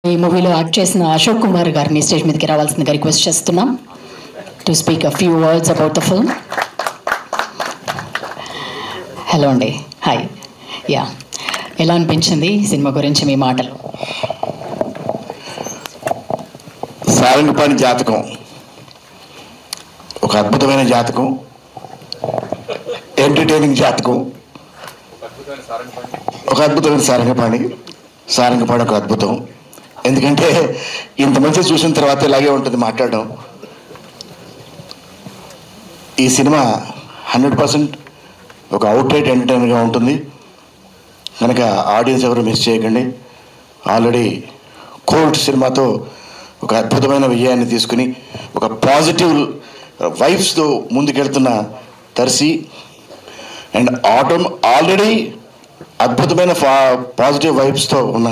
ఈ మూవీలో యాక్ట్ చేసిన అశోక్ కుమార్ గారిని స్టేజ్ మీదకి రావాల్సిందిగా రిక్వెస్ట్ చేస్తున్నాం to speak a few words about the film. Hello అండి, హాయ్. యా, ఎలా అనిపించింది సినిమా గురించి మీ మాటలు? సారంగపాణి జాతకం ఒక అద్భుతమైన జాతకం, ఎంటర్టైనింగ్ జాతకం. ఒక అద్భుతమైన సారంగపాణి ఒక అద్భుతం. ఎందుకంటే ఇంతమంది చూసిన తర్వాత ఇలాగే ఉంటుంది మాట్లాడడం. ఈ సినిమా 100% ఒక అవుట్రైట్ ఎంటర్టైనర్గా ఉంటుంది కనుక ఆడియన్స్ ఎవరు మిస్ చేయకండి. ఆల్రెడీ కోల్డ్ సినిమాతో ఒక అద్భుతమైన విజయాన్ని తీసుకుని ఒక పాజిటివ్ వైబ్స్తో ముందుకెళ్తున్న దర్శి అండ్ ఆల్రెడీ అద్భుతమైన పాజిటివ్ వైబ్స్తో ఉన్న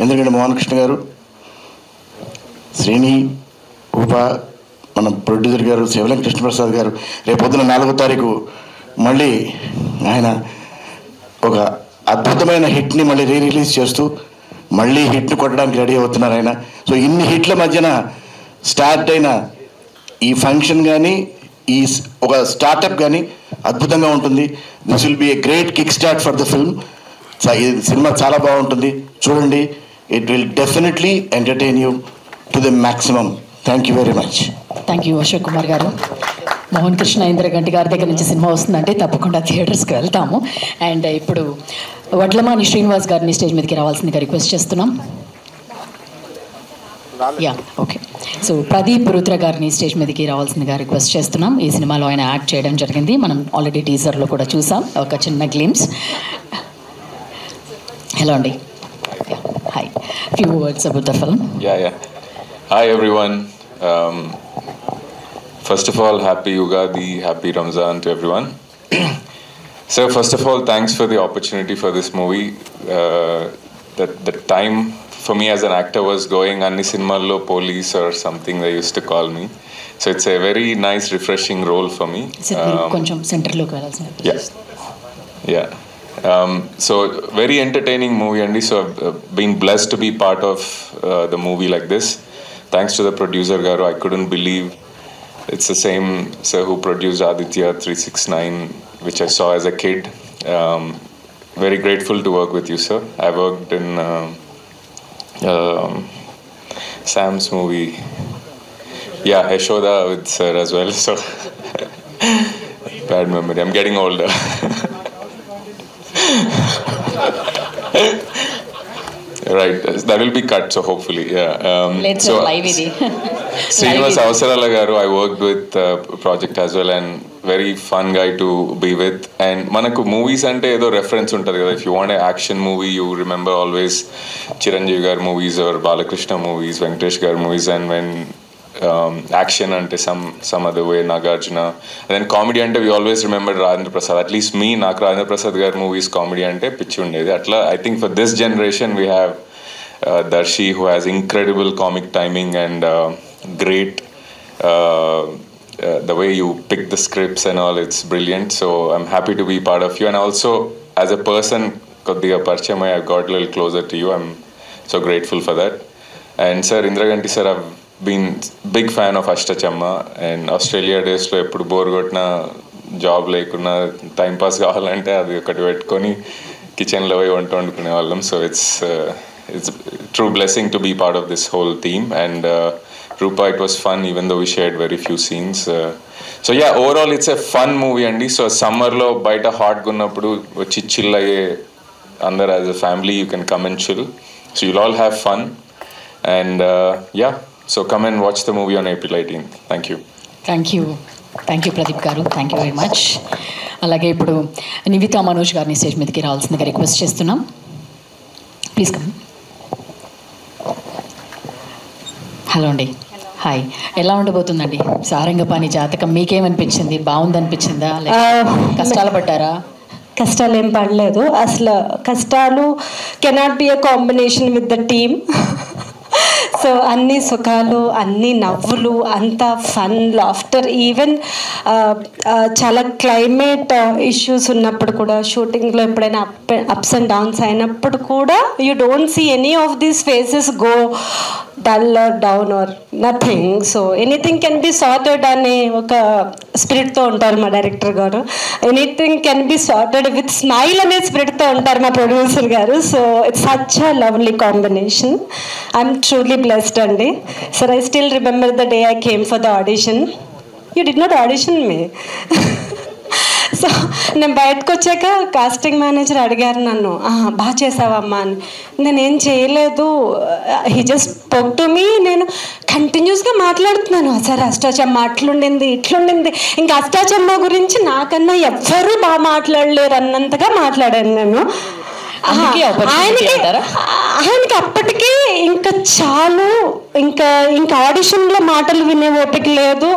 ఎందుకంటే మోహన్ కృష్ణ గారు, శ్రీని, ఉపా, మన ప్రొడ్యూసర్ గారు శివలింగ కృష్ణప్రసాద్ గారు రేపొద్దున 4వ తారీఖు మళ్ళీ ఆయన ఒక అద్భుతమైన హిట్ని మళ్ళీ రిలీజ్ చేస్తూ మళ్ళీ హిట్ని కొట్టడానికి రెడీ అవుతున్నారు ఆయన. సో ఇన్ని హిట్ల మధ్యన స్టార్ట్ అయిన ఈ ఫంక్షన్ కానీ ఈ ఒక స్టార్టప్ కానీ అద్భుతంగా ఉంటుంది. This will be a great kick start for the film. ఈ సినిమా చాలా బాగుంటుంది, చూడండి. It will definitely entertain you to the maximum. Thank you very much. Thank you Ashok Kumar గారు. మోహన్ కృష్ణ ఇంద్రగంటి గారి దగ్గర నుంచి సినిమా వస్తుందంటే తప్పకుండా థియేటర్స్కి వెళ్తాము. అండ్ ఇప్పుడు వడ్లమాని శ్రీనివాస్ గారిని స్టేజ్ మీదకి రావాల్సిందిగా రిక్వెస్ట్ చేస్తున్నాం. Yeah, okay. So Pradeep Rudra గారిని స్టేజ్ మీదకి రావాల్సిందిగా రిక్వెస్ట్ చేస్తున్నాం. ఈ సినిమాలో ఆయన యాక్ట్ చేయడం జరిగింది, మనం ఆల్రెడీ టీజర్లో కూడా చూసాం ఒక చిన్న గ్లిమ్స్. హలో అండి, hi. Few words about the film. Hi everyone. First of all, happy Ugadi, happy Ramzan to everyone. So first of all, thanks for the opportunity for this movie. The time for me as an actor was going anni cinemaalo police or something they used to call me. So it's a very nice, refreshing role for me. కొంచెం సెంటర్లోకి వెళ్ళాల్సింది. Yeah. So very entertaining movie, Andy. So I've been blessed to be part of the movie like this. Thanks to the producer Garu, I couldn't believe it's the same sir who produced Aditya 369, which I saw as a kid. Very grateful to work with you, sir. I worked in Sam's movie. Yeah, Yashoda with sir as well. So bad memory. I'm getting older. Right, that will be cut, so hopefully, yeah. Let's so live it. Srinivas Avasarala garu, I worked with project as well, and very fun guy to be with. And manaku movies ante edo reference untadi kada. If you want an action movie, you remember always Chiranjeevi gar movies or Balakrishna movies, Venkatesh gar movies, and when action ante some other way Nagarjuna, and then comedy ante we always remember Rajendra Prasad. At least me, నాకు Rajendra Prasad gar movies comedy ante పిచ్చి ఉండేది. అట్లా I think for this generation we have Darshi, who has incredible comic timing and great the way you pick the scripts and all, it's brilliant. So I'm happy to be part of you, and also as a person koddiga parchayam I got a little closer to you. I'm so grateful for that. And sir, Indraganti sir, I've been big fan of Ashtachamma, and Australia days లో ఎప్పుడు bore కొట్టినా job లేకున్నా time pass కావాలంటే అది ఒకటి పెట్టుకొని కిచెన్లో పోయి వంట వండుకునే వాళ్ళం. So it's true blessing to be part of this whole team. And Rupa, it was fun even though we shared very few scenes. So yeah, overall it's a fun movie అండి. సో సమ్మర్లో బయట హాట్గా ఉన్నప్పుడు వచ్చి chill అయ్యే అందరు as a family you can come and chill. So you'll all have fun. And yeah, so come and watch the movie on April 18th. Thank you. Thank you Pradeep గారు, thank you very much. అలాగే ఇప్పుడు నివితా మనోజ్ గారిని stage మీదకి రావాల్సిందిగా request చేస్తున్నాం. Please come. Hello అండి, hi. ఎలా ఉండబోతుందండి సారంగపాణి జాతకం? మీకేమనిపించింది? బాగుందనిపించిందా? కష్టాలు పడ్డారా? కష్టాలు ఏం పడలేదు అసలు. కష్టాలు cannot be a combination with the team. So అన్ని సుఖాలు, అన్ని నవ్వులు, అంత ఫన్, లాఫ్టర్. ఈవెన్ చాలా క్లైమేట్ ఇష్యూస్ ఉన్నప్పుడు కూడా, షూటింగ్లో ఎప్పుడైనా అప్స్ అండ్ డౌన్స్ అయినప్పుడు కూడా you don't see any of these faces go dull or down or nothing. So anything can be sorted అనే ఒక స్పిరిట్తో ఉంటారు మా డైరెక్టర్ గారు. Anything can be sorted with smile అనే స్పిరిట్తో ఉంటారు మా ప్రొడ్యూసర్ గారు. So it's such a lovely combination. I'm truly blessed అండి. Sir, I still remember the day I came for the audition. You did not audition me. So నేను బయటకు వచ్చాక casting manager అడిగారు నన్ను, బాగా చేసావమ్మా అని. నేనేం చేయలేదు, he just spoke to me. నేను కంటిన్యూస్గా మాట్లాడుతున్నాను, సార్ అష్టాచమ్మ అట్లుండింది ఇట్లుండింది, ఇంకా అష్టాచమ్మ గురించి నాకన్నా ఎవ్వరూ బాగా మాట్లాడలేరు అన్నంతగా మాట్లాడాను నేను. ఆయనకి అప్పటికే ఇంకా చాలు, ఇంకా ఆడిషన్లో మాటలు వినే ఓపిక లేదు,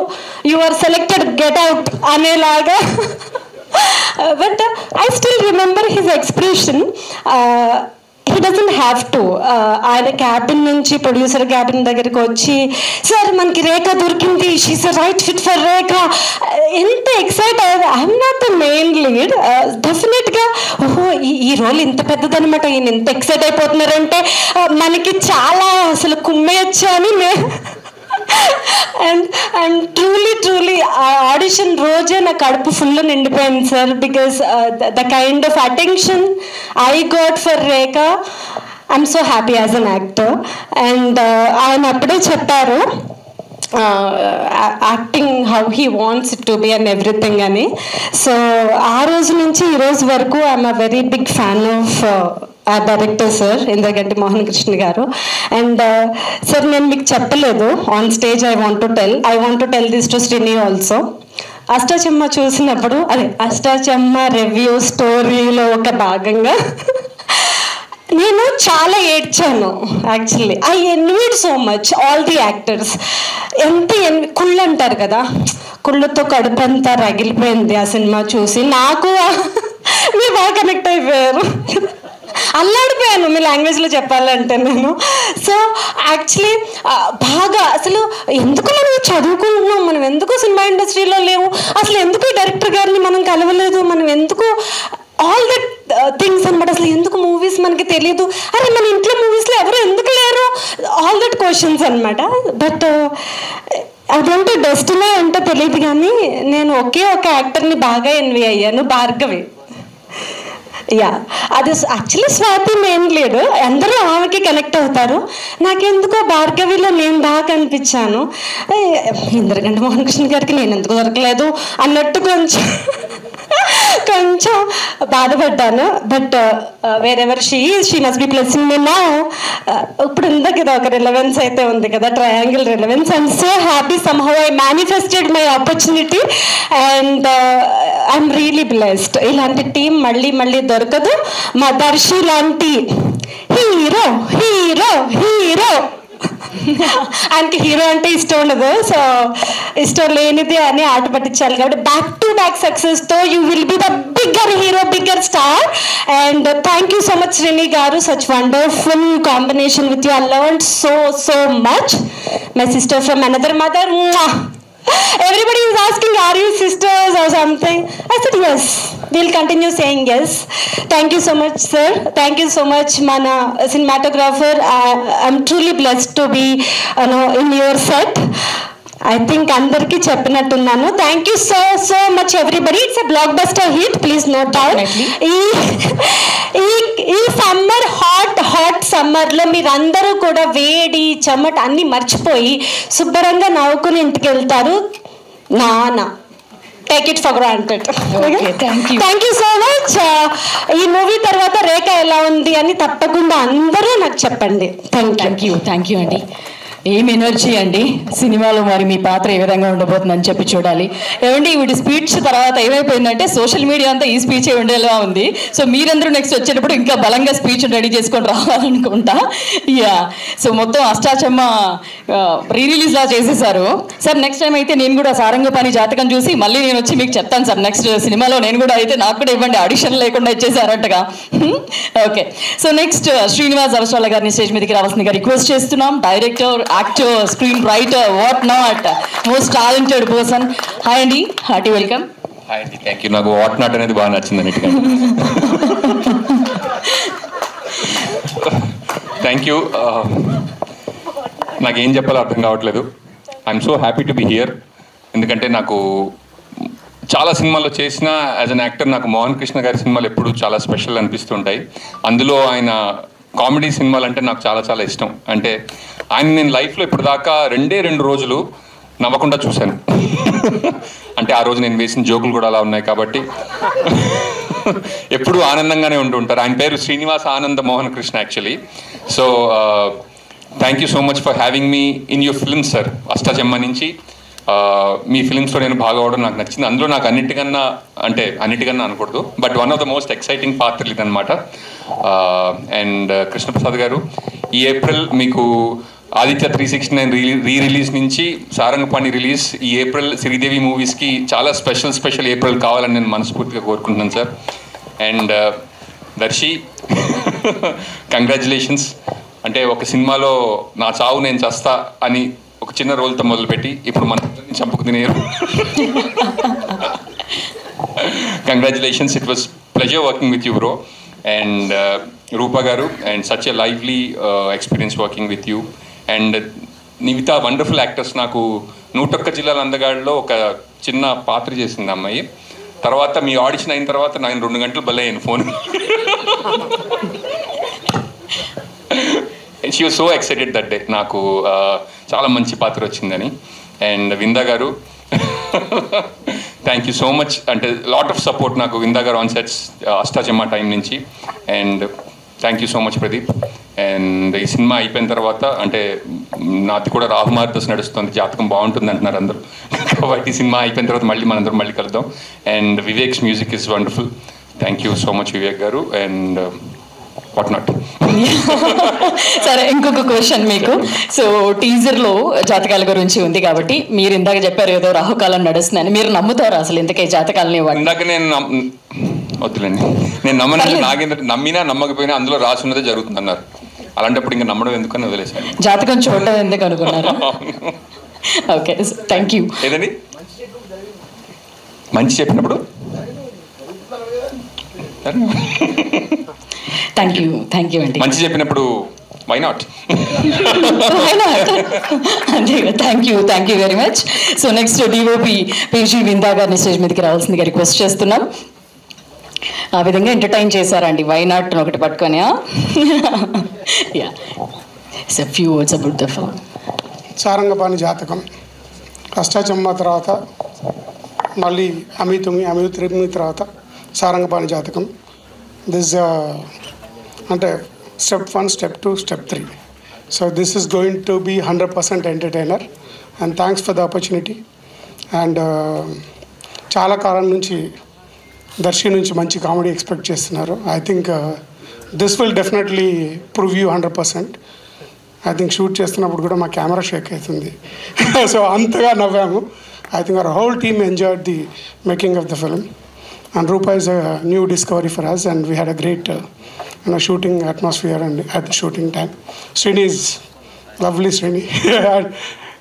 you are selected, get out అనేలాగా. But I still remember his expression. He doesn't have to. ఆయన క్యాబిన్ నుంచి ప్రొడ్యూసర్ క్యాబిన్ దగ్గరికి వచ్చి, సార్ మనకి రేఖ దొరికింది, she's right fit for Rekha, ఎంత ఎక్సైట్ అయ్యారు. I'm not the main lead. డెఫినెట్గా ఓహో ఈ రోల్ ఇంత పెద్దదనమాట, ఈయన ఎంత ఎక్సైట్ అయిపోతున్నారంటే మనకి చాలా అసలు కుమ్మేయచ్చు అని అండ్ ట్రూలీ ఆ ఆడిషన్ రోజే నా కడుపు ఫుల్ నిండిపోయింది sir. Because the kind of attention I got for Rekha, I'm so happy as an actor. And ఆయన అప్పుడే చెప్పారు acting how he wants it to be and everything అని. సో ఆ రోజు నుంచి ఈ రోజు వరకు I'm a very big fan of director sir Indraganti Mohan Krishna గారు. అండ్ సార్, నేను మీకు చెప్పలేదు on stage, I want to tell this to Srini also. Ashta Chamma చూసినప్పుడు, అదే అష్టాచమ్మ రివ్యూ స్టోరీలో ఒక భాగంగా నేను చాలా ఏడ్చాను. Actually I envied so much all the actors. కుళ్ళు అంటారు కదా, కుళ్ళుతో కడుపంతా రగిలిపోయింది ఆ సినిమా చూసి. నాకు మీరు బాగా కనెక్ట్ అయిపోయారు, అల్లాడిపోయాను మీ లాంగ్వేజ్లో చెప్పాలంటే నేను. సో యాక్చువల్లీ బాగా అసలు ఎందుకు మనం చదువుకుంటున్నాం, మనం ఎందుకు సినిమా ఇండస్ట్రీలో లేవు, అసలు ఎందుకు ఈ డైరెక్టర్ గారిని మనం కలవలేదు, మనం ఎందుకు ఆల్ దట్ థింగ్స్ అనమాట. అసలు ఎందుకు మూవీస్ మనకి తెలియదు, అరే మన ఇంట్లో మూవీస్లో ఎవరు ఎందుకు లేరు, ఆల్ దట్ క్వశ్చన్స్ అనమాట. బట్ అదంటే డెస్టినీ అంటే తెలియదు, కానీ నేను ఒకే ఒక యాక్టర్ని బాగా ఎన్వి అయ్యాను, భార్గవి. యా, అది యాక్చువల్లీ స్వాతి మెయిన్ లీడ్, అందరూ ఆమెకి కనెక్ట్ అవుతారు. నాకెందుకో భార్గవిలో నేను బాగా కనిపించాను. ఇంద్రగంటి మోహన్ కృష్ణ గారికి నేను ఎందుకు దొరకలేదు అన్నట్టు కొంచెం బాధపడ్డాను. But wherever she must be blessing me now. ఇప్పుడు ఉంది కదా ఒక రిలవెన్స్ అయితే ఉంది కదా, triangle relevance. I'm so happy, somehow I manifested my opportunity and I'm really blessed. ఇలాంటి టీం మళ్ళీ మళ్ళీ దొరకదు. మా దర్శి లాంటి హీరో హీరో హీరో ఆయనకి హీరో అంటే ఇష్టం ఉండదు, సో ఇష్టం లేనిది అని ఆట పట్టించాలి. కాబట్టి బ్యాక్ టు బ్యాక్ సక్సెస్తో you will be the bigger hero, bigger star. And thank you so much Srini garu, such wonderful combination with you. I learned so much. My sister from another mother. Everybody is asking, are you sisters or something? I said yes. We'll continue saying yes. Thank you so much, sir. Thank you so much, Mana cinematographer. I'm truly blessed to be, in your set. I think అందరికీ చెప్పినట్టున్నాను. Thank you so much everybody. It's a blockbuster hit, please note down. ఈ summer hot సమ్మర్లో మీరందరూ కూడా వేడి చెమట అన్నీ మర్చిపోయి శుభ్రంగా నవ్వుకుని ఇంటికి వెళ్తారు. నానా take it for granted. Thank you so much. ఈ మూవీ తర్వాత రేఖ ఎలా ఉంది అని తప్పకుండా అందరూ నాకు చెప్పండి. థ్యాంక్ యూ అండి. ఏం ఎనర్జీ అండి సినిమాలో. మరి మీ పాత్ర ఏ విధంగా ఉండబోతుందని చెప్పి చూడాలి. ఏమండి వీడి స్పీచ్ తర్వాత ఏమైపోయిందంటే సోషల్ మీడియా అంతా ఈ స్పీచ్ ఉండేలా ఉంది. సో మీరందరూ నెక్స్ట్ వచ్చేటప్పుడు ఇంకా బలంగా స్పీచ్ రెడీ చేసుకొని రావాలనుకుంటా. యా, సో మొత్తం అష్టాచమ్మ రీ రిలీజ్ లా చేసేసారు సార్. నెక్స్ట్ టైం అయితే నేను కూడా సారంగపాణి జాతకం చూసి మళ్ళీ నేను వచ్చి మీకు చెప్తాను సార్. నెక్స్ట్ సినిమాలో నేను కూడా అయితే నాకు కూడా ఇవ్వండి, ఆడిషన్ లేకుండా ఇచ్చేసారంటగా. ఓకే, సో నెక్స్ట్ శ్రీనివాస్ అవసరాల గారిని స్టేజ్ మీదకి రావాల్సిందిగా రిక్వెస్ట్ చేస్తున్నాం. Director, actor, screen writer, what not, most talented person. Hi అండి, హార్టీ వెల్కమ్. హాయ్ అండి, థ్యాంక్ యూ. నాకు వాట్ నాట్ అనేది బాగా నచ్చింది అన్నిటికీ. Thank you. నాకేం చెప్పాలో అర్థం కావట్లేదు. I'm so happy to be here. ఎందుకంటే నాకు చాలా సినిమాల్లో చేసిన యాజ్ అన్ యాక్టర్ నాకు మోహన్ కృష్ణ గారి సినిమాలు ఎప్పుడు చాలా స్పెషల్ అనిపిస్తుంటాయి. అందులో ఆయన కామెడీ సినిమాలు అంటే నాకు చాలా చాలా ఇష్టం. అంటే ఆయన నేను లైఫ్లో ఇప్పుడు దాకా 2 రోజులు నవ్వకుండా చూశాను. అంటే ఆ రోజు నేను వేసిన జోకులు కూడా అలా ఉన్నాయి కాబట్టి ఎప్పుడు ఆనందంగానే ఉంటుంటారు. ఆయన పేరు Srinivas Ananda Mohan Krishna actually. So thank you so much for having me in your films sir. Ashta Chamma నుంచి మీ ఫిల్మ్స్లో నేను భాగం అవడం నాకు నచ్చింది. అందులో నాకు అన్నిటికన్నా అనకూడదు, but one of the most exciting పాత్రలు ఇదనమాట. అండ్ కృష్ణప్రసాద్ గారు, ఈ ఏప్రిల్ మీకు ఆదిత్య 369 రీ రిలీజ్ నుంచి సారంగపాణి రిలీజ్, ఈ ఏప్రిల్ శ్రీదేవి మూవీస్కి చాలా స్పెషల్ ఏప్రిల్ కావాలని నేను మనస్ఫూర్తిగా కోరుకుంటున్నాను సార్. And Darsi, congratulations. అంటే ఒక సినిమాలో నా చావు నేను చస్తా అని ఒక చిన్న రోల్తో మొదలుపెట్టి ఇప్పుడు మన చంపుకు తినేరు. Congratulations, it was pleasure working with you bro. And Rupa గారు, and such a lively experience working with you. And మిగతా వండర్ఫుల్ యాక్టర్స్. నాకు 101 జిల్లాల అందగాడిలో ఒక చిన్న పాత్ర చేసింది అమ్మాయి. తర్వాత మీ ఆడిషన్ అయిన తర్వాత నేను 2 గంటలు బలయ్యాను phone. She was so excited that day. నాకు చాలా మంచి పాత్ర వచ్చిందని. అండ్ విందా గారు, థ్యాంక్ యూ సో మచ్. అంటే లాట్ ఆఫ్ సపోర్ట్ నాకు విందా గారు ఆన్ సెట్స్ అష్టాచమ్మ టైం నుంచి. And thank you so much Pradeep. అండ్ ఈ సినిమా అయిపోయిన తర్వాత అంటే నాది కూడా రాహుమార్దస్ నడుస్తుంది, జాతకం బాగుంటుంది అంటున్నారు అందరూ. కాబట్టి ఈ సినిమా అయిపోయిన తర్వాత మళ్ళీ మళ్ళీ కలుద్దాం. And Vivek's music is wonderful. Thank you so much Vivek గారు. And what not. సరే, ఇంకొక క్వశ్చన్ మీకు. సో టీజర్లో జాతకాల గురించి ఉంది కాబట్టి మీరు ఇందాక చెప్పారు ఏదో రాహుకాలం నడుస్తుందని, మీరు నమ్ముతారు అసలు ఇంతకే జాతకాలని? ఇందాక నేను వద్దులేండి, నేను నమ్మను. నాగేంద్ర నమ్మినా నమ్మకపోయినా అందులో రాసి ఉన్నదే జరుగుతుంది అన్నారు. అలాంటప్పుడు ఇంకా నమ్మడం ఎందుకని వదిలేసాను. జాతకం చూడటం ఎందుకు అనుకున్నారు? Okay, thank you. ఏదండి మంచి చెప్పినప్పుడు? థ్యాంక్ యూ అండి. మంచి చెప్పినప్పుడు why not? Thank you very much. So next DOP PG Vinda గారిని స్టేజ్ మీదకి రావాల్సిందిగా రిక్వెస్ట్ చేస్తున్నాం. ఆ విధంగా ఎంటర్టైన్ చేశారండి వై నాట్ ఒకటి పట్టుకొని. Yeah, so few words about the film. Sarangapani జాతకం, అష్టాచమ్మ తర్వాత మళ్ళీ అమి 9 తర్వాత సారంగపాణి జాతకం. దిస్ అంటే step 1, step 2, step 3. So this is going to be 100% entertainer. And thanks for the opportunity. And చాలా కాలం నుంచి దర్శి నుంచి మంచి కామెడీ ఎక్స్పెక్ట్ చేస్తున్నారు. I think this will definitely prove you 100%. I think shoot చేస్తున్నప్పుడు కూడా మా కెమెరా షేక్ అవుతుంది. సో అంతగా నవ్వాము. I think our whole team enjoyed the making of the film. And Rupa is a new discovery for us, and we had a great shooting atmosphere and at the shooting time. Srini is lovely, Srini.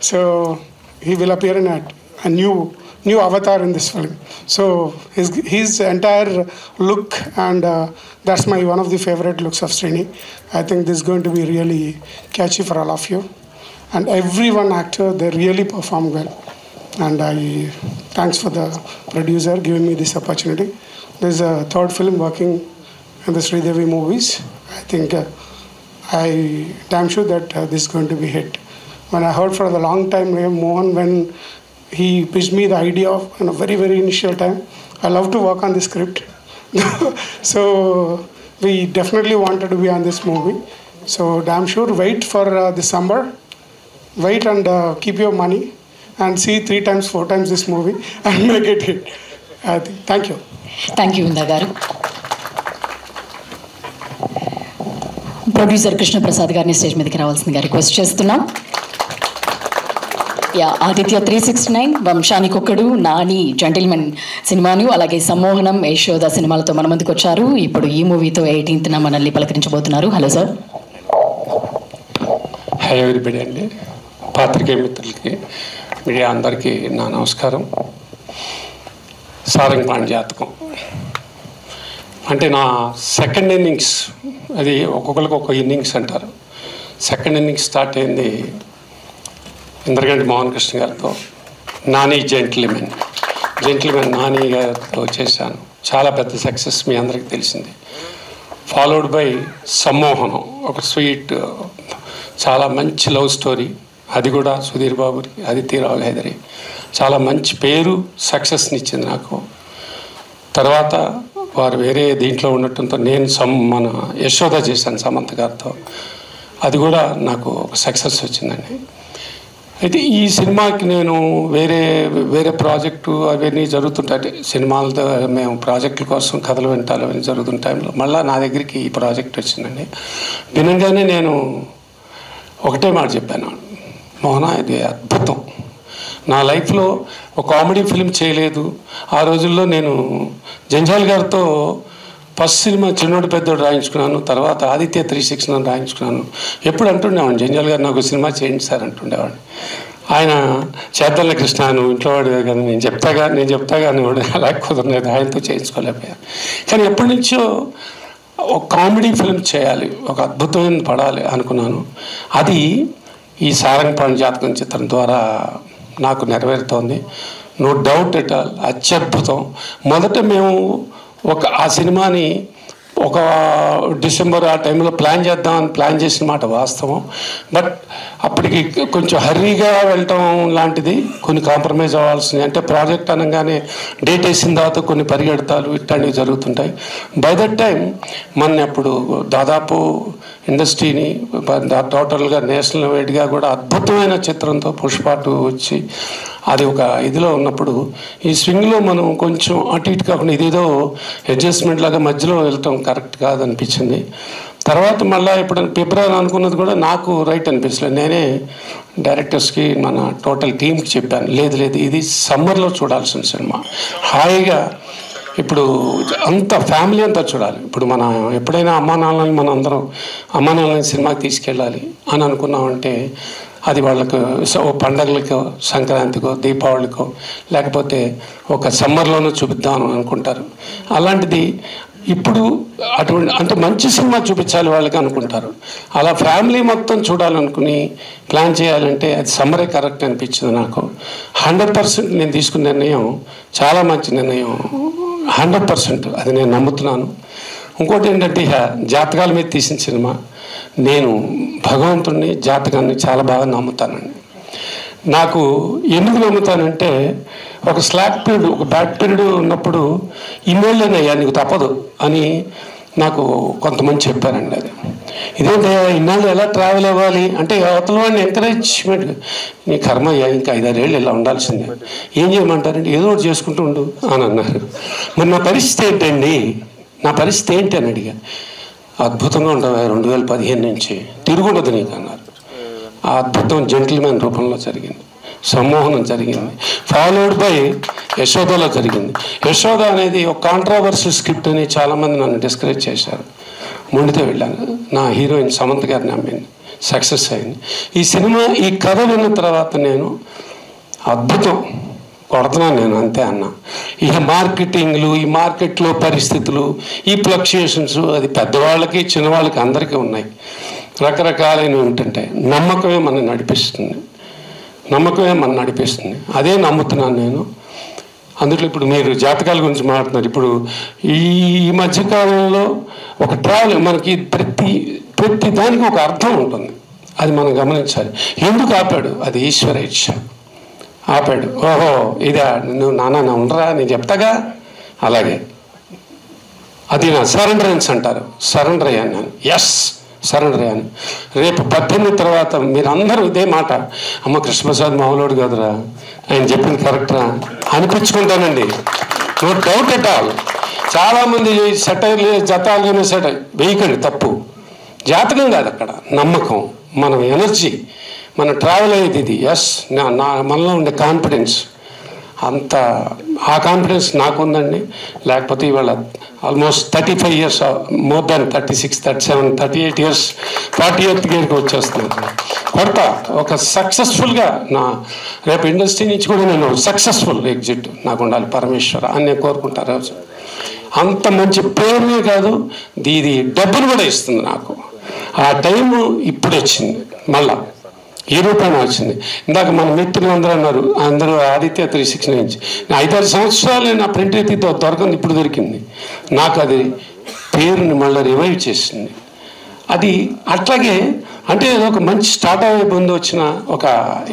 So he will appear in a new avatar in this film. So his entire look, and that's one of the favorite looks of Srini. I think this is going to be really catchy for all of you. And everyone actor, they really perform well. And thanks for the producer giving me this opportunity. This is a 3rd film working in the Sridevi movies. I think I damn sure that this is going to be hit. When I heard for a long time Mohan, when he pitched me the idea of in a very, very initial time, I love to work on the script. So we definitely wanted to be on this movie. So damn sure wait for December. wait and keep your money and see 3 times, 4 times this movie and make it hit. I think. Thank you. Thank you ఇందా గారు. Producer Krishnaprasad గారిని stage మీదకి రావాల్సిందిగా request చేస్తున్నాం. Aditya 369, వంశానికొక్కడు, Nani, gentlemen సినిమాను, అలాగే సమ్మోహనం, యశోద సినిమాలతో మన ముందుకు వచ్చారు. ఇప్పుడు ఈ మూవీతో 18th మనల్ని పలకరించబోతున్నారు. Hello sir. హాయ్ ఎవరిబడి అండి, పాత్రికేయ మిత్రులకి, మీడియా అందరికీ నా నమస్కారం. సారంగపాణి జాతకం అంటే నా సెకండ్ ఇన్నింగ్స్, అది ఒక్కొక్కరికి ఒక ఇన్నింగ్స్ అంటారు. సెకండ్ ఇన్నింగ్స్ స్టార్ట్ అయింది ఇంద్రగంటి మోహన్ కృష్ణ గారితో, నాని జెంటిల్మెన్ నాని గారితో చేశాను. చాలా పెద్ద సక్సెస్ మీ అందరికీ తెలిసింది. ఫాలోడ్ బై సమ్మోహనం, ఒక స్వీట్ చాలా మంచి లవ్ స్టోరీ, అది కూడా సుధీర్ బాబుకి, ఆదిత్యరావు హైదరి, చాలా మంచి పేరు సక్సెస్ని ఇచ్చింది నాకు. తర్వాత వారు వేరే దీంట్లో ఉండటంతో నేను మన యశోద చేశాను సమంత గారితో, అది కూడా నాకు ఒక సక్సెస్ వచ్చిందండి. అయితే ఈ సినిమాకి నేను వేరే ప్రాజెక్టు అవన్నీ జరుగుతుంటాయి, సినిమాలతో మేము ప్రాజెక్టుల కోసం కథలు వింటాలు అవన్నీ జరుగుతున్న టైంలో మళ్ళీ నా దగ్గరికి ఈ ప్రాజెక్ట్ వచ్చిందండి. వినగానే నేను ఒకటే మాట చెప్పాను, మోహన ఇది అద్భుతం, నా లైఫ్లో ఒక కామెడీ ఫిల్మ్ చేయలేదు. ఆ రోజుల్లో నేను జంజాల్ గారితో ఫస్ట్ సినిమా చిన్నోడు పెద్దోడు రాయించుకున్నాను, తర్వాత ఆదిత్య 369 రాయించుకున్నాను. ఎప్పుడు అంటుండేవాడిని, జంజాల్ గారు నాకు సినిమా చేయండి సార్ అంటుండేవాడిని. ఆయన చేతల్ల కృష్ణ నువ్వు ఇంట్లో వాడు కానీ నేను చెప్తా కానీ వాడు అలా కుదరలేదు, ఆయనతో చేయించుకోలేకపోయాను. కానీ ఎప్పటి నుంచో ఒక కామెడీ ఫిల్మ్ చేయాలి, ఒక అద్భుతమైన పడాలి అనుకున్నాను. అది ఈ సారంగపాణి జాతకం చిత్రం ద్వారా నాకు నెరవేరుతోంది. నో డౌట్ ఎట్ ఆల్, అత్యద్భుతం. మొదట మేము ఆ సినిమాని ఒక డిసెంబర్ ఆ టైంలో ప్లాన్ చేసిన మాట వాస్తవం. బట్ అప్పటికి కొంచెం హర్రీగా వెళ్ళటం లాంటిది, కొన్ని కాంప్రమైజ్ అవ్వాల్సింది. అంటే ప్రాజెక్ట్ అనగానే డేట్ వేసిన తర్వాత కొన్ని పరిగెడతాలు ఇట్లాంటివి జరుగుతుంటాయి. బై దట్ టైం అప్పుడు దాదాపు ఇండస్ట్రీని టోటల్గా నేషనల్ వైడ్గా కూడా అద్భుతమైన చిత్రంతో పుష్ప 2 వచ్చి అది ఒక ఇదిలో ఉన్నప్పుడు ఈ స్వింగ్లో మనం కొంచెం అటు ఇటు కాకుండా ఇదేదో అడ్జస్ట్మెంట్ లాగా మధ్యలో వెళ్ళటం కరెక్ట్ కాదనిపించింది. తర్వాత మళ్ళీ ఎప్పుడైనా ఫిబ్రవరి అనుకున్నది కూడా నాకు రైట్ అనిపించలేదు. నేనే డైరెక్టర్స్కి మన టోటల్ టీంకి చెప్పాను, లేదు ఇది సమ్మర్లో చూడాల్సిన సినిమా, హాయిగా ఇప్పుడు అంత ఫ్యామిలీ అంతా చూడాలి. ఇప్పుడు మన ఎప్పుడైనా అమ్మా నాన్నని సినిమాకి తీసుకెళ్ళాలి అని అనుకున్నామంటే అది వాళ్ళకు పండగలకో, సంక్రాంతికో, దీపావళికో, లేకపోతే ఒక సమ్మర్లోనూ చూపిద్దాం అనుకుంటారు. అలాంటిది ఇప్పుడు అటువంటి అంటే మంచి సినిమా చూపించాలి వాళ్ళకి అనుకుంటారు. అలా ఫ్యామిలీ మొత్తం చూడాలనుకుని ప్లాన్ చేయాలంటే అది సమ్మరే కరెక్ట్ అనిపించింది నాకు. 100% నేను తీసుకున్న నిర్ణయం చాలా మంచి నిర్ణయం, 100% అది నేను నమ్ముతున్నాను. ఇంకోటి ఏంటంటే జాతకాల మీద తీసిన సినిమా, నేను భగవంతుడిని జాతకాన్ని చాలా బాగా నమ్ముతానండి. నాకు ఎందుకు నమ్ముతానంటే ఒక స్లాక్ పీరియడ్, ఒక బ్యాడ్ పీరియడ్ ఉన్నప్పుడు ఇన్నేళ్ళనయ్యా నీకు తప్పదు అని నాకు కొంతమంది చెప్పారండి. అది ఇదేంటే ఇన్నాళ్ళు ఎలా ట్రావెల్ అవ్వాలి అంటే అవతల వాడిని ఎంకరేజ్మెంట్, నీ కర్మ అయ్యా ఇంకా 5-6 ఏళ్ళు ఇలా ఉండాల్సిందే, ఏం చేయమంటారంటే ఏదో ఒకటి చేసుకుంటూ ఉండు అని అన్నారు. మరి నా పరిస్థితి ఏంటి అని అడిగా. అద్భుతంగా ఉంటుంది 2015 నుంచి తిరుగుండదు నీకు అన్నారు. ఆ అద్భుతం జెంటిల్మెన్ రూపంలో జరిగింది, సమ్మోహనం జరిగింది, ఫాలోడ్ బై యశోదలో జరిగింది. యశోద అనేది ఒక కాంట్రావర్షియల్ స్క్రిప్ట్ అని చాలామంది నన్ను డిస్కరేజ్ చేశారు. మొండితో వెళ్ళాను, నా హీరోయిన్ సమంత గారిని నమ్మింది, సక్సెస్ అయింది. ఈ సినిమా ఈ కథ విన్న తర్వాత నేను అద్భుతం కొడుతున్నాను నేను అంతే అన్నా. ఇక మార్కెటింగ్లు, ఈ మార్కెట్లో పరిస్థితులు, ఈ ఫ్లక్చుయేషన్స్ అది పెద్దవాళ్ళకి చిన్నవాళ్ళకి అందరికీ ఉన్నాయి, రకరకాలైనవి ఉంటుంటాయి. నమ్మకమే మనం నడిపిస్తుంది, అదే నమ్ముతున్నాను నేను. అందులో ఇప్పుడు మీరు జాతకాల గురించి మాట్లాడుతున్నారు. ఇప్పుడు ఈ మధ్యకాలంలో ఒక ట్రావెల్ మనకి ప్రతి దానికి ఒక అర్థం ఉంటుంది, అది మనం గమనించాలి. ఎందుకు ఆపాడు? అది ఈశ్వర ఇచ్ఛ. ఆపాడు, ఓహో ఇదా నువ్వు నాన్న ఉండరా నేను చెప్తాగా, అలాగే అది నా సరెండరెన్స్ అంటారు. సరెండర్ అయ్యాను నేను, ఎస్ సరెండర్ అని. రేపు 18 తర్వాత మీరు అందరూ ఇదే మాట, అమ్మ కృష్ణప్రసాద్ మామూలుడు కదరా, ఆయన చెప్పింది కరెక్టరా అనిపించుకుంటానండి. No doubt at all. చాలామంది సెటైర్లు జతాలుగానే సెటైర్ వేయకండి, తప్పు. జాతకం కాదు అక్కడ, నమ్మకం, మన ఎనర్జీ, మన ట్రావెల్ అయ్యేది ఇది. ఎస్, మనలో ఉండే కాన్ఫిడెన్స్, అంత ఆ కాన్ఫిడెన్స్ నాకుందండి. లేకపోతే ఇవాళ almost 35 years, more than 36, 37, 38 years, 40th ఇయర్కి వచ్చేస్తున్నాను. కొత్త ఒక సక్సెస్ఫుల్గా రేపు ఇండస్ట్రీ నుంచి కూడా నేను సక్సెస్ఫుల్ ఎగ్జిట్ నాకు ఉండాలి పరమేశ్వర అని నేను కోరుకుంటాను. అంత మంచి పేరునే కాదు, ఇది డబ్బులు కూడా ఇస్తుంది నాకు. ఆ టైము ఇప్పుడు వచ్చింది, మళ్ళా ఈ రూపాయన వచ్చింది. ఇందాక మన మిత్రులు అందరూ అన్నారు, అందరూ ఆదిత్య 360 నుంచి 5-6 సంవత్సరాలు నా ప్రింట్ రీతితో దొరకంది, ఇప్పుడు దొరికింది నాకు. అది పేరుని మళ్ళీ రివైవ్ చేసింది. అది అట్లాగే అంటే ఒక మంచి స్టార్ట్ అయ్యే ముందు వచ్చిన ఒక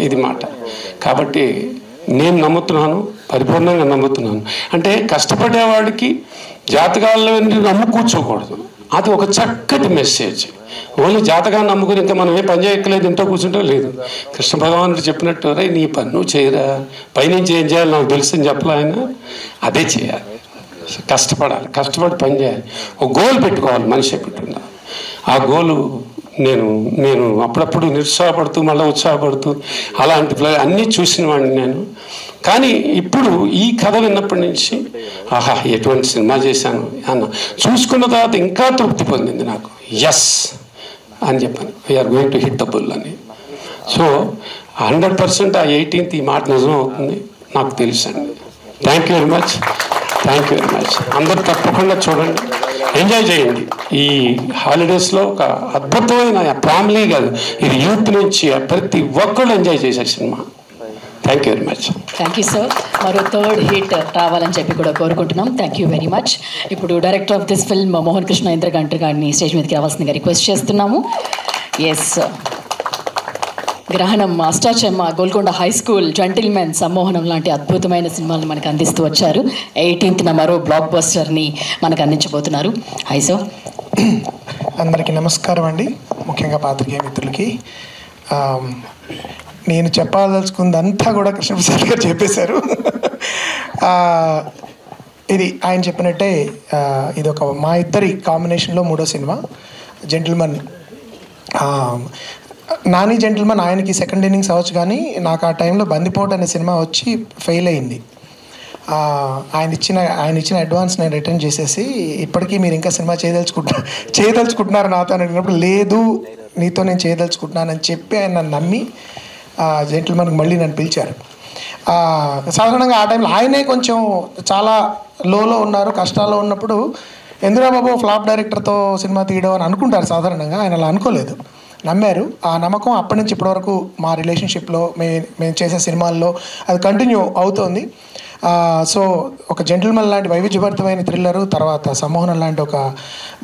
ఇది మాట. కాబట్టి నేను నమ్ముతున్నాను, పరిపూర్ణంగా నమ్ముతున్నాను. అంటే కష్టపడేవాడికి జాతకాల్లో నమ్ము కూర్చోకూడదు, అది ఒక చక్కటి మెసేజ్. ఓన్లీ జాతకాన్ని నమ్ముకుని ఇంకా మనం ఏ పని చేయక్కలేదు, ఇంట్లో కూర్చుంటో లేదు. కృష్ణ భగవానుడు చెప్పినట్టు, రే నీ పని నువ్వు చేయరా, పైనుంచి ఏం చేయాలి నాకు తెలుసు అని చెప్పలే ఆయన. అదే చేయాలి, కష్టపడాలి, కష్టపడి పని చేయాలి, ఒక గోల్ పెట్టుకోవాలి మనిషి పెట్టుకున్నా. ఆ గోలు నేను అప్పుడప్పుడు నిరుత్సాహపడుతూ మళ్ళీ ఉత్సాహపడుతూ అలాంటి అన్నీ చూసిన వాడిని నేను. కానీ ఇప్పుడు ఈ కథ విన్నప్పటి నుంచి ఆహా ఎటువంటి సినిమా చేశాను అన్న చూసుకున్న తర్వాత ఇంకా తృప్తి పొందింది నాకు. ఎస్ అని చెప్పాను, we're going to hit the bull అని. సో 100% ఆ 18th ఈ మాట నిజం అవుతుంది నాకు తెలుసు అండి. Thank you very much, thank you very much. అందరూ తప్పకుండా చూడండి, ఎంజాయ్ చేయండి. ఈ హాలిడేస్లో ఒక అద్భుతమైన ఫ్యామిలీ కాదు, ఇది యూత్ నుంచి ప్రతి ఒక్కళ్ళు ఎంజాయ్ చేసే cinema. Thank you very much. Thank you sir. మరో 3rd హిట్ రావాలని చెప్పి కూడా కోరుకుంటున్నాం. Thank you very much. ఇప్పుడు director of this film Mohan Krishna Indraganti గారిని స్టేజ్ మీదకి రావాల్సిందిగా రిక్వెస్ట్ చేస్తున్నాము. Yes, Grahanam, Ashta Chamma, Golconda high school, gentleman, Sammohanam లాంటి అద్భుతమైన సినిమాలను మనకు అందిస్తూ వచ్చారు. 18th మరో బ్లాక్ బస్టర్ని మనకు అందించబోతున్నారు. High sir. అందరికీ నమస్కారం అండి, ముఖ్యంగా పాత్రికేయ మిత్రులకి. నేను చెప్పాల్సుకుందంతా కూడా కృష్ణప్రసాద్ గారు చెప్పేశారు. ఇది ఆయన చెప్పినట్టే ఇది ఒక మా ఇద్దరి కాంబినేషన్లో 3వ సినిమా జెంటిల్మెన్. నాని జెంటిల్మెన్ ఆయనకి సెకండ్ ఇన్నింగ్స్ అవ్వచ్చు, కానీ నాకు ఆ టైంలో బందిపోటు అనే సినిమా వచ్చి ఫెయిల్ అయింది. ఆయన ఇచ్చిన అడ్వాన్స్ నేను రిటర్న్ చేసేసి, ఇప్పటికీ మీరు ఇంకా సినిమా చేయదలుచుకుంటున్నారు నాతో అని అడిగినప్పుడు, లేదు నీతో నేను చేయదలుచుకుంటున్నానని చెప్పి ఆయన నన్ను నమ్మి జెంటిల్మెన్కి మళ్ళీ నన్ను పిలిచారు. సాధారణంగా ఆ టైంలో ఆయనే కొంచెం చాలా లోలో ఉన్నారు, కష్టాల్లో ఉన్నప్పుడు ఎందురా బాబు ఫ్లాప్ డైరెక్టర్తో సినిమా తీయడం అని అనుకుంటారు సాధారణంగా. ఆయన అలా అనుకోలేదు, నమ్మారు. ఆ నమ్మకం అప్పటి నుంచి ఇప్పటివరకు మా రిలేషన్షిప్లో మేము చేసే సినిమాల్లో అది కంటిన్యూ అవుతోంది. సో ఒక జెంటిల్మెన్ లాంటి వైవిధ్యభరితమైన థ్రిల్లరు, తర్వాత సమ్మోహనం లాంటి ఒక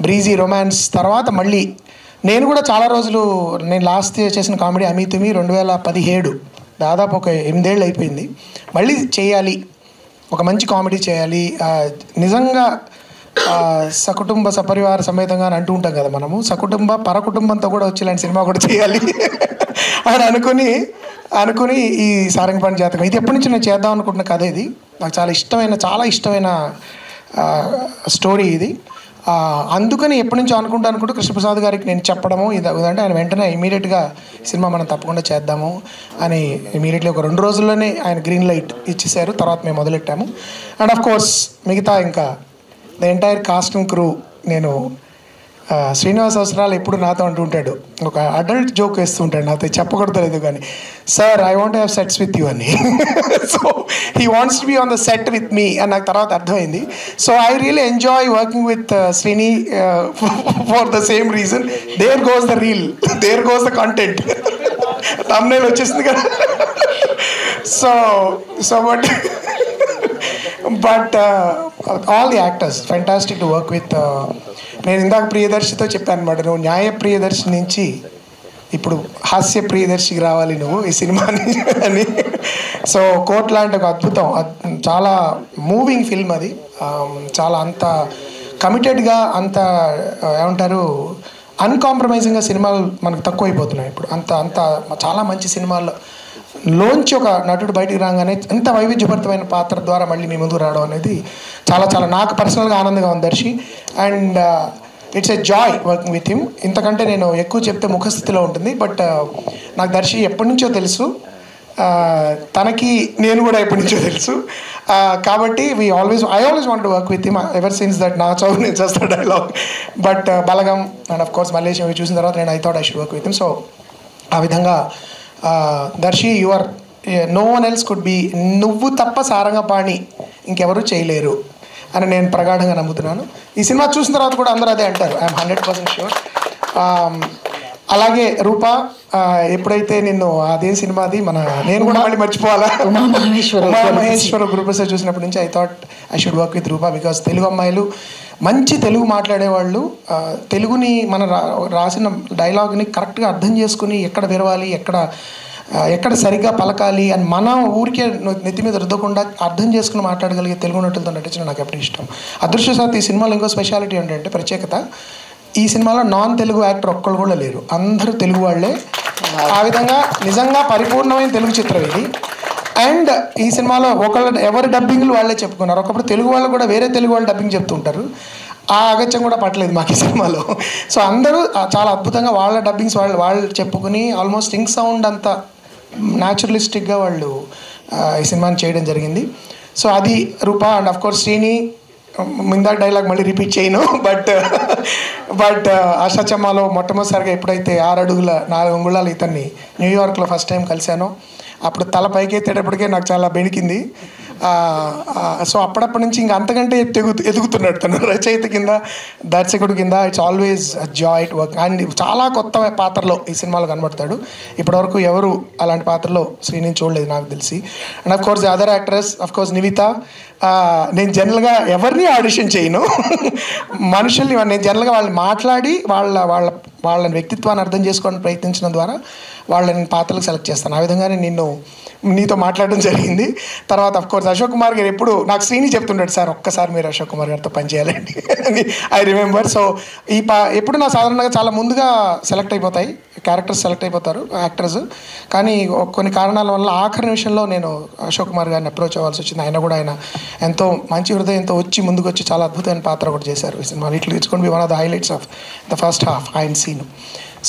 బ్రీజీ రొమాన్స్, తర్వాత మళ్ళీ నేను కూడా చాలా రోజులు నేను లాస్ట్ చేసిన కామెడీ అమితుమి 2017, దాదాపు ఒక 8 ఏళ్ళు అయిపోయింది. మళ్ళీ చేయాలి, ఒక మంచి కామెడీ చేయాలి, నిజంగా సకుటుంబ సపరివార సమేతంగా అని అంటూ ఉంటాం కదా మనము, సకుటుంబ పరకుటుంబంతో కూడా వచ్చేలాంటి సినిమా కూడా చేయాలి అని అనుకుని ఈ సారంగపాణి జాతకం ఇది ఎప్పటి నుంచి నేను చేద్దాం అనుకుంటున్న కథ. ఇది నాకు చాలా ఇష్టమైన స్టోరీ ఇది. అందుకని ఎప్పటి నుంచో అనుకుంటూ కృష్ణప్రసాద్ గారికి నేను చెప్పడము ఇదంటే ఆయన వెంటనే ఇమీడియట్గా సినిమా మనం తప్పకుండా చేద్దాము అని ఇమీడియట్లీ ఒక 2 రోజుల్లోనే ఆయన గ్రీన్ లైట్ ఇచ్చేసారు. తర్వాత మేము మొదలెట్టాము. అండ్ ఆఫ్ కోర్స్ మిగతా ఇంకా the entire cost and crew. నేను శ్రీనివాస్ అవసరాలు ఎప్పుడు నాతో అంటూ ఉంటాడు, ఒక అడల్ట్ జోక్ వేస్తూ ఉంటాడు నాతో, చెప్పకూడదు కానీ, sir I want have sets with you అని. So he wants to be on the set with me అని నాకు తర్వాత అర్థమైంది. So I really enjoy working with Srini for the same reason. There goes the reel, there goes the content. Thumbnail వచ్చేసింది కదా. So but all the actors fantastic to work with. నేను ఇందాక ప్రియదర్శితో చెప్పాను అనమాట, నువ్వు న్యాయ ప్రియదర్శి నుంచి ఇప్పుడు హాస్య ప్రియదర్శికి రావాలి నువ్వు ఈ సినిమాని అని. సో కోట్ లాంటి ఒక అద్భుతం, చాలా మూవింగ్ ఫిల్మ్ అది. చాలా అంత కమిటెడ్గా, అంత ఏమంటారు అన్కాంప్రమైజింగ్గా సినిమాలు మనకు తక్కువైపోతున్నాయి ఇప్పుడు. అంత అంత చాలా మంచి సినిమాల్లో లోంచి ఒక నటుడు బయటికి రాగానే ఎంత వైవిధ్యభరితమైన పాత్ర ద్వారా మళ్ళీ మీ ముందుకు రావడం అనేది చాలా చాలా నాకు పర్సనల్గా ఆనందంగా ఉంది Darshi. And it's a joy working with him. ఇంతకంటే నేను ఎక్కువ చెప్తే ముఖస్థితిలో ఉంటుంది. బట్ నాకు దర్శి ఎప్పటి నుంచో తెలుసు, తనకి నేను కూడా ఎప్పటి నుంచో తెలుసు. కాబట్టి I always want to work with him ever since that నా చదువు నేను చేస్తా dialogue. But Balagam and of course Mallesham ఇవి చూసిన తర్వాత నేను I thought I should work with him. So ఆ విధంగా Darshi you're no one else could be, నువ్వు తప్ప సారంగపాణి ఇంకెవరు చేయలేరు అని నేను ప్రగాఢంగా నమ్ముతున్నాను. ఈ సినిమా చూసిన తర్వాత కూడా అందరూ అదే అంటారు. I'm 100% sure. అలాగే రూపా, ఎప్పుడైతే నిన్ను అదే సినిమాది నేను కూడా మళ్ళీ మర్చిపోవాలా, ఉమామహేశ్వర గురుప్రసాద్ చూసినప్పటి నుంచి I thought I should work with Rupa. Because Telugu అమ్మాయిలు మంచి తెలుగు మాట్లాడేవాళ్ళు, తెలుగుని రాసిన డైలాగ్ని కరెక్ట్గా అర్థం చేసుకుని ఎక్కడ విరవాలి, ఎక్కడ సరిగ్గా పలకాలి అని మనం ఊరికే నెత్తి మీద రుద్దకుండా అర్థం చేసుకుని మాట్లాడగలిగే తెలుగు నటులతో నటించడం నాకు ఎప్పుడు ఇష్టం. అదృష్టవశాత్తు ఈ సినిమాలో ఇంకో స్పెషాలిటీ ఏంటంటే ప్రత్యేకత, ఈ సినిమాలో నాన్ తెలుగు యాక్టర్ ఒక్కళ్ళు కూడా లేరు, అందరూ తెలుగు వాళ్ళే. ఆ విధంగా నిజంగా పరిపూర్ణమైన తెలుగు చిత్రం ఇది. అండ్ ఈ సినిమాలో ఎవరి డబ్బింగ్లు వాళ్ళే చెప్పుకున్నారు. ఒకప్పుడు తెలుగు వాళ్ళు కూడా వేరే తెలుగు వాళ్ళు డబ్బింగ్ చెప్తుంటారు. ఆ అగత్యం కూడా పట్టలేదు మాకు ఈ సినిమాలో. సో అందరూ చాలా అద్భుతంగా వాళ్ళ డబ్బింగ్స్ వాళ్ళు చెప్పుకుని ఆల్మోస్ట్ సింగ్ సౌండ్ అంతా న్యాచురలిస్టిక్గా వాళ్ళు ఈ సినిమాని చేయడం జరిగింది. సో అది రూపా. అండ్ ఆఫ్ కోర్స్ శ్రీని, ఇందాక డైలాగ్ మళ్ళీ రిపీట్ చేయను, బట్ ఆశాచమ్మాలో మొట్టమొదటిసారిగా ఎప్పుడైతే 6 అడుగుల 4 అంగుళాలు ఇతన్ని న్యూయార్క్లో ఫస్ట్ టైం కలిశానో అప్పుడు తల పైకి ఎత్తేటప్పటికే నాకు చాలా బెణికింది. సో అప్పటి నుంచి ఇంకా అంతకంటే ఎదుగుతున్నాడు తను రచయిత కింద, దర్శకుడు కింద. It's always Joy to work. And చాలా కొత్త పాత్రలో ఈ సినిమాలో కనబడతాడు. ఇప్పటివరకు ఎవరు అలాంటి పాత్రలో శ్రీని చూడలేదు నాకు తెలిసి. And of course other actress, of course Nivitha. నేను జనరల్గా ఎవరిని ఆడిషన్ చేయను, మనుషుల్ని నేను జనరల్గా వాళ్ళని మాట్లాడి వాళ్ళ వ్యక్తిత్వాన్ని అర్థం చేసుకోవడానికి ప్రయత్నించడం ద్వారా వాళ్ళని పాత్రలకు సెలెక్ట్ చేస్తాను. ఆ విధంగానే నీతో మాట్లాడడం జరిగింది. తర్వాత అఫ్ కోర్స్ అశోక్ కుమార్ గారు ఎప్పుడు నాకు శ్రీని చెప్తుంటాడు, సార్ ఒక్కసారి మీరు అశోక్ కుమార్ గారితో పనిచేయాలండి అని ఐ రిమెంబర్. సో ఎప్పుడు నా సాధారణంగా చాలా ముందుగా సెలెక్ట్ అయిపోతాయి క్యారెక్టర్స్, సెలెక్ట్ అయిపోతారు యాక్టర్స్. కానీ కొన్ని కారణాల వల్ల ఆఖరి నిమిషంలో నేను అశోక్ కుమార్ గారిని అప్రోచ్ అవ్వాల్సి వచ్చింది. ఆయన ఎంతో మంచి హృదయంతో ముందుకు వచ్చి చాలా అద్భుతమైన పాత్ర కూడా చేశారు ఈ cinema. It's gonna be one of the highlights of the first half ఆయన scene.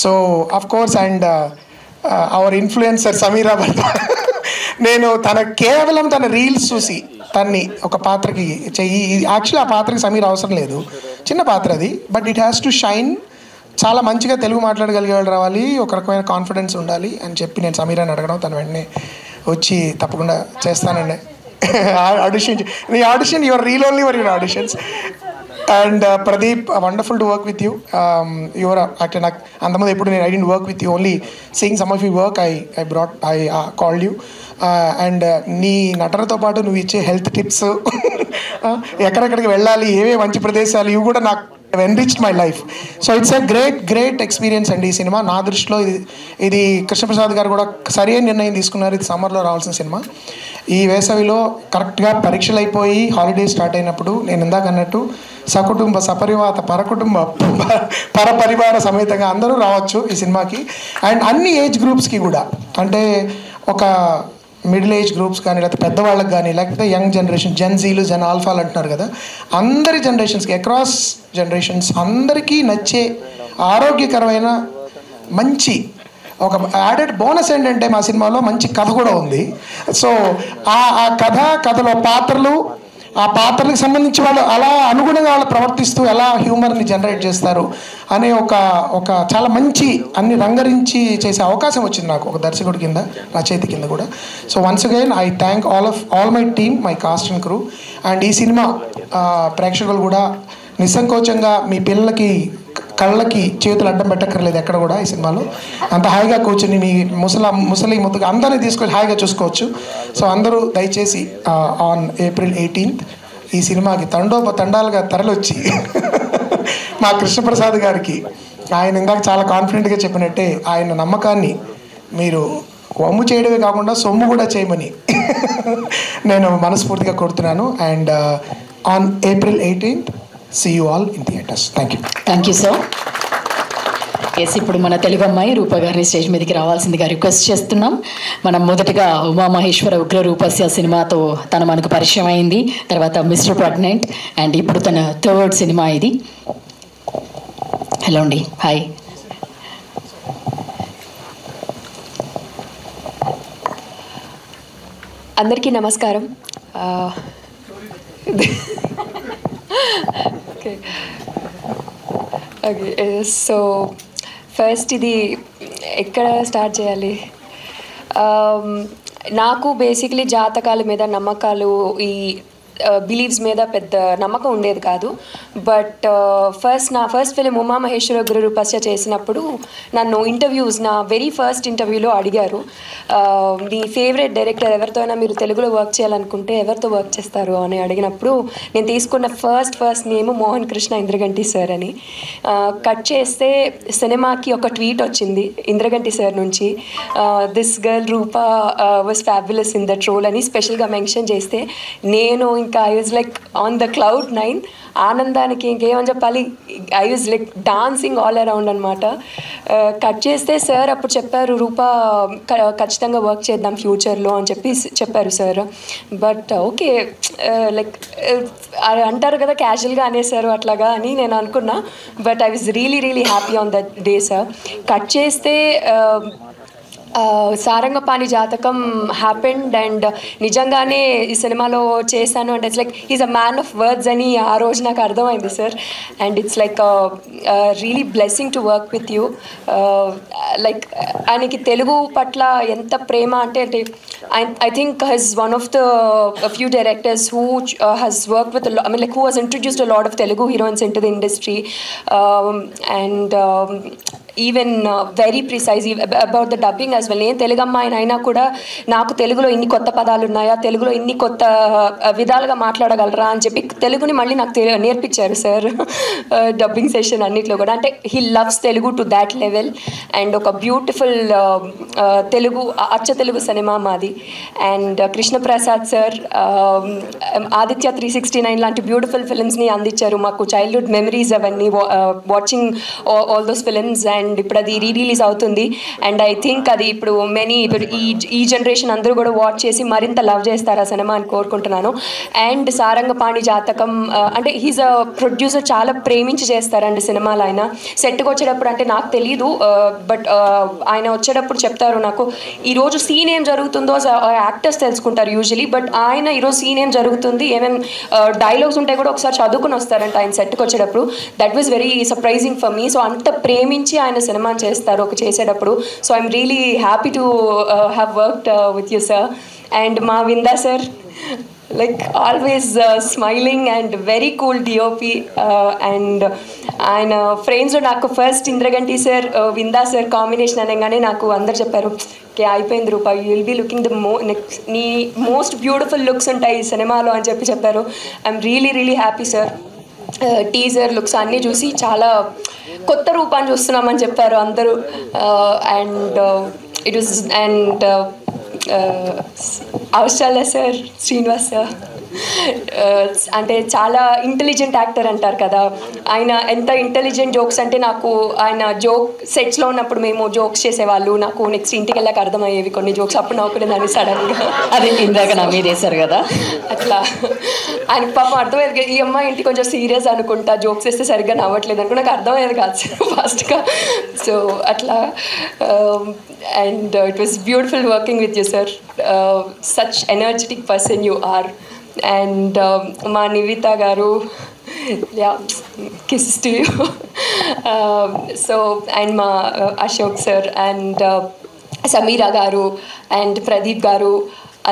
So of course and our influencer Sameera భర్త, నేను కేవలం తన రీల్స్ చూసి తన్ని ఒక పాత్రకి చెయ్యి, యాక్చువల్లీ ఆ పాత్రకి సమీర అవసరం లేదు, చిన్న పాత్ర అది, but it has to shine. చాలా మంచిగా తెలుగు మాట్లాడగలిగే వాళ్ళు రావాలి, ఒక రకమైన కాన్ఫిడెన్స్ ఉండాలి అని చెప్పి నేను సమీరాని అడగడం, తను వెంటనే వచ్చి తప్పకుండా చేస్తానండి నీ audition your reel only for your auditions. And Pradeep, wonderful to work with you. Your actor. నాకు అంతమంది ఎప్పుడు I didn't work with you, only seeing some of you work I called you. And నీ నటనతో పాటు నువ్వు ఇచ్చే హెల్త్ టిప్స్, ఎక్కడెక్కడికి వెళ్ళాలి, ఏవే మంచి ప్రదేశాలు, ఇవి కూడా నాకు enriched my life. So it's a great experience అండి ఈ సినిమా. నా దృష్టిలో ఇది కృష్ణప్రసాద్ గారు కూడా సరైన నిర్ణయం తీసుకున్నారు. ఇది సమ్మర్లో రావాల్సిన సినిమా. ఈ వేసవిలో కరెక్ట్గా పరీక్షలు అయిపోయి హాలిడేస్ స్టార్ట్ అయినప్పుడు నేను ఇందాక అన్నట్టు సకుటుంబ సపరివాత పరపరివార సమేతంగా అందరూ రావచ్చు ఈ సినిమాకి. అండ్ అన్ని ఏజ్ గ్రూప్స్కి కూడా, అంటే ఒక మిడిల్ ఏజ్ గ్రూప్స్ కానీ, లేకపోతే పెద్దవాళ్ళకి కానీ, లేకపోతే యంగ్ జనరేషన్, జెన్జీలు, జెన్ ఆల్ఫాలు అంటున్నారు కదా, అందరి జనరేషన్స్కి, అక్రాస్ జనరేషన్స్ అందరికీ నచ్చే ఆరోగ్యకరమైన మంచి ఒక యాడెడ్ బోనస్ ఏంటంటే మా సినిమాలో మంచి కథ కూడా ఉంది. సో ఆ కథలో ఆ పాత్రలకు సంబంధించి వాళ్ళు అలా అనుగుణంగా వాళ్ళు ప్రవర్తిస్తూ ఎలా హ్యూమర్ని జనరేట్ చేస్తారు అనే ఒక చాలా మంచి అన్ని రంగరించి చేసే అవకాశం వచ్చింది నాకు ఒక దర్శకుడి కింద, రచయిత కింద కూడా. So once again I thank all my team, my cast and crew. And ఈ సినిమా ప్రేక్షకులు కూడా నిస్సంకోచంగా మీ పిల్లలకి కళ్ళకి చేతులు అడ్డం పెట్టక్కర్లేదు ఎక్కడ కూడా. ఈ సినిమాలో అంత హాయిగా కూర్చొని మీ ముసలి ముద్దుగా అందరినీ తీసుకొని హాయిగా చూసుకోవచ్చు. సో అందరూ దయచేసి ఆన్ April 18th ఈ సినిమాకి తండాలుగా తరలొచ్చి మా కృష్ణప్రసాద్ గారికి ఆయన ఇందాక చాలా కాన్ఫిడెంట్గా చెప్పినట్టే ఆయన నమ్మకాన్ని మీరు వమ్ము చేయడమే కాకుండా సొమ్ము కూడా చేయమని నేను మనస్ఫూర్తిగా కోరుతున్నాను. And on April 18th, see you all in theaters. Thank you. Thank you, sir. Yes, ఇప్పుడు మన తెలుగు అమ్మాయి రూప గారిని స్టేజ్ మీదకి రావాల్సిందిగా రిక్వెస్ట్ చేస్తున్నాం. మనం మొదటగా ఉమామహేశ్వర ఉగ్ర రూపస్య సినిమాతో తన మనకు పరిచయం అయింది. తర్వాత మిస్టర్ ప్రెగ్నెంట్ అండ్ ఇప్పుడు తన థర్డ్ సినిమా ఇది. హలో అండి, హాయ్. అందరికీ నమస్కారం. ఓకే, సో ఫస్ట్ ఇది ఎక్కడ స్టార్ట్ చేయాలి? నాకు బేసిక్లీ జాతకాల మీద నమ్మకాలు, ఈ బిలీవ్స్ మీద పెద్ద నమ్మకం ఉండేది కాదు. బట్ నా ఫస్ట్ ఫిలిం ఉమామహేశ్వర ఉగ్ర రూపస్య చేసినప్పుడు నన్ను నా వెరీ ఫస్ట్ ఇంటర్వ్యూలో అడిగారు, మీ ఫేవరెట్ డైరెక్టర్ ఎవరితో అయినా మీరు తెలుగులో వర్క్ చేయాలనుకుంటే ఎవరితో వర్క్ చేస్తారు అని అడిగినప్పుడు నేను తీసుకున్న first name Mohan Krishna Indraganti sir అని. కట్ చేస్తే సినిమాకి ఒక ట్వీట్ వచ్చింది ఇంద్రగంటి సార్ నుంచి, this girl Rupa was fabulous in that role అని స్పెషల్గా మెన్షన్ చేస్తే నేను ఇంకా I was like on the cloud 9. ఆనందానికి ఇంకేమని చెప్పాలి, I was like dancing all around అనమాట. కట్ చేస్తే సార్ అప్పుడు చెప్పారు, రూపా ఖచ్చితంగా వర్క్ చేద్దాం ఫ్యూచర్లో అని చెప్పారు సార్. బట్ ఓకే, లైక్ అంటారు కదా క్యాజువల్గా అనేసారు అట్లాగా అని నేను అనుకున్నా. But I was really happy on that day sir. Cut చేస్తే సారంగపాణి జాతకం హ్యాపెండ్ అండ్ నిజంగానే ఈ సినిమాలో చేశాను అంటే it's like is a man of words అని ఆ రోజు నాకు అర్థమైంది sir. And it's like really blessing to work with you. Like ఆయనకి తెలుగు పట్ల ఎంత ప్రేమ అంటే I think has one of the few directors who has work with I mean like who has introduced a lot of Telugu heroines in to the industry. And even very precise about the dubbing as well. నేను తెలుగు అమ్మాయిని అయినా కూడా నాకు తెలుగులో ఇన్ని కొత్త పదాలు ఉన్నాయా, తెలుగులో ఇన్ని కొత్త విధాలుగా మాట్లాడగలరా అని చెప్పి తెలుగుని మళ్ళీ నాకు నేర్పించారు సార్ డబ్బింగ్ సెషన్ అన్నిట్లో కూడా. అంటే he loves Telugu to that level. And ఒక బ్యూటిఫుల్ తెలుగు అచ్చ తెలుగు సినిమా మాది. అండ్ కృష్ణప్రసాద్ సార్ ఆదిత్య 369 లాంటి బ్యూటిఫుల్ ఫిలిమ్స్ని అందించారు మాకు, చైల్డ్హుడ్ మెమరీస్ అవన్నీ, watching all those films. And ఇప్పుడు అది రిలీజ్ అవుతుంది. అండ్ ఐ థింక్ అది ఇప్పుడు ఈ జనరేషన్ అందరూ కూడా వాచ్ చేసి మరింత లవ్ చేస్తారు ఆ సినిమా అని కోరుకుంటున్నాను. అండ్ సారంగపాణి జాతకం అంటే హీజ్ అ ప్రొడ్యూసర్, చాలా ప్రేమించి చేస్తారండి సినిమాలు. ఆయన సెట్కి వచ్చేటప్పుడు అంటే నాకు తెలీదు, బట్ ఆయన వచ్చేటప్పుడు చెప్తారు నాకు ఈరోజు సీన్ ఏం జరుగుతుందో యాక్టర్స్ తెలుసుకుంటారు యూజువలీ, బట్ ఆయన ఈరోజు సీన్ ఏం జరుగుతుంది, ఏమేమి డైలాగ్స్ ఉంటాయి కూడా ఒకసారి చదువుకుని వస్తారంట ఆయన సెట్కి వచ్చేటప్పుడు. That was very surprising for me. So అంత ప్రేమించి ఆయన సినిమాని చేస్తారు ఒక చేసేటప్పుడు. So I'm really happy to have worked with you sir. And మా విందా sir, like always smiling and very cool DOP. And ఆయన ఫ్రెండ్స్లో నాకు first Indraganti sir Vinda sir combination అనగానే నాకు అందరు చెప్పారు, ఓకే అయిపోయింది Rupa, you will be looking the నీ మోస్ట్ బ్యూటిఫుల్ లుక్స్ ఉంటాయి ఈ సినిమాలో అని చెప్పారు. I'm really happy sir. Teaser looks అన్నీ చూసి చాలా కొత్త రూపాన్ని చూస్తున్నామని చెప్పారు అందరూ. And it was and Avasarala sir, Srinivas sir అంటే చాలా ఇంటెలిజెంట్ యాక్టర్ అంటారు కదా, ఆయన ఎంత ఇంటెలిజెంట్ జోక్స్ అంటే నాకు ఆయన జోక్ సెట్స్లో ఉన్నప్పుడు మేము జోక్స్ చేసేవాళ్ళు, నాకు నెక్స్ట్ ఇంటికి వెళ్ళాక అర్థమయ్యేవి కొన్ని జోక్స్, అప్పుడు నవ్వుకునేదాన్ని సడన్గా. అది ఇందాక నా మీద వేశారు కదా అట్లా. ఆయనకు పాపం అర్థమయ్యేది, ఈ అమ్మాయి ఇంటికి కొంచెం సీరియస్ అనుకుంటా, జోక్స్ వేస్తే సరిగ్గా నవ్వట్లేదు అనుకో, నాకు అర్థమయ్యేది కాదు సార్ ఫాస్ట్గా. సో అట్లా. And it was beautiful working with you sir. Such energetic person you are. And మా నివిత గారు, kisses to you. So and మా అశోక్ సార్ అండ్ సమీరా గారు అండ్ ప్రదీప్ గారు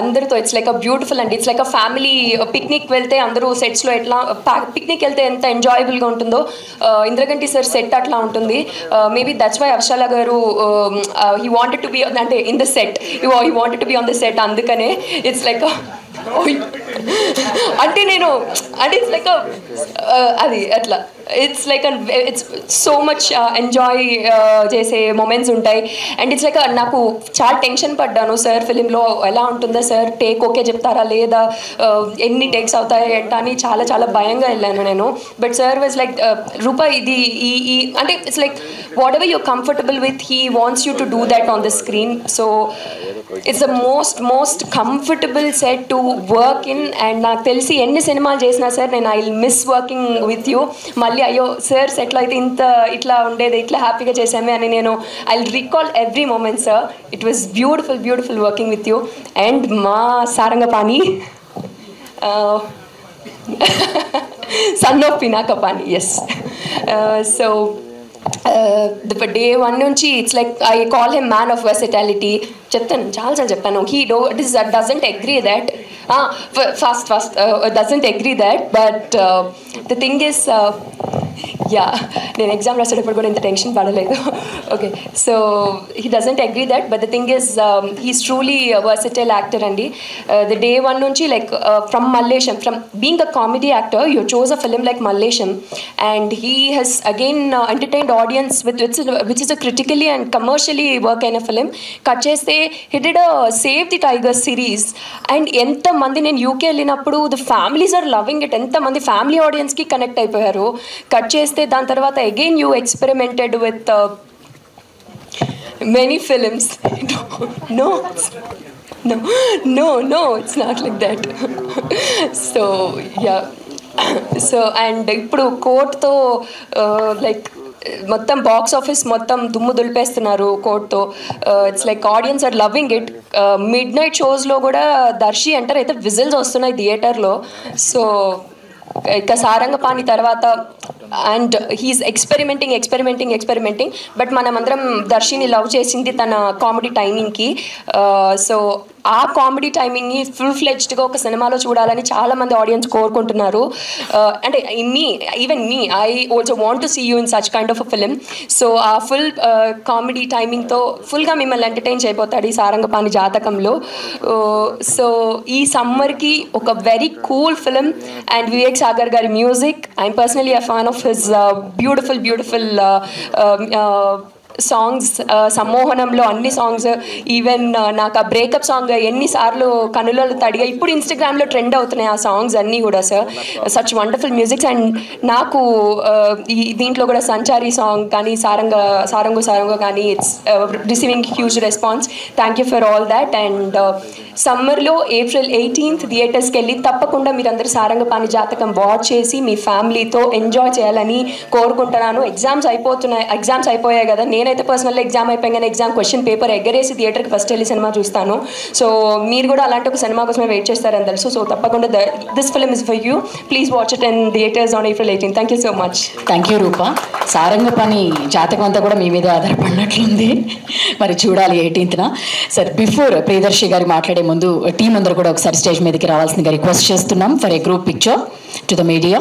అందరితో it's like a beautiful and it's like a family picnic వెళ్తే అందరూ సెట్స్లో ఎట్లా picnic వెళ్తే ఎంత ఎంజాయబుల్గా ఉంటుందో ఇంద్రగంటి సార్ సెట్ అట్లా ఉంటుంది. మేబీ దట్స్ వై అర్షాల గారు హీ వాంటెడ్ టు బీ అంటే in the set, he wanted to be on the set, అందుకనే ఇట్స్ లైక్ అంటే నేను అంటే ఇట్స్ లైక్ అది అట్లా it's like it's so much enjoy చేసే మూమెంట్స్ ఉంటాయి. అండ్ ఇట్స్ లైక్ నాకు చాలా టెన్షన్ పడ్డాను సార్ ఫిలింలో ఎలా ఉంటుందా సార్, టేక్ ఓకే చెప్తారా లేదా, ఎన్ని టేక్స్ అవుతాయి ఏంటా అని చాలా చాలా భయంగా వెళ్ళాను నేను. But sir was like Rupa ఇది ఈ అంటే it's like what you're comfortable with he wants you to do that on the screen. So it's the most comfortable set to work in. And నాకు తెలిసి ఎన్ని సినిమాలు చేసినా సార్ నేను I will miss working with you. మళ్ళీ అయ్యో sir సెట్లో అయితే ఇట్లా ఉండేది, ఇట్లా హ్యాపీగా చేసామే అని నేను I will recall every moment sir. It was beautiful working with you. And మా Sarangapani son of Pinakapani, yes. So day one నుంచి it's like I call him man of versatility. చెప్తాను చాలాసార్లు చెప్పాను. He doesn't agree that first doesn't agree that but the thing is ya నేను exam రాసేటప్పుడు కూడా ఇంత tension పడలేదు. Okay, so he doesn't agree that but the thing is he's truly versatile actor అండి. The day one నుంచి like from Mallesham, from being a comedy actor you chose a film like Mallesham and he he's again entertained audience which is a critically and commercially work అయిన film. Cut చేస్తే he did a Save the Tiger series and ఎంతమంది నేను UK వెళ్ళినప్పుడు the families are loving it, ఎంతమంది family ఆడియన్స్కి connect అయిపోయారు. Cut చేస్తే దాని తర్వాత again you experimented with many films. No, it's not like that. So yeah, so and ఇప్పుడు కోర్ట్తో లైక్ మొత్తం బాక్స్ ఆఫీస్ మొత్తం దుమ్ము దులిపేస్తున్నారు కోర్ట్తో. It's like audience are loving it. Midnight షోస్లో కూడా దర్శి అంటారు అయితే విజిల్స్ వస్తున్నాయి థియేటర్లో. సో ఇక సారంగపాణి తర్వాత అండ్ హీస్ ఎక్స్పెరిమెంటింగ్ బట్ మనమందరం దర్శిని లవ్ చేసింది తన కామెడీ టైమింగ్కి. సో ఆ కామెడీ టైమింగ్ని ఫుల్ ఫ్లెడ్జ్డ్గా ఒక సినిమాలో చూడాలని చాలామంది ఆడియన్స్ కోరుకుంటున్నారు. అంటే even me I also want to see you in such kind of a film. So ఆ ఫుల్ కామెడీ టైమింగ్తో ఫుల్గా మిమ్మల్ని ఎంటర్టైన్ చేయబోతాడు ఈ సారంగపాణి జాతకంలో. సో ఈ సమ్మర్కి ఒక very cool film and Vivek Sagar గారి music. I'm personally a fan of his beautiful songs. సమ్మోహనంలో అన్ని సాంగ్స్, ఈవెన్ నాకు ఆ బ్రేకప్ సాంగ్ ఎన్నిసార్లు కనులలో తడిగా ఇప్పుడు ఇన్స్టాగ్రామ్లో ట్రెండ్ అవుతున్నాయి ఆ సాంగ్స్ అన్నీ కూడా sir. Such wonderful musics. And నాకు ఈ దీంట్లో కూడా సంచారి సాంగ్ కానీ సారంగో కానీ it's receiving huge response. Thank you for all that. And సమ్మర్లో April 18th థియేటర్స్కి వెళ్ళి తప్పకుండా మీరందరూ సారంగపాణి జాతకం వాచ్ చేసి మీ ఫ్యామిలీతో ఎంజాయ్ చేయాలని కోరుకుంటున్నాను. ఎగ్జామ్స్ అయిపోయాయి కదా, నేనైతే పర్సనల్గా ఎగ్జామ్ అయిపోయాగానే ఎగ్జామ్ క్వశ్చన్ పేపర్ ఎగ్గరేసి థియేటర్కి ఫస్ట్ వెళ్ళి సినిమా చూస్తాను. సో మీరు కూడా అలాంటి ఒక సినిమా కోసమే వెయిట్ చేస్తారని తెలుసు. సో తప్పకుండా this film is for you. Please watch it in theatres on April 18th. Thank you so much. Thank you Rupa. Sarangapani జాతకం అంతా కూడా మీ మీద ఆధారపడినట్లుంది, మరి చూడాలి 18th. సార్ బిఫోర్ ప్రియదర్శి గారు మాట్లాడే ముందు టీం అందరూ కూడా ఒకసారి స్టేజ్ మీదకి రావాల్సిందిగా రిక్వెస్ట్ చేస్తున్నాం for a group picture to the media.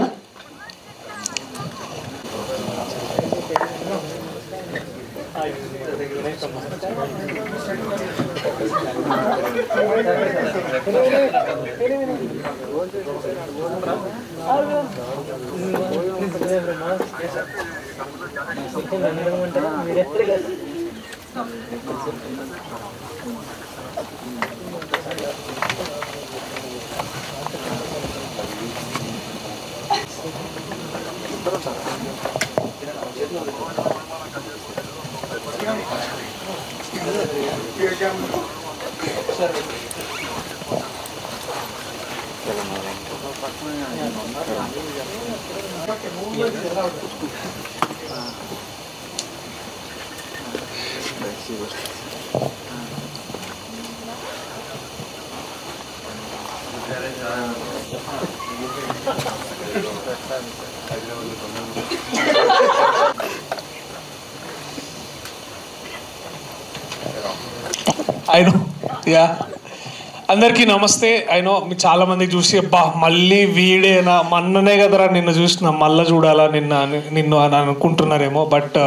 అందరికీ నమస్తే. అయినో మీ చాలా మంది చూసి అబ్బా మళ్ళీ వీడేనా, మొన్ననే కదరా నిన్ను చూసిన, మళ్ళీ చూడాలా నిన్ను అని అనుకుంటున్నారేమో. బట్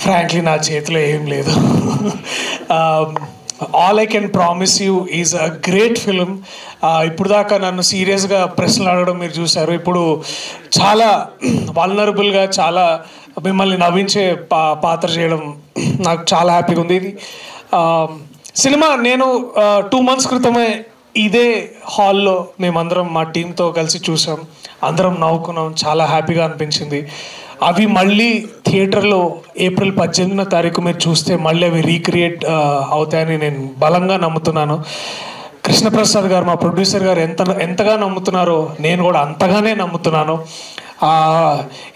ఫ్రాంక్లీ నా చేతిలో ఏం లేదు. All I can promise you is a great film. ఇప్పుడు దాకా నన్ను సీరియస్గా ప్రశ్నలు అడగడం మీరు చూశారు. ఇప్పుడు చాలా వల్నరబుల్గా, చాలా మిమ్మల్ని నవ్వించే పాత్ర చేయడం నాకు చాలా హ్యాపీగా ఉంది. ఇది సినిమా నేను 2 months క్రితమే ఇదే హాల్లో మేమందరం మా టీంతో కలిసి చూసాం, అందరం నవ్వుకున్నాం, చాలా హ్యాపీగా అనిపించింది. అవి మళ్ళీ థియేటర్లో April 18 మీరు చూస్తే మళ్ళీ అవి రీక్రియేట్ అవుతాయని నేను బలంగా నమ్ముతున్నాను. కృష్ణప్రసాద్ గారు, మా ప్రొడ్యూసర్ గారు ఎంతగా నమ్ముతున్నారో నేను కూడా అంతగానే నమ్ముతున్నాను.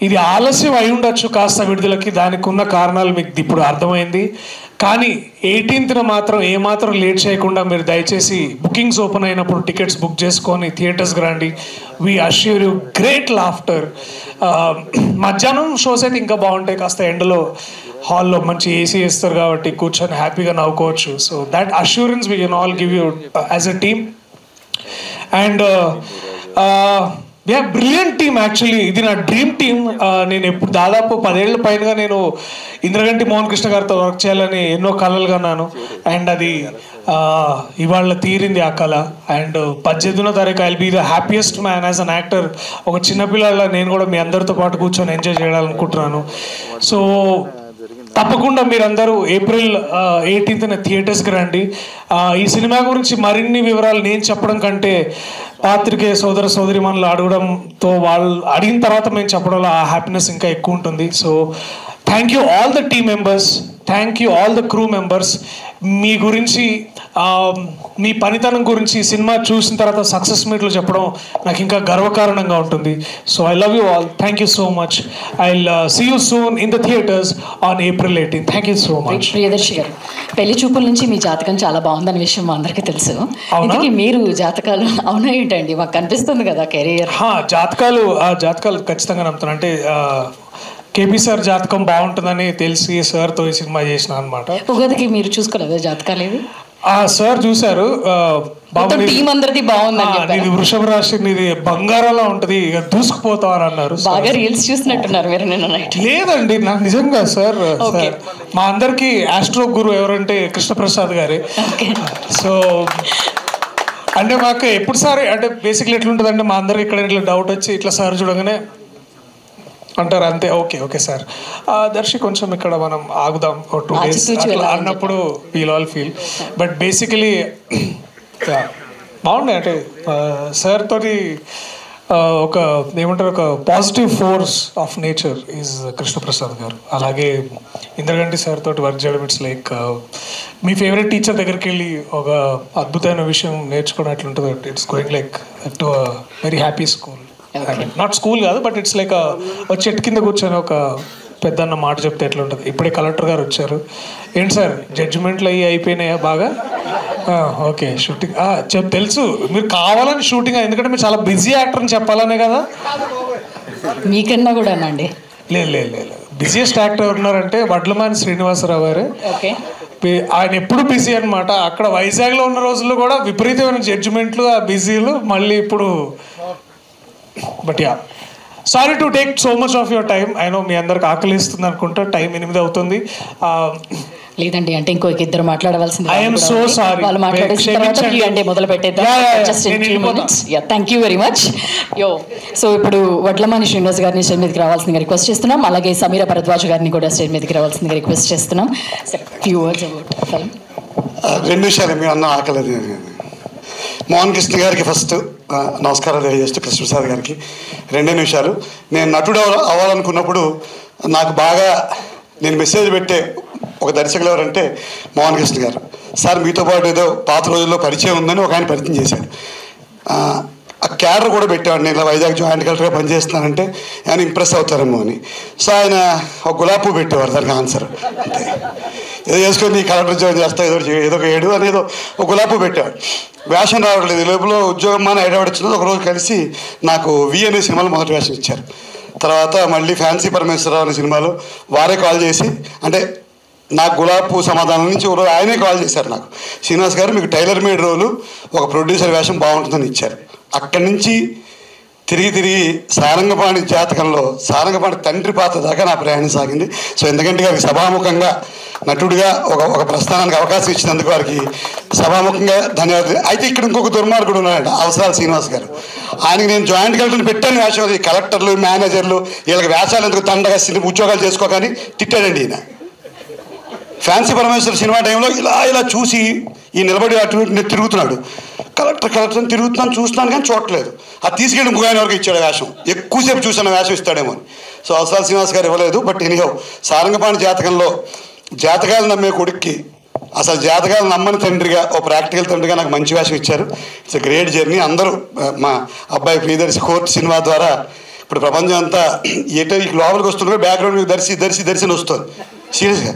ఇది ఆలస్యం అయి ఉండొచ్చు కాస్త విడుదలకి, దానికి ఉన్న కారణాలు మీకు ఇప్పుడు అర్థమైంది. కానీ 18th మాత్రం ఏమాత్రం లేట్ చేయకుండా మీరు దయచేసి బుకింగ్స్ ఓపెన్ అయినప్పుడు టికెట్స్ బుక్ చేసుకొని థియేటర్స్కి రండి. We assure you great laughter. మధ్యాహ్నం షోస్ అయితే ఇంకా బాగుంటాయి, కాస్త ఎండలో హాల్లో మంచి ఏసీ వేస్తారు కాబట్టి కూర్చొని హ్యాపీగా నవ్వుకోవచ్చు. So that assurance we can all give you as a team. And brilliant team. Actually ఇది నా డ్రీమ్ టీమ్. నేను ఎప్పుడు దాదాపు 10 ఏళ్ల పైనగా నేను ఇంద్రగంటి మోహన్ కృష్ణ గారితో వర్క్ చేయాలని ఎన్నో కళలు కన్నాను. అండ్ అది ఇవాళ తీరింది ఆ కళ. అండ్ 18వ I'll be the happiest man as an actor. ఒక చిన్నపిల్లల నేను కూడా మీ అందరితో పాటు కూర్చొని ఎంజాయ్ చేయాలనుకుంటున్నాను. సో తప్పకుండా మీరందరూ April 18th థియేటర్స్కి రండి. ఈ సినిమా గురించి మరిన్ని వివరాలు నేను చెప్పడం కంటే పాత్రికేయ సోదర సోదరిమణులు అడగడంతో, వాళ్ళు అడిగిన తర్వాత మేము చెప్పడంలో ఆ హ్యాపీనెస్ ఇంకా ఎక్కువ ఉంటుంది. So thank you all the team members, thank you all the crew members. మీ గురించి, మీ పనితనం గురించి సినిమా చూసిన తర్వాత సక్సెస్ మీట్లో చెప్పడం నాకు ఇంకా గర్వకారణంగా ఉంటుంది. So I love you all. Thank you so much. I see you soon in the theatres on April 18. Thank you so much. Priyadarshi గారు, పెళ్లి చూపుల నుంచి మీ జాతకం చాలా బాగుందనే విషయం మా అందరికీ తెలుసు. ఇందుకే మీరు జాతకాలు అవునా ఏంటండి? మాకు కనిపిస్తుంది కదా కెరియర్. జాతకాలు ఖచ్చితంగా నమ్ముతాను. అంటే కేపీ సార్ జాతకం బాగుంటుందని తెలిసి సార్తో ఈ సినిమా చేసిన అనమాట. ఉగాదికి మీరు చూసుకోలేదు జాతకాలు? ఏది సార్ చూశారు. టీం అందరిది బాగుందని ఇది వృషభ రాశి, ఇది బంగారంలో ఉంటది, ఇక దూసుకుపోతావు అని అన్నారు. బాగా రీల్స్ చూసినట్టున్నారు మీరు నిన్న నైట్. లేదండి, నాకు నిజంగా సార్ మా అందరికి ఆస్ట్రో గురు ఎవరంటే కృష్ణప్రసాద్ గారే. సో అంటే మాకు ఎప్పుడు సార్ అంటే బేసిక్లీ ఎట్లుంటుందంటే మా అందరికి ఇక్కడ ఇట్లా డౌట్ వచ్చి ఇట్లా సార్ చూడగానే అంటారు అంతే, ఓకే సార్ దర్శి కొంచెం ఇక్కడ మనం ఆగుదాం 2 days అట్లా అన్నప్పుడు we'll all feel. But basically బాగుండే. అంటే సార్ తోటి ఒక ఏమంటారు, ఒక positive force of nature is Krishnaprasad గారు. అలాగే ఇంద్రగంటి సార్ తోటి వర్క్ చేయడం it's like me favourite teacher దగ్గరికి వెళ్ళి ఒక అద్భుతమైన విషయం నేర్చుకోవడం ఎట్లుంటుంది. It's going like to very happy school. Not school కాదు, బట్ ఇట్స్ లైక్ ఒక చెట్టు కింద కూర్చొని ఒక పెద్దన్న మాట చెప్తే ఎట్లా ఉంటుంది. ఇప్పుడే కలెక్టర్ గారు వచ్చారు. ఏంటి సార్ జడ్జిమెంట్లు అయిపోయినాయా బాగా? ఓకే షూటింగ్ తెలుసు మీరు కావాలని షూటింగ్, ఎందుకంటే మీరు చాలా బిజీ యాక్టర్ అని చెప్పాలనే కదా. మీకన్నా కూడా అండి. లేదు బిజియెస్ట్ యాక్టర్ ఎవరున్నారంటే వడ్లమాని శ్రీనివాసరావు గారు. ఆయన ఎప్పుడు బిజీ అనమాట. అక్కడ వైజాగ్లో ఉన్న రోజుల్లో కూడా విపరీతమైన జడ్జిమెంట్లు, ఆ బిజీలు. మళ్ళీ ఇప్పుడు but sorry to take so much of your time. I know మీ అందరికి ఆకలిస్తుంది అనుకుంటా, టైం 8 అవుతుంది. లేదండి, అంటే ఇంకో 2 మాట్లాడవలసింది. I'm so sorry. వాళ్ళు మాట్లాడేసిన తర్వాత అంటే మొదలు పెట్టేద్దాం. Thank you very much. So ఇప్పుడు వడ్లమాని శ్రీనివాస్ గారిని స్టేజ్ మీదకి రావాల్సిందిగా రిక్వెస్ట్ చేస్తున్నాం. అలాగే సమీర భరద్వాజ్ గారిని కూడా స్టేజ్ మీదకి రావాల్సిందిగా రిక్వెస్ట్ చేస్తున్నాం. Few words about film. 2 నిమిషాలు మీ అన్న ఆకలి. మోహన్ కృష్ణ గారికి ఫస్ట్ నమస్కారాలు తెలియజేస్తూ కృష్ణప్రసాద్ గారికి 2 నిమిషాలు. నేను నటుడు అవ్వాలనుకున్నప్పుడు నాకు బాగా నేను మెసేజ్ పెట్టే ఒక దర్శకులు ఎవరంటే మోహన్ కృష్ణ గారు. సార్ మీతో పాటు ఏదో పాత రోజుల్లో పరిచయం ఉందని ఒక ఆయన పరిచయం చేశాడు. ఆ క్యాడర్ కూడా పెట్టేవాడు. నేను ఇలా వైజాగ్ జాయింట్ కలెక్టర్గా పనిచేస్తున్నానంటే ఆయన ఇంప్రెస్ అవుతారేమో అని. సో ఆయన ఒక గులాబీ పువ్వు పెట్టేవారు దానికి ఆన్సర్. అంతే, ఏదో చేసుకొని కలెక్టర్ జాయిన్ చేస్తా ఏదో ఒక 7 అనేదో ఒక గులాబీ పువ్వు పెట్టేవాడు. వేషం రావట్లేదు, ఈ లోపల ఉద్యోగం అని హైదరాబాద్ ఒకరోజు కలిసి నాకు వి అనే సినిమాలో మొదటి వేషం ఇచ్చారు. తర్వాత మళ్ళీ ఫ్యాన్సీ పరమేశ్వరరావు అనే సినిమాలో వారే కాల్ చేసి, అంటే నాకు గులాబీ సమాధానం నుంచి ఒకరోజు ఆయనే కాల్ చేశారు నాకు, శ్రీనివాస్ గారు మీకు టైలర్ మేడ్ రోలు ఒక ప్రొడ్యూసర్ వేషం బాగుంటుందని ఇచ్చారు. అక్కడి నుంచి తిరిగి సారంగపాణి జాతకంలో సారంగపాణి తండ్రి పాత్ర దాకా నా ప్రయాణం సాగింది. సో ఎందుకంటే గారికి సభాముఖంగా నటుడిగా ఒక ప్రస్థానానికి అవకాశం ఇచ్చినందుకు వారికి సభాముఖంగా ధన్యవాదాలు. అయితే ఇక్కడ ఇంకొక దుర్మార్గుడు ఉన్నాడు, అవసరాల శ్రీనివాస్ గారు. ఆయనకి నేను జాయింట్ కలెక్టర్ని పెట్టాను వేషం, అది కలెక్టర్లు మేనేజర్లు వీళ్ళకి వేషాలు ఎందుకు తండగా ఉద్యోగాలు చేసుకోకని తిట్టాడండి ఈయన. ఫ్యాన్సీ పరమేశ్వర్ సినిమా టైంలో ఇలా చూసి ఈ నిలబడి అటు తిరుగుతున్నాడు. కలెక్టర్ అని తిరుగుతున్నాను చూస్తున్నాను కానీ చూడలేదు. అది తీసుకెళ్ళి ఇంకో ఆయన వరకు ఇచ్చాడు వేషం, ఎక్కువసేపు చూసిన వేషం ఇస్తాడేమో అని. సో అవసరాల శ్రీనివాస్ గారు ఇవ్వలేదు. బట్ ఎనీహౌ సారంగపాణి జాతకంలో జాతకాలు నమ్మే కొడుక్కి అసలు జాతకాలు నమ్మని తండ్రిగా ఓ ప్రాక్టికల్ తండ్రిగా నాకు మంచి వేషం ఇచ్చారు. It's a great journey. అందరూ మా అబ్బాయి ప్రియదర్శి కోర్టు సినిమా ద్వారా ఇప్పుడు ప్రపంచం అంతా ఎటో లోపలికి వస్తుంటే బ్యాక్గ్రౌండ్ మీకు దర్శి వస్తుంది సీరియస్గా.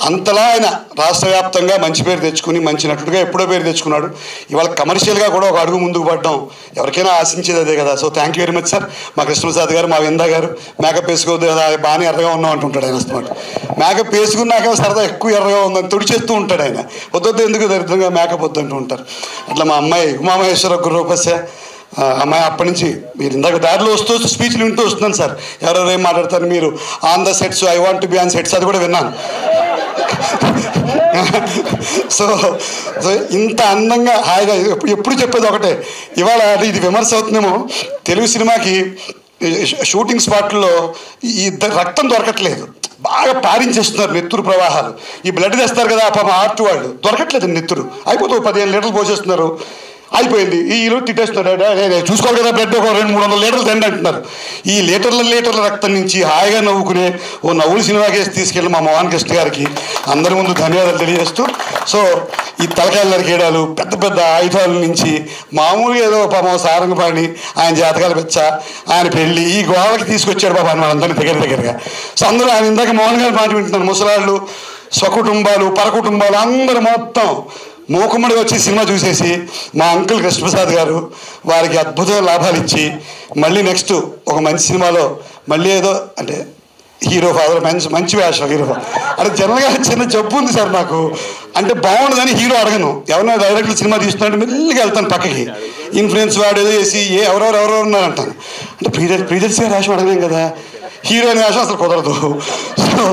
అంతలా ఆయన రాష్ట్ర వ్యాప్తంగా మంచి పేరు తెచ్చుకుని మంచి నటుడిగా ఎప్పుడో పేరు తెచ్చుకున్నాడు. ఇవాళ కమర్షియల్గా కూడా ఒక అడుగు ముందుకు పడడం ఎవరికైనా ఆశించేది అదే కదా. So thank you very much sir. మా కృష్ణప్రసాద్ గారు, మా విందా గారు మేకప్ వేసుకోవద్దు కదా బాగానే ఎర్రగా ఉన్నాం అంటుంటాడు ఆయన. వస్తున్నమాట మేకప్ వేసుకున్నాక సరదా ఎక్కువ ఎర్రగా ఉందని తుడిచేస్తూ ఉంటాడు ఆయన. వద్దొద్దు ఎందుకు దరిద్రంగా మేకప్ వద్దంటూ ఉంటారు. అట్లా మా అమ్మాయి ఉమామహేశ్వర గురురూపస్య అమ్మాయి అప్పటి నుంచి మీరు ఇందాక దారిలో వస్తూ స్పీచ్లు వింటూ వస్తున్నాను సార్. ఎవరెవరు ఏం మాట్లాడతారు మీరు on the sets, I want to be on sets, అది కూడా విన్నాను. సో ఇంత అందంగా హాయిగా ఎప్పుడు చెప్పేది ఒకటే, ఇవాళ ఇది విమర్శ అవుతుందేమో, తెలుగు సినిమాకి షూటింగ్ స్పాట్లో ఈ రక్తం దొరకట్లేదు, బాగా పారించేస్తున్నారు నెత్తురు ప్రవాహాలు. ఈ బ్లడ్ తెస్తారు కదా పాపం ఆర్ట్ వాళ్ళు, దొరకట్లేదు నెత్తురు, అయిపోతుంది 15 లీటర్లు పోసేస్తున్నారు, అయిపోయింది. ఈలో తిట్టేస్తున్నారు, చూసుకోవాలి కదా బ్లడ్ ఒక 200-300 లీటర్లు తండి అంటున్నారు. ఈ లీటర్ల రక్తం నుంచి హాయిగా నవ్వుకునే ఓ నవ్వుల సినిమాకేసి తీసుకెళ్ళి మా మోహన్ కృష్ణ గారికి అందరి ముందు ధన్యవాదాలు తెలియజేస్తూ, సో ఈ తలకాయలు నరికేయడాలు పెద్ద ఆయుధాల నుంచి మామూలుగా ఏదో పాపం సారంగపాణి ఆయన జాతకాలు పెచ్చ ఆయన పెళ్ళి ఈ గోడకి తీసుకొచ్చాడు పాప అందరినీ దగ్గరగా. సో అందరూ ఆయన ఇందాక మోహన్ గారి మాట వింటున్నారు, ముసలాళ్ళు స్వకుటుంబాలు పరకుటుంబాలు అందరూ మొత్తం మూకుమ్మడిగా వచ్చి సినిమా చూసేసి మా అంకుల్ కృష్ణప్రసాద్ గారు వారికి అద్భుతమైన లాభాలు ఇచ్చి మళ్ళీ నెక్స్ట్ ఒక మంచి సినిమాలో మళ్ళీ ఏదో అంటే హీరో ఫాదర్ మంచి వేషం హీరో ఫాదర్ అంటే జనరల్గా చిన్న జబ్బు ఉంది సార్ నాకు, అంటే బాగుండదని హీరో అడగను, ఎవరైనా డైరెక్టర్ సినిమా తీస్తున్నట్టు మెల్లిగా వెళ్తాను పక్కకి, ఇన్ఫ్లుయెన్స్ వాడు ఏదో చేసి ఎవరెవరు ఉన్నారంటాను, అంటే ప్రియదర్శి గారు వేషం అడగలేం కదా, హీరోయిన్ వేషం అసలు కుదరదు. సో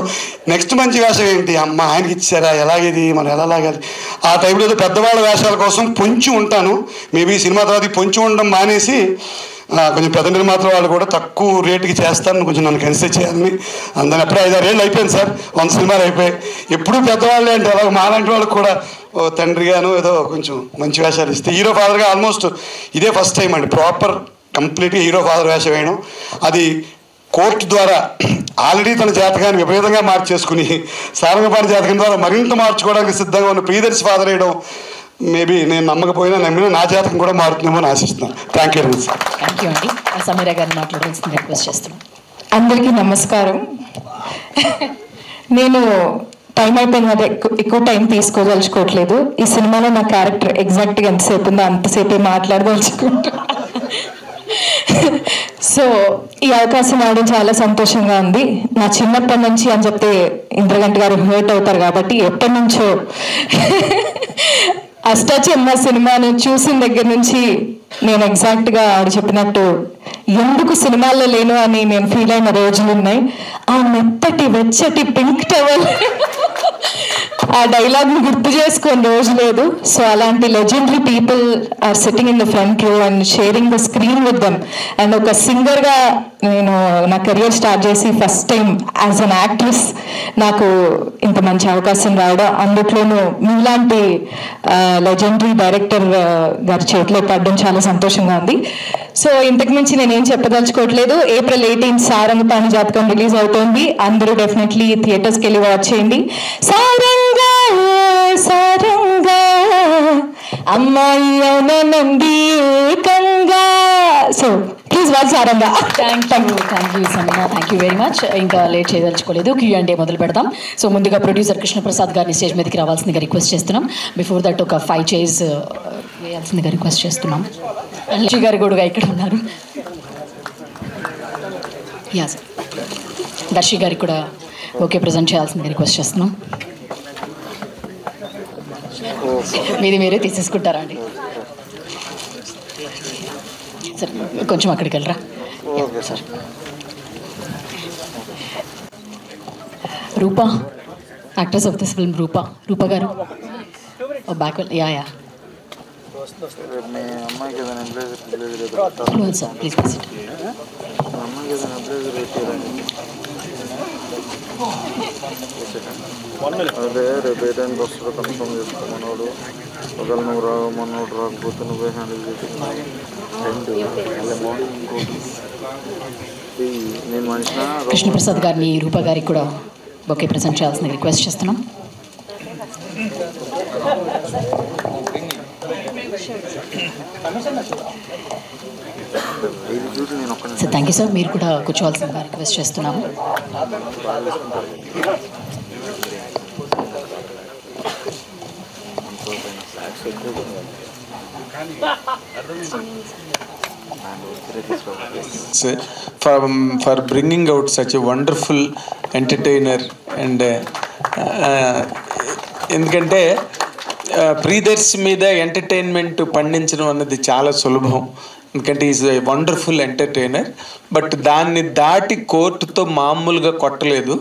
నెక్స్ట్ మంచి వేషం ఏంటి, అమ్మ ఆయనకి ఇచ్చారా ఎలాగేది మనం ఎలా లాగాలి, ఆ టైంలో ఏదో పెద్దవాళ్ళ వేషాల కోసం పొంచి ఉంటాను. మేబీ సినిమా తర్వాత పొంచి ఉండడం మానేసి కొంచెం పెద్ద నిర్మాతల వాళ్ళు కూడా తక్కువ రేటుకి చేస్తాను, కొంచెం నన్ను కన్సిడర్ చేయాలని అందరిని అప్పుడే 5-6 ఏళ్ళు అయిపోయింది సార్, 100 సినిమాలు అయిపోయాయి. ఎప్పుడూ పెద్దవాళ్ళే అంటే అలాగే మాలాంటి వాళ్ళకి కూడా తండ్రిగాను ఏదో కొంచెం మంచి వేషాలు ఇస్తే, హీరో ఫాదర్గా ఆల్మోస్ట్ ఇదే ఫస్ట్ టైం అండి ప్రాపర్ కంప్లీట్గా హీరో ఫాదర్ వేషం వేయడం. అది కోర్టు ద్వారా ఆల్రెడీ తన జాతకాన్ని విపరీతంగా మార్చేసుకుని సారంగపాణి జాతకం ద్వారా మరింత మార్చుకోవడానికి సిద్ధంగా ఉన్న ప్రియదర్శి ఫాదర్ వేయడం మేబీ నేను నమ్మకపోయినా నమ్మినా నా జాతకం కూడా మారుతుందేమో అని ఆశిస్తున్నాను. Thank you very much. Thank you అండి. సమీరా గారిని మాట్లాడాల్సింది రిక్వెస్ట్ చేస్తున్నాను. అందరికీ నమస్కారం. నేను టైం అయిపోయిన కదా ఎక్కువ టైం తీసుకోదలుచుకోవట్లేదు. ఈ సినిమాలో నా క్యారెక్టర్ ఎగ్జాక్ట్గా ఎంతసేపు ఉందో అంతసేపే మాట్లాడదలుచుకుంటా. సో ఈ అవకాశం రావడం చాలా సంతోషంగా ఉంది. నా చిన్నప్పటి నుంచి అని చెప్తే ఇంద్రగంటి గారు హర్ట్ అవుతారు కాబట్టి ఎప్పటి నుంచో అష్టాచెమ్మ సినిమాను చూసిన దగ్గర నుంచి నేను ఎగ్జాక్ట్గా ఆవిడ చెప్పినట్టు ఎందుకు సినిమాల్లో లేను అని నేను ఫీల్ అయిన రోజులు ఉన్నాయి. ఆ మెత్తటి వెచ్చటి పింక్ టవల్ ఆ డైలాగ్ని గుర్తు చేసుకొని రోజు లేదు. సో అలాంటి legendary people are sitting in the front row and sharing the screen with them. And ఒక సింగర్గా నేను నా కెరియర్ స్టార్ట్ చేసి first time as an actress నాకు ఇంత మంచి అవకాశం రావడం, అందులోనూ మీలాంటి లెజెండరీ డైరెక్టర్ గారి చేతిలో పడడం చాలా సంతోషంగా ఉంది. సో ఇంతకు మించి నేనేం చెప్పదలుచుకోవట్లేదు. April 18 సారంగపాణి జాతకం రిలీజ్ అవుతోంది. అందరూ డెఫినెట్లీ థియేటర్స్కి వెళ్ళి వాచ్ చేయండి. సారంగా సారంగా అమ్మాయి అవునండి ఏకంగా. So please watch Saranga. Thank you Sameera, thank you very much. ఇంకా లేట్ చేయదలుచుకోలేదు, Q&A మొదలు పెడతాం. సో ముందుగా ప్రొడ్యూసర్ కృష్ణప్రసాద్ గారిని స్టేజ్ మీదకి రావాల్సిందిగా రిక్వెస్ట్ చేస్తున్నాం. బిఫోర్ దట్ ఒక 5 చైర్స్ వేయాల్సిందిగా రిక్వెస్ట్ చేస్తున్నాం. లక్ష్మి గారు కూడా ఇక్కడ ఉన్నారు. యా సార్, దర్శి గారికి కూడా ఓకే ప్రజెంట్ చేయాల్సిందిగా రిక్వెస్ట్ చేస్తున్నాం. మీరే తీసేసుకుంటారా అండి? సార్ కొంచెం అక్కడికి వెళ్ళరా. Okay sir. Rupa, actress of this film Rupa గారు బ్యాక్ యా మీ అమ్మాయికి ఏదైనా సార్ ప్లీజ్ ప్లీజ్. అమ్మాయికి ఏదైనా అదే రేపు ఏ టైంకి వస్తుందో కన్ఫర్మ్ చేసుకో. మనోడు ఒకవేళ నువ్వు మనోడు రాకపోతే నువ్వే హ్యాండిల్ చేసుకున్నావు. మళ్ళీ మార్నింగ్ ఇంకోటి నేను మనిషిన కృష్ణప్రసాద్ గారిని రూపా గారికి కూడా బొకే ప్రజెంట్ చేయాల్సిన రిక్వెస్ట్ చేస్తున్నాం. Sir thank you sir. మీరు కూడా కూర్చోవాల్సిందిగా రిక్వెస్ట్ చేస్తున్నాము. for bringing out such a wonderful entertainer and ఎందుకంటే ప్రియదర్శి మీద ఎంటర్టైన్మెంట్ పండించడం అన్నది చాలా సులభం, ఎందుకంటే is a wonderful entertainer. But దాన్ని దాటి కోర్టుతో మామూలుగా కొట్టలేదు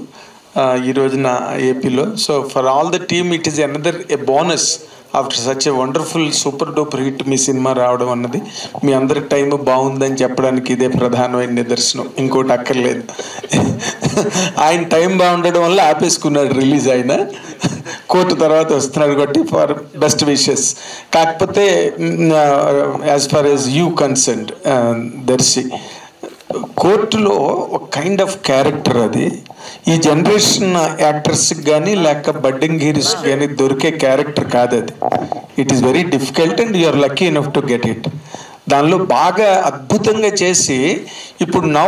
ఈ రోజున ఏపీలో. So for all the team it is another A bonus after such a wonderful super duper hit me cinema రావడం అన్నది. మీ అందరికి టైం బాగుందని చెప్పడానికి ఇదే ప్రధానమైన నిదర్శనం, ఇంకోటి అక్కర్లేదు. ఆయన టైం బాగుండడం వల్ల ఆపేసుకున్నాడు రిలీజ్. ఆయన కోర్టు తర్వాత వస్తున్నాడు కాబట్టి ఫర్ బెస్ట్ విషెస్. కాకపోతే as far as you concerned Darshi, కోర్టులో ఒక కైండ్ ఆఫ్ క్యారెక్టర్ అది. ఈ జనరేషన్ యాక్టర్స్కి కానీ లేక బడ్డింగ్ హీరోస్కి కానీ దొరికే క్యారెక్టర్ కాదు అది. It is very difficult and you're lucky enough to get it. దానిలో బాగా అద్భుతంగా చేసి ఇప్పుడు now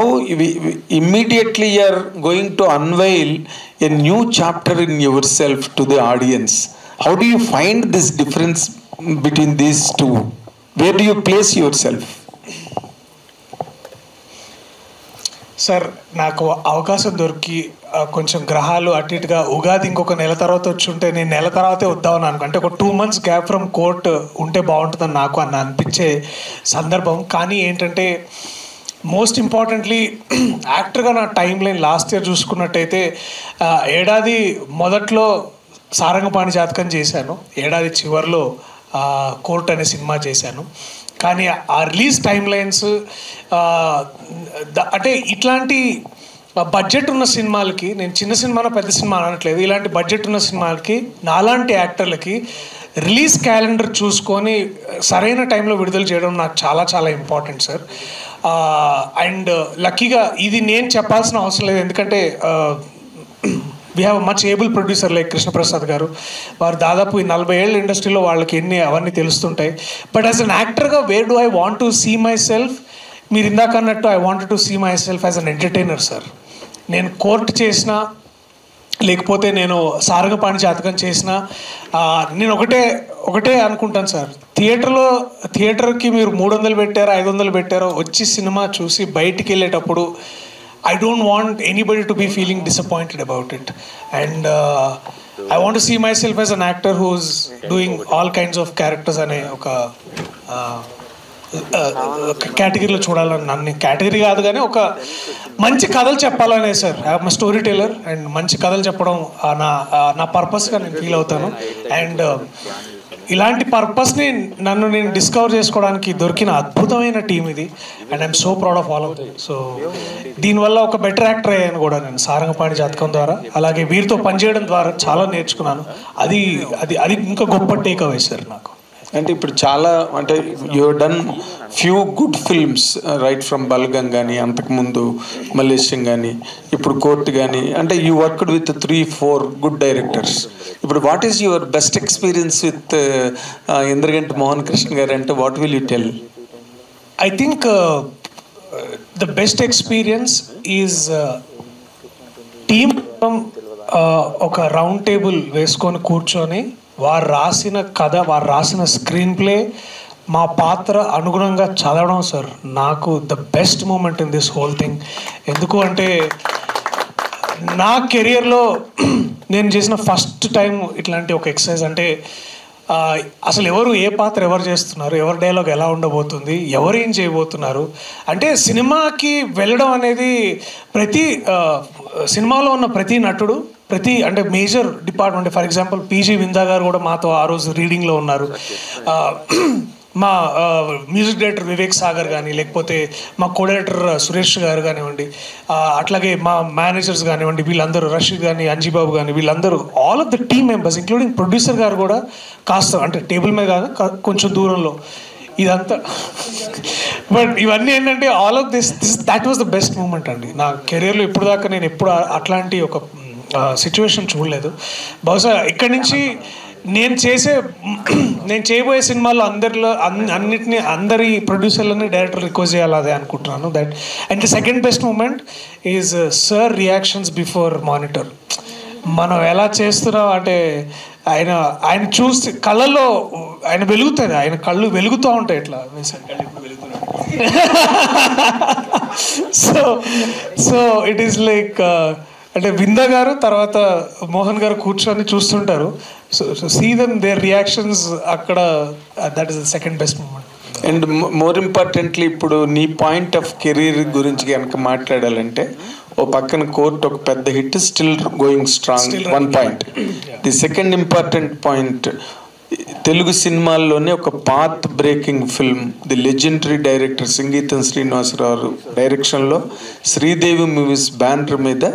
immediately you're going to unveil a new chapter in your self to the audience. How do you find this difference between these two? Where do you place your self? Sir నాకు అవకాశం దొరికి కొంచెం గ్రహాలు అటు ఇటుగా ఉగాది ఇంకొక నెల తర్వాత వచ్చి ఉంటే నేను నెల తర్వాతే వద్దామని అనుకో, అంటే ఒక 2 months గ్యాప్ ఫ్రమ్ కోర్ట్ ఉంటే బాగుంటుందని నాకు అనిపించే సందర్భం. కానీ ఏంటంటే మోస్ట్ ఇంపార్టెంట్లీ యాక్టర్గా నా టైం లైన్ లాస్ట్ ఇయర్ చూసుకున్నట్టయితే ఏడాది మొదట్లో సారంగపాణి జాతకం చేశాను, ఏడాది చివరిలో కోర్ట్ అనే సినిమా చేశాను. కానీ ఆ రిలీజ్ టైం లైన్స్ అంటే ఇట్లాంటి బడ్జెట్ ఉన్న సినిమాలకి, నేను చిన్న సినిమానో పెద్ద సినిమా అనట్లేదు, ఇలాంటి బడ్జెట్ ఉన్న సినిమాలకి నాలాంటి యాక్టర్లకి రిలీజ్ క్యాలెండర్ చూసుకొని సరైన టైంలో విడుదల చేయడం నాకు చాలా చాలా ఇంపార్టెంట్ సార్. అండ్ లక్కీగా ఇది నేను చెప్పాల్సిన అవసరం లేదు, ఎందుకంటే we have much able producer like Krishnaprasad గారు. వారు దాదాపు ఈ 40 ఏళ్ళ ఇండస్ట్రీలో వాళ్ళకి అవన్నీ తెలుస్తుంటాయి. బట్ యాజ్ అన్ యాక్టర్గా where do I want to see my self? మీరు ఇందాక అన్నట్టు I want to see my self as an entertainer sir. నేను కోర్ట్ చేసినా లేకపోతే నేను సారంగపాణి జాతకం చేసినా నేను ఒకటే అనుకుంటాను సార్, థియేటర్కి మీరు 300 పెట్టారో 500 పెట్టారో వచ్చి సినిమా చూసి బయటికి వెళ్ళేటప్పుడు I don't want anybody to be feeling disappointed about it. And I want to see myself as an actor who's doing all kinds of characters అనే ఒక కేటగిరీలో చూడాలని, నన్ను కేటగిరీ కాదు కానీ ఒక మంచి కథలు చెప్పాలనే sir. I'm story teller and మంచి కథలు చెప్పడం నా పర్పస్గా నేను ఫీల్ అవుతాను. అండ్ ఇలాంటి పర్పస్ని నేను డిస్కవర్ చేసుకోవడానికి దొరికిన అద్భుతమైన టీం ఇది. And I'm so proud of all of them. So దీనివల్ల ఒక బెటర్ యాక్టర్ అయ్యాను కూడా నేను సారంగపాణి జాతకం ద్వారా. అలాగే వీరితో పనిచేయడం ద్వారా చాలా నేర్చుకున్నాను. అది అది అది ఇంకా గొప్ప టేక్ అవే సార్ నాకు. అంటే ఇప్పుడు చాలా అంటే you done few good films right from Balagam కానీ, అంతకుముందు మలేషియం కానీ, ఇప్పుడు కోర్ట్ కానీ, అంటే you worked with 3-4 good directors. ఇప్పుడు what is your best experience with Indraganti Mohan Krishna గారు అంటే what will you tell? I think the best experience is team ఒక రౌండ్ టేబుల్ వేసుకొని కూర్చొని వారు రాసిన కథ, వారు రాసిన స్క్రీన్ ప్లే, మా పాత్ర అనుగుణంగా చదవడం సార్ నాకు the best moment in this whole thing. ఎందుకు అంటే నా కెరియర్లో నేను చేసిన ఫస్ట్ టైం ఇట్లాంటి ఒక ఎక్సర్సైజ్. అంటే అసలు ఎవరు ఏ పాత్ర ఎవరు చేస్తున్నారు, ఎవరి డైలాగ్ ఎలా ఉండబోతుంది, ఎవరు ఏం చేయబోతున్నారు అంటే సినిమాకి వెళ్ళడం అనేది ప్రతి సినిమాలో ఉన్న ప్రతి నటుడు అంటే major department, for example PG Vinda గారు కూడా మాతో ఆ రోజు రీడింగ్లో ఉన్నారు. మా మ్యూజిక్ డైరెక్టర్ వివేక్ సాగర్ కానీ, లేకపోతే మా కో డైరెక్టర్ సురేష్ గారు కానివ్వండి, అట్లాగే మా మేనేజర్స్ కానివ్వండి, వీళ్ళందరూ రషీద్ కానీ, అంజీబాబు కానీ, వీళ్ళందరూ all of the team members including producer గారు కూడా కాస్త అంటే టేబుల్ మీద కాదు కొంచెం దూరంలో ఇదంతా. బట్ ఇవన్నీ ఏంటంటే all of that was the best moment అండి నా కెరీర్లో. ఇప్పుడు దాకా నేను ఎప్పుడు అట్లాంటి ఒక సిచ్యువేషన్ చూడలేదు. బహుశా ఇక్కడి నుంచి నేను చేయబోయే సినిమాల్లో అన్నిటినీ అందరి ప్రొడ్యూసర్లని డైరెక్టర్ రిక్వెస్ట్ చేయాలి అదే అనుకుంటున్నాను. That and the second best moment is sir reactions before monitor. మనం ఎలా చేస్తున్నాం అంటే ఆయన చూసి కళ్ళల్లో ఆయన వెలుగుతుంది, ఆయన కళ్ళు వెలుగుతూ ఉంటాయి ఇట్లా. సో ఇట్ ఈస్ లైక్ అంటే విందా గారు తర్వాత మోహన్ గారు కూర్చొని చూస్తుంటారు. So see them their reactions అక్కడ, that is the second best moment. And more importantly ఇప్పుడు నీ పాయింట్ ఆఫ్ కెరీర్ గురించి కనుక మాట్లాడాలంటే ఓ పక్కన కోర్ట్ ఒక పెద్ద hit, still going strong, one point. The second important point, Telugu సినిమాల్లోనే ఒక path breaking film, the legendary director Singeetam Srinivasa Rao డైరెక్షన్లో శ్రీదేవి మూవీస్ బ్యానర్ మీద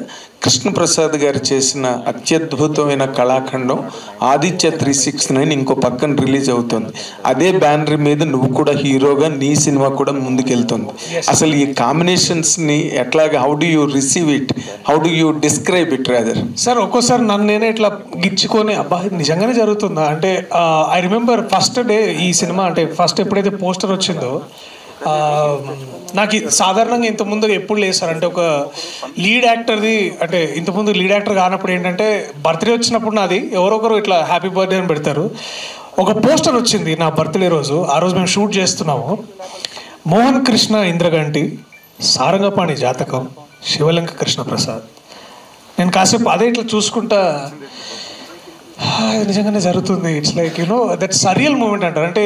కృష్ణప్రసాద్ గారు చేసిన అత్యద్భుతమైన కళాఖండం ఆదిత్య 369 ఇంకో పక్కన రిలీజ్ అవుతుంది. అదే బ్యానర్ మీద నువ్వు కూడా హీరోగా నీ సినిమా కూడా ముందుకెళ్తుంది. అసలు ఈ కాంబినేషన్స్ని ఎట్లాగా, how do you receive it, how do you describe it rather? Sir ఒక్కోసారి నన్ను నేనే ఇట్లా గిచ్చుకొని అబ్బా నిజంగానే జరుగుతుందా అంటే, ఐ రిమెంబర్ ఫస్ట్ డే ఈ సినిమా అంటే ఫస్ట్ ఎప్పుడైతే పోస్టర్ వచ్చిందో నాకు సాధారణంగా ఇంతకుముందు ఎప్పుడు లేదు సార్. అంటే ఒక లీడ్ యాక్టర్ది అంటే ఇంతకుముందు లీడ్ యాక్టర్ కానప్పుడు ఏంటంటే బర్త్డే వచ్చినప్పుడు నాది ఎవరొకరు ఇట్లా హ్యాపీ బర్త్డే అని పెడతారు. ఒక పోస్టర్ వచ్చింది నా బర్త్డే రోజు. ఆ రోజు మేము షూట్ చేస్తున్నాము. మోహన్ కృష్ణ ఇంద్రగంటి, సారంగపాణి జాతకం, శివలంక కృష్ణప్రసాద్. నేను కాసేపు అదే ఇట్లా చూసుకుంటా నిజంగానే జరుగుతుంది. It's like you know that surreal moment అంటారు. అంటే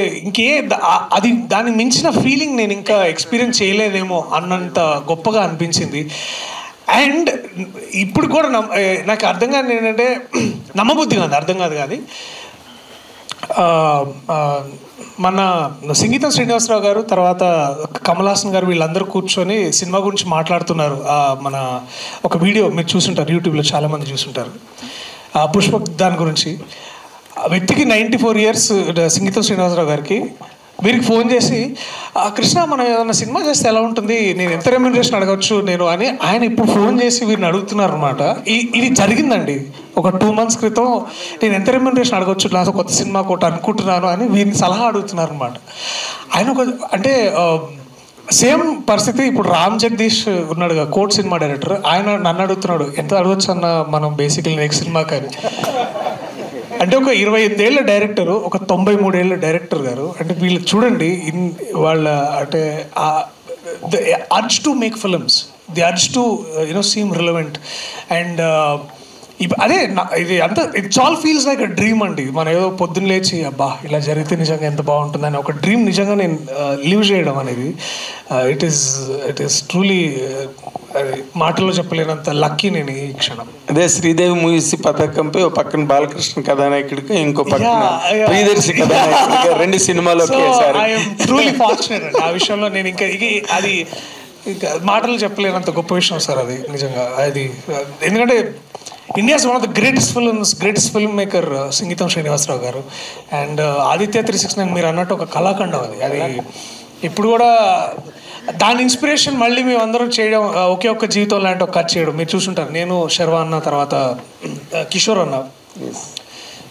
అది దానికి మించిన ఫీలింగ్ నేను ఇంకా ఎక్స్పీరియన్స్ చేయలేదేమో అన్నంత గొప్పగా అనిపించింది. అండ్ ఇప్పుడు కూడా నాకు అర్థం కాదు ఏంటంటే నమ్మబుద్ధి కాదు, అర్థం కాదు కానీ మన సంగీతం శ్రీనివాసరావు గారు తర్వాత కమల్ హాసన్ గారు వీళ్ళందరూ కూర్చొని సినిమా గురించి మాట్లాడుతున్నారు. మన ఒక వీడియో మీరు చూసుంటారు, యూట్యూబ్లో చాలామంది చూసుంటారు. పుష్పక్ దాని గురించి ఆ వ్యక్తికి 94 years సంగీతం శ్రీనివాసరావు గారికి వీరికి ఫోన్ చేసి కృష్ణ మనం ఏదైనా సినిమా చేస్తే ఎలా ఉంటుంది, నేను ఎంత రెమ్యూనరేషన్ అడగవచ్చు నేను అని ఆయన ఇప్పుడు ఫోన్ చేసి వీరిని అడుగుతున్నారు అనమాట. ఇది జరిగిందండి ఒక 2 months క్రితం. నేను ఎంత రెమ్యూనరేషన్ అడగవచ్చు, నాకు కొత్త సినిమా ఒకటి అనుకుంటున్నాను అని వీరిని సలహా అడుగుతున్నారు అనమాట. ఆయన ఒక అంటే సేమ్ పరిస్థితి ఇప్పుడు రామ్ జగదీష్ ఉన్నాడు కదా, కోర్ట్ సినిమా డైరెక్టర్. ఆయన నన్ను అడుగుతున్నాడు ఎంత అడగచ్చు అన్న మనం బేసికలీ నెక్స్ట్ సినిమా కానీ. అంటే ఒక 28 ఏళ్ళ డైరెక్టరు, ఒక 93 ఏళ్ళ డైరెక్టర్ గారు. అంటే వీళ్ళు చూడండి వాళ్ళ అంటే the urge to make films, the urge to you know seem relevant. And అదే ఇది అంతా it's all feels like a dream అండి. మనం ఏదో పొద్దున్న లేచి అబ్బా ఇలా జరిగితే నిజంగా ఎంత బాగుంటుందని ఒక డ్రీమ్ నిజంగా నేను లివ్ చేయడం అనేది ఇట్ ఈస్ ట్రూలీ మాటల్లో చెప్పలేనంత లక్కీ నేను ఈ క్షణం. అదే శ్రీదేవి మూవీస్ పథకంపై ఒక పక్కన బాలకృష్ణ కథానాయకుడికి, ఇంకో పక్కన ప్రియదర్శి కథానాయకుడికి 2 సినిమాలు ఒకేసారి. ఐఎమ్ ట్రూలీ ఫార్చునేట్ అండి ఆ విషయంలో. నేను ఇంకా అది మాటలు చెప్పలేనంత గొప్ప విషయం సార్ అది నిజంగా. అది ఎందుకంటే India's one of the greatest film maker సంగీతం శ్రీనివాసరావు గారు. అండ్ ఆదిత్య 369 మీరు అన్నట్టు ఒక కళాఖండం అది ఇప్పుడు కూడా దాని ఇన్స్పిరేషన్ మళ్ళీ మేము అందరం చేయడం, ఒకే ఒక్క జీవితం లాంటి ఒక కథ చేయడం మీరు చూసుంటారు. నేను శర్వా అన్న తర్వాత కిషోర్ అన్న.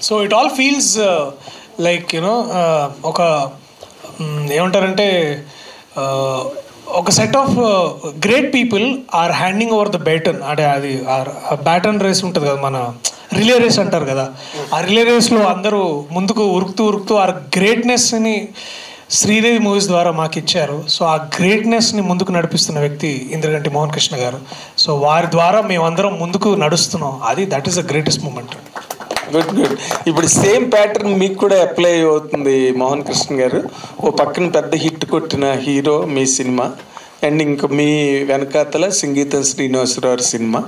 So it all feels like you know ఒక ఏమంటారంటే ఒక set of great people are handing over the baton. అంటే అది బ్యాటన్ రేస్ ఉంటుంది కదా, మన రిలే రేస్ అంటారు కదా. ఆ రిలే రేస్లో అందరూ ముందుకు ఉరుకుతూ ఆ గ్రేట్నెస్ని శ్రీదేవి మూవీస్ ద్వారా మాకు ఇచ్చారు. సో ఆ గ్రేట్నెస్ని ముందుకు నడిపిస్తున్న వ్యక్తి ఇంద్రగంటి మోహన్ కృష్ణ గారు. సో వారి ద్వారా మేమందరం ముందుకు నడుస్తున్నాం. That is the greatest moment. Good good. ఇప్పుడు సేమ్ ప్యాటర్న్ మీకు కూడా అప్లై అవుతుంది మోహన్ కృష్ణ గారు. ఓ పక్కన పెద్ద హిట్ కొట్టిన హీరో మీ సినిమా, అండ్ ఇంకా మీ వెనకాతల సంగీతం శ్రీనివాసరావు సినిమా,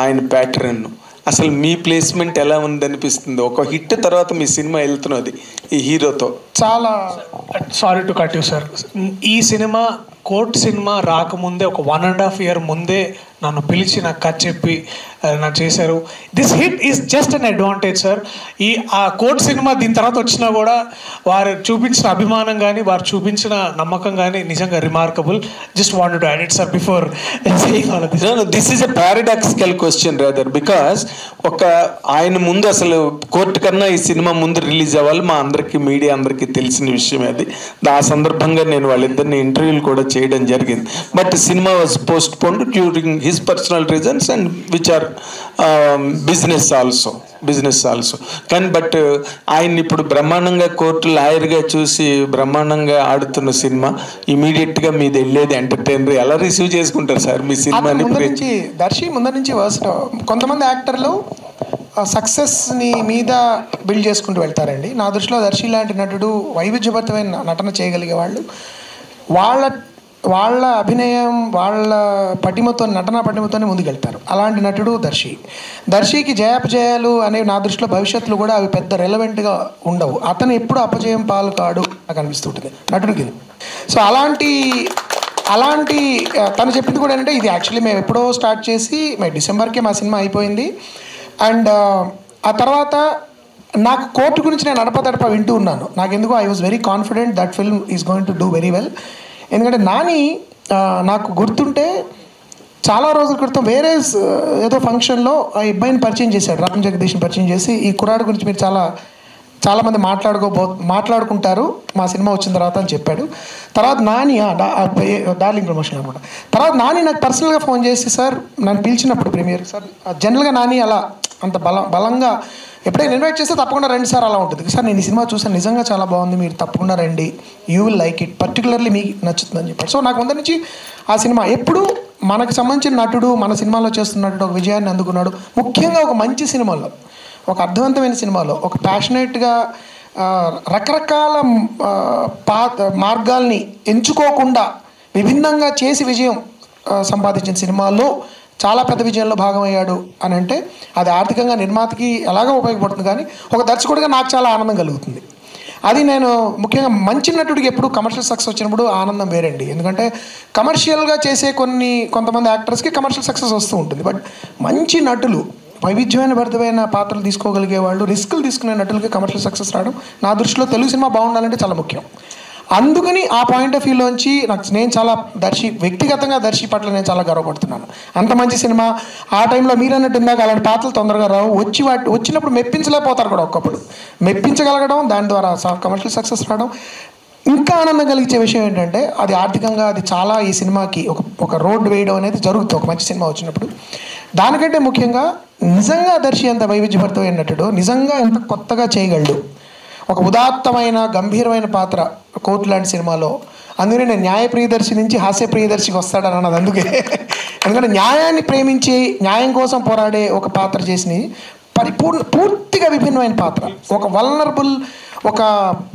ఆయన ప్యాటర్న్. అసలు మీ ప్లేస్మెంట్ ఎలా ఉందనిపిస్తుంది? ఒక హిట్ తర్వాత మీ సినిమా వెళ్తున్నది ఈ హీరోతో. చాలా sorry to cut you sir, ఈ సినిమా కోర్ట్ సినిమా రాకముందే ఒక 1.5 year ముందే నన్ను పిలిచి నాకు కథ చెప్పి నాకు చేశారు. This hit is just an advantage sir. ఆ కోర్ట్ సినిమా దీని తర్వాత వచ్చినా కూడా వారు చూపించిన అభిమానం కానీ వారు చూపించిన నమ్మకం కానీ నిజంగా remarkable. Just wanted to add it sir before saying all of this. This is a paradoxical question rather, because ఒక ఆయన ముందు అసలు కోర్టు కన్నా ఈ సినిమా ముందు రిలీజ్ అవ్వాలి, మా అందరికీ మీడియా అందరికీ తెలిసిన విషయం అది. ఆ సందర్భంగా నేను వాళ్ళిద్దరిని ఇంటర్వ్యూలు కూడా చేయడం జరిగింది. But cinema was postponed during his personal reasons and which are business also. కానీ బట్ ఆయన ఇప్పుడు బ్రహ్మాండంగా కోర్టు లాయర్గా చూసి బ్రహ్మాండంగా ఆడుతున్న సినిమా, ఇమీడియట్గా మీది వెళ్ళేది ఎంటర్టైనర్. ఎలా రిసీవ్ చేసుకుంటారు సార్ మీ సినిమాని? దర్శి ముందర నుంచి కొంతమంది యాక్టర్లు సక్సెస్ని మీద బిల్డ్ చేసుకుంటూ వెళ్తారండి. నా దృష్టిలో దర్శి లాంటి నటుడు వైవిధ్యభరితమైన నటన చేయగలిగే వాళ్ళు, వాళ్ళ అభినయం వాళ్ళ పటిమతో నటనా పటిమతోనే ముందుకెళ్తారు. అలాంటి నటుడు దర్శికి జయాపజయాలు అనేవి నా దృష్టిలో భవిష్యత్తులో కూడా అవి పెద్ద రెలవెంట్గా ఉండవు. అతను ఎప్పుడు అపజయం పాలు కాడు నాకు అనిపిస్తుంటుంది నటుడికి. సో అలాంటి తను చెప్పింది కూడా ఏంటంటే, ఇది యాక్చువల్లీ మేము ఎప్పుడో స్టార్ట్ చేసి డిసెంబర్కే మా సినిమా అయిపోయింది. అండ్ ఆ తర్వాత నాకు కోర్టు గురించి నేను అడపదడప వింటూ ఉన్నాను. నాకెందుకో I was very confident that film is going to do very well. ఎందుకంటే నాని నాకు గుర్తుంటే చాలా రోజుల క్రితం వేరే ఏదో ఫంక్షన్లో ఆ అబ్బాయిని పరిచయం చేశాడు, రామ్ జగదీష్ని పరిచయం చేసి, ఈ కుర్రాడు గురించి మీరు చాలామంది మాట్లాడుకుంటారు మా సినిమా వచ్చిన తర్వాత అని చెప్పాడు. తర్వాత నాని డార్లింగ్ ప్రమోషన్ అనమాట. తర్వాత నాని నాకు పర్సనల్గా ఫోన్ చేసి, సార్ నన్ను పిలిచినప్పుడు ప్రీమియర్ సార్, జనరల్గా నాని అలా అంత బలంగా ఎప్పుడైనా ఇన్వైట్ చేస్తే తప్పకుండా రండి సార్ అలా ఉంటుంది. సార్ నేను ఈ సినిమా చూసాను, నిజంగా చాలా బాగుంది, మీరు తప్పకుండా రండి, you will like it, particularly మీకు నచ్చుతుందని చెప్పాడు. సో నాకు ముందు నుంచి ఆ సినిమా ఎప్పుడు మనకు సంబంధించిన నటుడు మన సినిమాలో చేస్తున్నట్టు ఒక విజయాన్ని అందుకున్నాడు. ముఖ్యంగా ఒక మంచి సినిమాలో, ఒక అర్థవంతమైన సినిమాలో, ఒక ప్యాషనేట్గా రకరకాల మార్గాల్ని ఎంచుకోకుండా విభిన్నంగా చేసి విజయం సంపాదించిన సినిమాల్లో చాలా పెద్ద విజయంలో భాగమయ్యాడు అని అంటే అది ఆర్థికంగా నిర్మాతకి ఎలాగో ఉపయోగపడుతుంది, కానీ ఒక దర్శకుడిగా నాకు చాలా ఆనందం కలుగుతుంది. అది నేను ముఖ్యంగా మంచి నటుడికి ఎప్పుడు కమర్షియల్ సక్సెస్ వచ్చినప్పుడు ఆనందం వేరండి. ఎందుకంటే కమర్షియల్గా చేసే కొంతమంది యాక్టర్స్కి కమర్షియల్ సక్సెస్ వస్తూ ఉంటుంది. బట్ మంచి నటులు, వైవిధ్యమైన భరితమైన పాత్రలు తీసుకోగలిగే వాళ్ళు, రిస్కులు తీసుకునే నటులకి కమర్షియల్ సక్సెస్ రావడం నా దృష్టిలో తెలుగు సినిమా బాగుండాలంటే చాలా ముఖ్యం. అందుకని ఆ పాయింట్ ఆఫ్ వ్యూలోంచి నేను చాలా వ్యక్తిగతంగా దర్శి పట్ల నేను చాలా గర్వపడుతున్నాను. అంత మంచి సినిమా ఆ టైంలో మీరు అన్నట్టు ఇందాక అలాంటి పాత్రలు తొందరగా రావు, వచ్చినప్పుడు మెప్పించలేకపోతారు కూడా. ఒక్కప్పుడు మెప్పించగలగడం, దాని ద్వారా కమర్షియల్ సక్సెస్ రావడం. ఇంకా ఆనందం కలిగించే విషయం ఏంటంటే అది ఆర్థికంగా అది చాలా ఈ సినిమాకి ఒక రోడ్ వేయడం అనేది జరుగుతుంది ఒక మంచి సినిమా వచ్చినప్పుడు. దానికంటే ముఖ్యంగా నిజంగా దర్శి ఎంత వైవిధ్యభరితమైన నటుడు, నిజంగా ఎంత కొత్తగా చేయగలడు. ఒక ఉదాత్తమైన గంభీరమైన పాత్ర కోర్టు లాంటి సినిమాలో. అందుకని నేను న్యాయ ప్రియదర్శి నుంచి హాస్య ప్రియదర్శికి వస్తాడని అన్నది అందుకే. ఎందుకంటే న్యాయాన్ని ప్రేమించి న్యాయం కోసం పోరాడే ఒక పాత్ర చేసి పూర్తిగా విభిన్నమైన పాత్ర, ఒక వల్నరబుల్, ఒక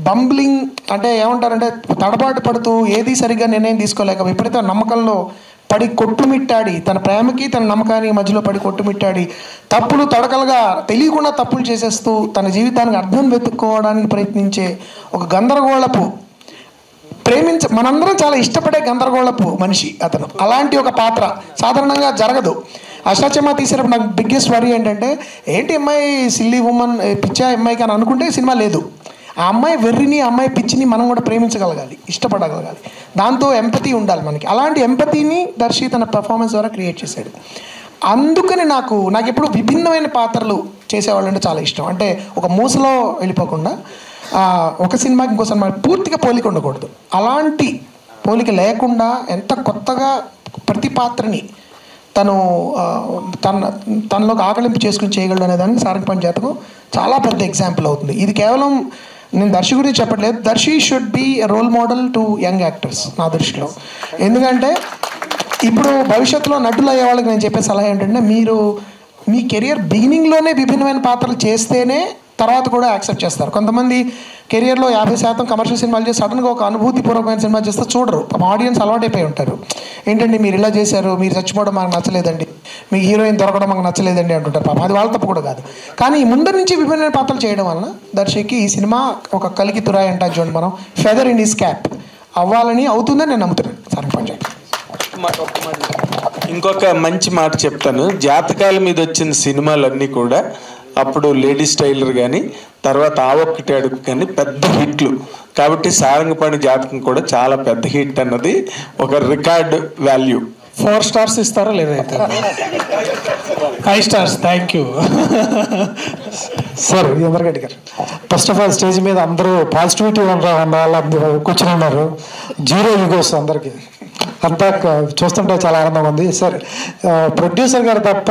బంబ్లింగ్ అంటే ఏమంటారంటే తడబాటు పడుతూ ఏది సరిగ్గా నిర్ణయం తీసుకోలేక విపరీత నమ్మకంలో పడి కొట్టుమిట్టాడి, తన ప్రేమకి తన నమ్మకానికి మధ్యలో పడి కొట్టుమిట్టాడి తప్పులు తడకలుగా తెలియకుండా తప్పులు చేసేస్తూ తన జీవితానికి అర్థం వెతుక్కోవడానికి ప్రయత్నించే ఒక గందరగోళపు మనందరం చాలా ఇష్టపడే గందరగోళపు మనిషి అతను. అలాంటి ఒక పాత్ర సాధారణంగా జరగదు. అష్టాచమ్మా తీసేటప్పుడు నాకు బిగ్గెస్ట్ వరీ ఏంటంటే, ఏంటి అమ్మాయి సిల్లీ ఉమెన్, పిచ్చా అమ్మాయికి అని అనుకుంటే సినిమా లేదు. ఆ అమ్మాయి వెర్రిని, ఆ అమ్మాయి పిచ్చిని మనం కూడా ప్రేమించగలగాలి, ఇష్టపడగలగాలి. దాంతో ఎంపతి ఉండాలి మనకి. అలాంటి ఎంపతిని దర్శి తన పెర్ఫార్మెన్స్ ద్వారా క్రియేట్ చేశాడు. అందుకని నాకు ఎప్పుడు విభిన్నమైన పాత్రలు చేసేవాళ్ళు అంటే చాలా ఇష్టం. అంటే ఒక మూసలో వెళ్ళిపోకుండా ఒక సినిమాకి ఇంకో సినిమా పూర్తిగా పోలిక ఉండకూడదు. అలాంటి పోలిక లేకుండా ఎంత కొత్తగా ప్రతి పాత్రని తనలోకి ఆకలింపు చేసుకుని చేయగలడు అనే దానికి సారంగపాణి జాతకం చాలా పెద్ద ఎగ్జాంపుల్ అవుతుంది. ఇది కేవలం నేను దర్శి గురించి చెప్పట్లేదు, Darshi should be a role model to young actors నా దృష్టిలో. ఎందుకంటే ఇప్పుడు భవిష్యత్తులో నటులు అయ్యే వాళ్ళకి నేను చెప్పే సలహా ఏంటంటే, మీ కెరియర్ బిగినింగ్లోనే విభిన్నమైన పాత్రలు చేస్తేనే తర్వాత కూడా యాక్సెప్ట్ చేస్తారు. కొంతమంది కెరియర్లో 50% కమర్షియల్ సినిమాలు చేసి సడన్గా ఒక అనుభూతిపూర్వకమైన సినిమా చేస్తే చూడరు. ఆడియన్స్ అలవాటైపోయి ఉంటారు. ఏంటండి మీరు ఇలా చేశారు, మీరు చచ్చిపోవడం మాకు నచ్చలేదండి, మీ హీరోయిన్ దొరకడం మాకు నచ్చలేదండి అంటుంటారు. పాపం అది వాళ్ళ తప్పు కూడా కాదు. కానీ ముందు నుంచి విభిన్నమైన పాత్రలు చేయడం వలన దర్శకి ఈ సినిమా ఒక కలికి తురాయి అంటారు చూడండి, మనం ఫెదర్ ఇన్ ఈస్ క్యాప్ అవ్వాలని అవుతుందని నేను నమ్ముతున్నాను. సార్ పంచాయతీ ఇంకొక మంచి మాట చెప్తాను. జాతకాల మీద వచ్చిన సినిమాలన్నీ కూడా అప్పుడు లేడీస్ టైలర్ కానీ తర్వాత ఆ ఒక్కటి అడుగు కానీ పెద్ద హిట్లు. కాబట్టి సారంగపాణి జాతకం కూడా చాలా పెద్ద హిట్ అన్నది ఒక రికార్డ్ వాల్యూ. 4 stars ఇస్తారా లేదైతే 5 stars. Thank you sir. ఎందరగడ్డి గారు, ఫస్ట్ ఆఫ్ ఆల్ స్టేజ్ మీద అందరూ పాజిటివిటీ ఉండాలి కూర్చొని ఉన్నారు. 0 ఈగోస్ అందరికీ. అంతా చూస్తుంటే చాలా ఆనందంగా ఉంది సార్. ప్రొడ్యూసర్ గారు తప్ప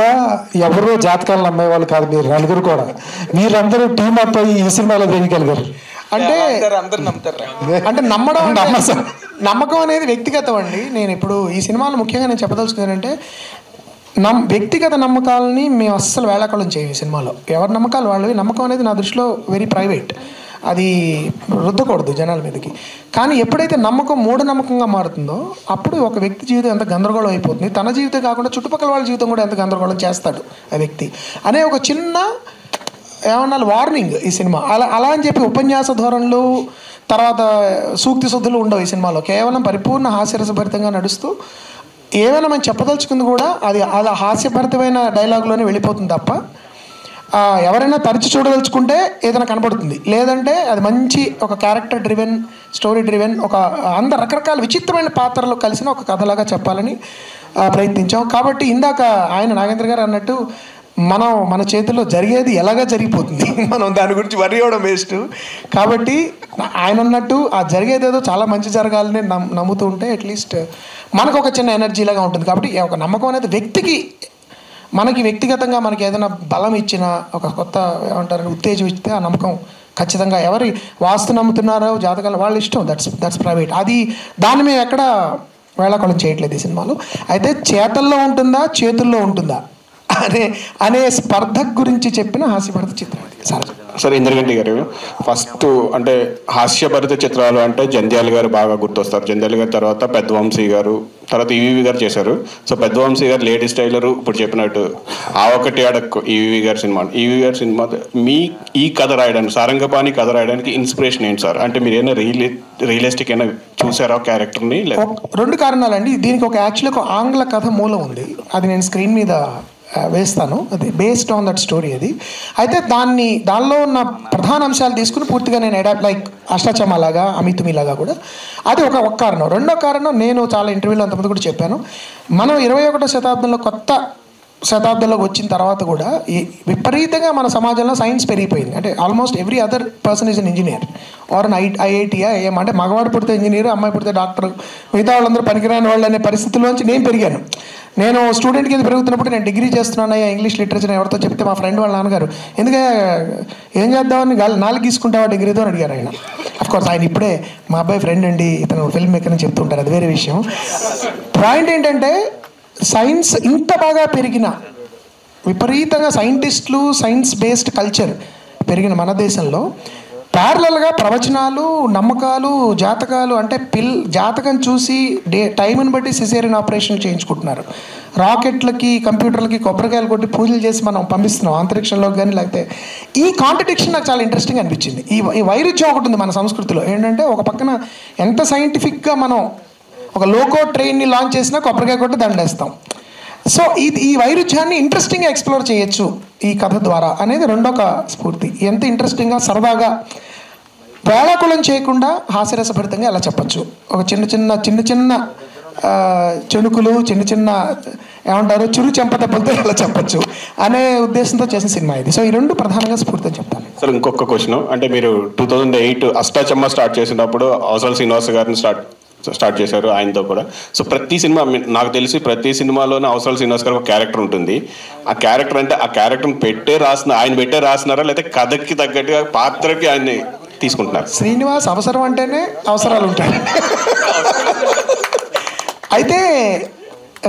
ఎవరు జాతకాలు నమ్మేవాళ్ళు కాదు, మీరు నలుగురు కూడా. మీరందరూ టీం అప్ అయ్యి ఈ సినిమాలో వేయగలిగారు అంటే అంటే నమ్మకం అనేది వ్యక్తిగతం అండి. నేను ఇప్పుడు ఈ సినిమాలో ముఖ్యంగా నేను చెప్పదలుచుకున్నానంటే వ్యక్తిగత నమ్మకాలని మేము అస్సలు వేళాకోళం చేయం. ఈ సినిమాలో ఎవరి నమ్మకాలు వాళ్ళవి. నమ్మకం అనేది నా దృష్టిలో వెరీ ప్రైవేట్, అది రుద్దకూడదు జనాల మీదకి. కానీ ఎప్పుడైతే నమ్మకం మూఢనమ్మకంగా మారుతుందో అప్పుడు ఒక వ్యక్తి జీవితం ఎంత గందరగోళం అయిపోతుంది. తన జీవితం కాకుండా చుట్టుపక్కల వాళ్ళ జీవితం కూడా ఎంత గందరగోళం చేస్తాడు ఆ వ్యక్తి అనే ఒక చిన్న ఏమన్నా వార్నింగ్ ఈ సినిమా. అలా అని చెప్పి ఉపన్యాస ధోరణులు తర్వాత సూక్తి శుద్ధులు ఉండవు ఈ సినిమాలో. కేవలం పరిపూర్ణ హాస్యరసభరితంగా నడుస్తూ ఏమైనా మనం చెప్పదలుచుకుంది కూడా అది అలా హాస్యభరితమైన డైలాగులోనే వెళ్ళిపోతుంది తప్ప ఎవరైనా తరచి చూడదలుచుకుంటే ఏదైనా కనపడుతుంది. లేదంటే అది మంచి ఒక క్యారెక్టర్ డ్రివెన్, స్టోరీ డ్రివెన్, ఒక అందరు రకరకాల విచిత్రమైన పాత్రలు కలిసిన ఒక కథలాగా చెప్పాలని ప్రయత్నించాం. కాబట్టి ఇందాక ఆయన నాగేంద్ర గారు అన్నట్టు మన చేతుల్లో జరిగేది ఎలాగా జరిగిపోతుంది, మనం దాని గురించి వరి అవ్వడం వేస్ట్. కాబట్టి ఆయన అన్నట్టు ఆ జరిగేదేదో చాలా మంచి జరగాలని నమ్ముతూ ఉంటే అట్లీస్ట్ మనకు ఒక చిన్న ఎనర్జీలాగా ఉంటుంది. కాబట్టి ఒక నమ్మకం అనేది వ్యక్తికి, మనకి వ్యక్తిగతంగా మనకి ఏదైనా బలం ఇచ్చిన ఒక కొత్త ఏమంటారు ఉత్తేజం ఇస్తే ఆ నమ్మకం ఖచ్చితంగా ఎవరి వాస్తు నమ్ముతున్నారో జాతకాలు వాళ్ళ ఇష్టం, దట్స్ ప్రైవేట్. అది దాన్ని మేము ఎక్కడ వేళాకోళం చేయట్లేదు ఈ సినిమాలో. అయితే చేతల్లో ఉంటుందా చేతుల్లో ఉంటుందా అనే స్పర్ధ గురించి చెప్పిన హాస్యభరిత చిత్రం సార్. సార్ ఇంద్రగంటి గారు, ఫస్ట్ అంటే హాస్యభరిత చిత్రాలు అంటే జంధ్యాల గారు బాగా గుర్తొస్తారు. జంధ్యాల గారి తర్వాత పెద్దవంశీ గారు, తర్వాత ఈవీవి గారు చేశారు. సో పెద్దవంశీ గారు లేడీస్ టైలరు, ఇప్పుడు చెప్పినట్టు ఆ ఒకటి అడక్కు ఈవీవి గారి సినిమా. ఈవీవి గారి సినిమా మీ ఈ కథ రాయడానికి, సారంగపాణి కథ రాయడానికి ఇన్స్పిరేషన్ ఏంటి సార్? అంటే మీరు ఏమైనా రియలిస్టిక్ అయినా చూసారా క్యారెక్టర్ని? 2 కారణాలండి. దీనికి యాక్చువల్లీ ఒక ఆంగ్ల కథ మూలం ఉంది, అది నేను స్క్రీన్ మీద వేస్తాను. అది బేస్డ్ ఆన్ దట్ స్టోరీ. అది అయితే దానిలో ఉన్న ప్రధాన అంశాలు తీసుకుని పూర్తిగా నేను అడాప్ట్ లైక్ అష్టాచమ్మలాగా అమితుమిలాగా కూడా. అది ఒక కారణం. రెండో కారణం, నేను చాలా ఇంటర్వ్యూలో అంతమంది కూడా చెప్పాను, మనం 21వ శతాబ్దంలో కొత్త శతాబ్దంలోకి వచ్చిన తర్వాత కూడా విపరీతంగా మన సమాజంలో సైన్స్ పెరిగిపోయింది. అంటే almost every other person is an engineer or an ఐఐటీయా ఏమంటే మగవాడు పుడితే ఇంజనీర్, అమ్మాయి పుడితే డాక్టర్, మిగతా వాళ్ళందరూ పనికిరాని వాళ్ళు అనే పరిస్థితుల్లోంచి నేను పెరిగాను. నేను స్టూడెంట్ కింద పెరుగుతున్నప్పుడు నేను డిగ్రీ చేస్తున్నాను ఇంగ్లీష్ లిటరేచర్ ఎవరితో చెప్తే మా ఫ్రెండ్ వాళ్ళ నాన్నగారు ఎందుకంటే ఏం చేద్దామని 4 గీసుకుంటావా డిగ్రీతో అని అడిగారు ఆయన. అఫ్కోర్స్ ఆయన ఇప్పుడే మా అబ్బాయి ఫ్రెండ్ అండి, ఇతను ఫిల్మ్ మేకర్ అని చెప్తుంటారు, అది వేరే విషయం. పాయింట్ ఏంటంటే సైన్స్ ఇంత బాగా పెరిగిన, విపరీతంగా సైంటిస్టులు, సైన్స్ బేస్డ్ కల్చర్ పెరిగిన మన దేశంలో ప్యారలల్గా ప్రవచనాలు, నమ్మకాలు, జాతకాలు అంటే జాతకం చూసి టైంని బట్టి సిజేరియన్ ఆపరేషన్ చేయించుకుంటున్నారు. రాకెట్లకి, కంప్యూటర్లకి కొబ్బరికాయలు కొట్టి పూజలు చేసి మనం పంపిస్తున్నాం అంతరిక్షంలోకి కానీ. లేకపోతే ఈ కాంట్రడిక్షన్ నాకు చాలా ఇంట్రెస్టింగ్ అనిపించింది. ఈ వైరుధ్యం ఒకటి ఉంది మన సంస్కృతిలో. ఏంటంటే ఒక పక్కన ఎంత సైంటిఫిక్గా మనం ఒక లోకో ట్రైన్ని లాంచ్ చేసినా కొబ్బరికాయ కొట్టి దండేస్తాం. సో ఈ వైరుధ్యాన్ని ఇంట్రెస్టింగ్గా ఎక్స్ప్లోర్ చేయొచ్చు ఈ కథ ద్వారా అనేది రెండొక స్ఫూర్తి. ఎంత ఇంట్రెస్టింగ్గా సరదాగా వేళాకులం చేయకుండా హాస్యరసభరితంగా ఎలా చెప్పచ్చు, ఒక చిన్న చిన్న చెణుకులు, చిన్న ఏమంటారు చిరు చెంపదెబ్బలతో ఎలా చెప్పచ్చు అనే ఉద్దేశంతో చేసిన సినిమా ఇది. సో ఈ 2 ప్రధానంగా స్ఫూర్తి అని చెప్తాను. సార్ ఇంకొక క్వశ్చన్, అంటే మీరు 2008 అష్టాచమ్మ స్టార్ట్ చేసినప్పుడు అవసరాల శ్రీనివాస గారిని స్టార్ట్ చేశారు, ఆయనతో కూడా. సో ప్రతి సినిమా నాకు తెలిసి ప్రతి సినిమాలోనే అవసరాల శ్రీనివాస్ గారు ఒక క్యారెక్టర్ ఉంటుంది. ఆ క్యారెక్టర్ అంటే ఆ క్యారెక్టర్ని ఆయన పెట్టే రాసినారా లేకపోతే కథకి తగ్గట్టుగా పాత్రకి ఆయన్ని తీసుకుంటున్నారు? శ్రీనివాస్ అవసరం అంటేనే అవసరాలు ఉంటాయి. అయితే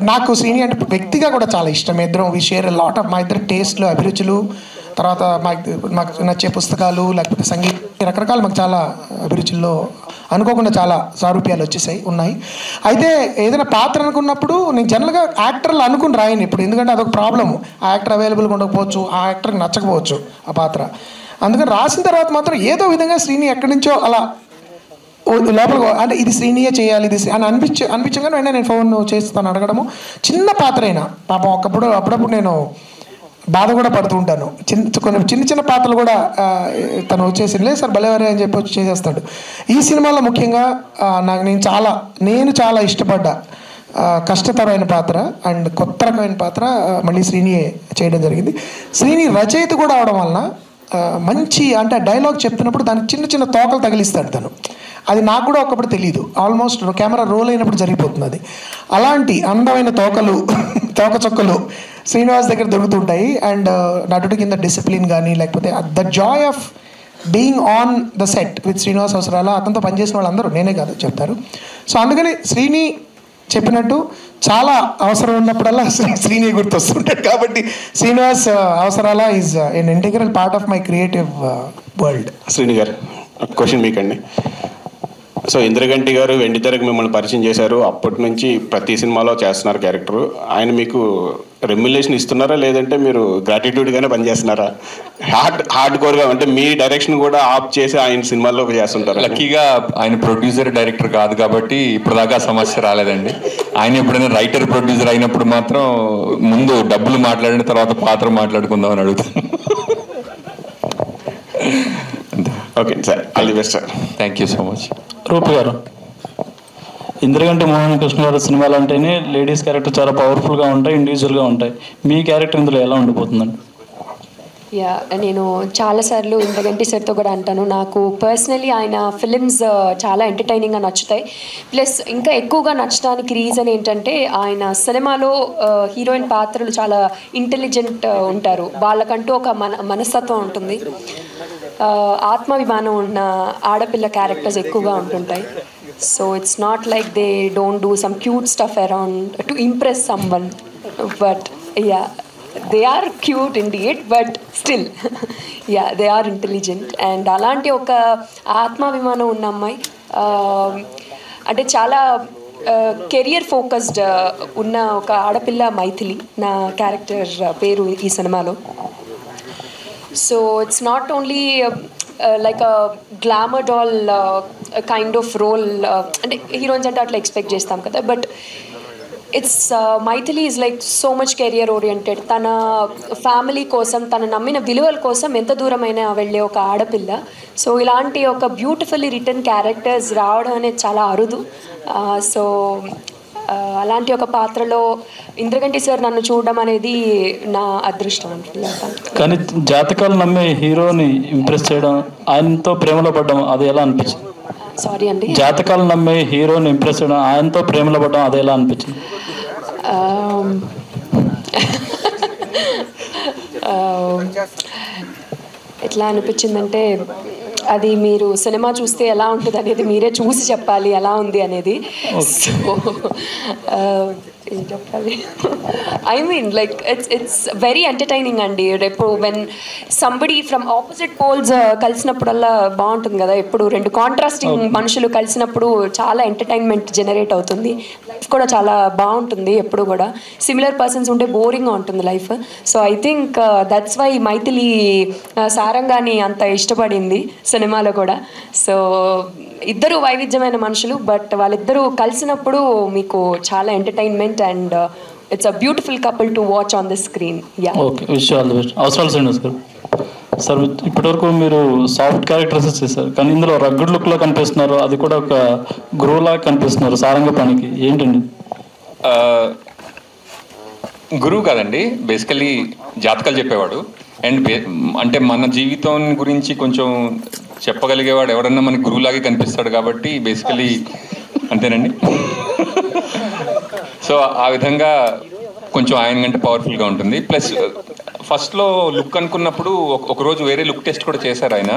నాకు శ్రీని అంటే వ్యక్తిగా కూడా చాలా ఇష్టం. ఇద్దరం వి షేర్ లాట్ ఆఫ్ మా ఇద్దరు టేస్ట్లు, అభిరుచులు, తర్వాత మాకు నచ్చే పుస్తకాలు, లేకపోతే సంగీతం, రకరకాల మాకు చాలా అభిరుచుల్లో అనుకోకుండా చాలా సారూప్యాలు ఉన్నాయి. అయితే ఏదైనా పాత్ర అనుకున్నప్పుడు నేను జనరల్గా యాక్టర్లు అనుకుని రాయను ఇప్పుడు, ఎందుకంటే అదొక ప్రాబ్లము. ఆ యాక్టర్ అవైలబుల్గా ఉండకపోవచ్చు, ఆ యాక్టర్కి నచ్చకపోవచ్చు ఆ పాత్ర. అందుకని రాసిన తర్వాత మాత్రం ఏదో విధంగా శ్రీని ఎక్కడి నుంచో అలా లోపల అంటే ఇది శ్రీనియే చేయాలి ఇది అని అనిపించగానే వెంటనే నేను ఫోన్ చేస్తాను అడగడము. చిన్న పాత్ర అయినా పాపం అప్పుడప్పుడు నేను బాధ కూడా పడుతూ ఉంటాను. చిన్న చిన్న పాత్రలు కూడా తను వచ్చేసి లేదు సార్ భలేవారే అని చెప్పి వచ్చి చేసేస్తాడు. ఈ సినిమాలో ముఖ్యంగా నేను చాలా ఇష్టపడ్డా కష్టతరమైన పాత్ర అండ్ కొత్త రకమైన పాత్ర మళ్ళీ శ్రీనియే చేయడం జరిగింది. శ్రీని రచయిత కూడా అవడం వలన మంచి అంటే డైలాగ్ చెప్తున్నప్పుడు దానికి చిన్న చిన్న తోకలు తగిలిస్తాడు తను. అది నాకు కూడా ఒకప్పుడు తెలియదు, ఆల్మోస్ట్ కెమెరా రోల్ అయినప్పుడు జరిగిపోతుంది అది. అలాంటి అందమైన తోక చొక్కలు శ్రీనివాస్ దగ్గర దొరుకుతుంటాయి. అండ్ నటుడి కింద డిసిప్లిన్ కానీ, లేకపోతే the Joy of being on the set with Srinivas అవసరాల, అతనితో పనిచేసిన వాళ్ళందరూ నేనే కాదు చెప్తారు. సో అందుకని శ్రీని చెప్పినట్టు చాలా అవసరం ఉన్నప్పుడల్లా శ్రీని గుర్తొస్తుంటాడు. కాబట్టి Srinivas Avasarala is an integral part of my creative world. Srini గారు క్వశ్చన్ మీకండి. సో ఇంద్రగంటి గారు వెండితెరకు మిమ్మల్ని పరిచయం చేశారు, అప్పటి నుంచి ప్రతి సినిమాలో చేస్తున్నారు క్యారెక్టర్. ఆయన మీకు రెమ్యులేషన్ ఇస్తున్నారా, లేదంటే మీరు గ్రాటిట్యూడ్గానే పనిచేస్తున్నారా? హార్డ్ కోర్గా అంటే మీ డైరెక్షన్ కూడా ఆఫ్ చేసి ఆయన సినిమాల్లో చేస్తుంటారు? లక్కీగా ఆయన ప్రొడ్యూసర్ డైరెక్టర్ కాదు కాబట్టి ఇప్పటిదాకా సమస్య రాలేదండి. ఆయన ఎప్పుడైనా రైటర్ ప్రొడ్యూసర్ అయినప్పుడు మాత్రం ముందు డబ్బులు మాట్లాడిన తర్వాత పాత్ర మాట్లాడుకుందామని అడుగుతాను. Okay sir, all the best sir. Thank you so much. Rupa గారు, ఇంద్రగంటి మోహన్ కృష్ణ గారి సినిమాలు అంటేనే లేడీస్ క్యారెక్టర్ చాలా పవర్ఫుల్గా ఉంటాయి, ఇండివిజువల్గా ఉంటాయి. మీ క్యారెక్టర్ ఇందులో ఎలా ఉండిపోతుందండి? నేను చాలాసార్లు ఇంద్రగంటి సార్తో కూడా అంటాను, నాకు పర్సనలీ ఆయన ఫిలిమ్స్ చాలా ఎంటర్టైనింగ్గా నచ్చుతాయి. ప్లస్ ఇంకా ఎక్కువగా నచ్చడానికి రీజన్ ఏంటంటే ఆయన సినిమాలో హీరోయిన్ పాత్రలు చాలా ఇంటెలిజెంట్ ఉంటారు, వాళ్ళకంటూ ఒక మనస్తత్వం ఉంటుంది, ఆత్మాభిమానం ఉన్న ఆడపిల్ల క్యారెక్టర్స్ ఎక్కువగా ఉంటుంటాయి. So it's not like they don't do some cute stuff around to impress someone, but they are cute indeed, but still they are intelligent. And అలాంటి ఒక ఆత్మాభిమానం ఉన్న అమ్మాయి, అంటే చాలా కెరియర్ ఫోకస్డ్ ఉన్న ఒక ఆడపిల్ల మైథిలి నా క్యారెక్టర్ పేరు ఈ సినిమాలో. So it's not only like a glamour doll kind of role, అంటే హీరోయిన్స్ అంటే అట్లా ఎక్స్పెక్ట్ చేస్తాం కదా, but it's Maithili is like so much career oriented. తన ఫ్యామిలీ కోసం, తన నమ్మిన విలువల కోసం ఎంత దూరమైనా వెళ్ళే ఒక ఆడపిల్ల. సో ఇలాంటి ఒక బ్యూటిఫుల్లీ రిటర్న్ క్యారెక్టర్స్ రావడం అనేది చాలా అరుదు. సో అలాంటి ఒక పాత్రలో ఇంద్రగంటి సార్ నన్ను చూడడం అనేది నా అదృష్టం అనుకుంటున్నాను. కానీ జాతకాలు నమ్మే హీరోని ఇంప్రెస్ చేయడం, ఆయనతో ప్రేమలో పడ్డం, అది ఎలా అనిపించింది? సారీ అండి, జాతకాలు నమ్మే హీరోని ఇంప్రెస్ చేయడం, ఆయనతో ప్రేమలో పడ్డం, అది ఎలా అనిపించింది? ఎట్లా అనిపించిందంటే, అది మీరు సినిమా చూస్తే ఎలా ఉంటుంది అనేది మీరే చూసి చెప్పాలి ఎలా ఉంది అనేది. సో ఏం చెప్పాలి, I mean like it's very entertaining అండి. రేపు when somebody from opposite poles కలిసినప్పుడల్లా బాగుంటుంది కదా, ఎప్పుడు రెండు కాంట్రాస్టింగ్ మనుషులు కలిసినప్పుడు చాలా ఎంటర్టైన్మెంట్ జనరేట్ అవుతుంది, లైఫ్ కూడా చాలా బాగుంటుంది. ఎప్పుడు కూడా సిమిలర్ పర్సన్స్ ఉంటే బోరింగ్గా ఉంటుంది life. So I think that's why Maithili సారంగాని అంత ఇష్టపడింది సినిమాలో కూడా. సో ఇద్దరు వైవిధ్యమైన మనుషులు, బట్ వాళ్ళిద్దరూ కలిసినప్పుడు మీకు చాలా entertainment and it's a beautiful couple to watch on the screen. Okay, wish all the best. అవసరాలు శ్రీనివాస్ గారు, సార్ ఇప్పటివరకు మీరు సాఫ్ట్ క్యారెక్టర్స్ చేశారు, కానీ ఇందులో రగ్గడ్ లుక్లో కనిపిస్తున్నారు, అది కూడా ఒక గురువులా కనిపిస్తున్నారు సారంగ పనికి, ఏంటండి? గురువు కాదండి, బేసికలీ జాతకాలు చెప్పేవాడు. అండ్ అంటే మన జీవితం గురించి కొంచెం చెప్పగలిగేవాడు ఎవడన్నా మనకి గురువులాగే కనిపిస్తాడు కాబట్టి బేసికలీ అంతేనండి. సో ఆ విధంగా కొంచెం ఆయన కంటే పవర్ఫుల్గా ఉంటుంది. ప్లస్ ఫస్ట్లో లుక్ అనుకున్నప్పుడు ఒకరోజు వేరే లుక్ టెస్ట్ కూడా చేశారు ఆయన,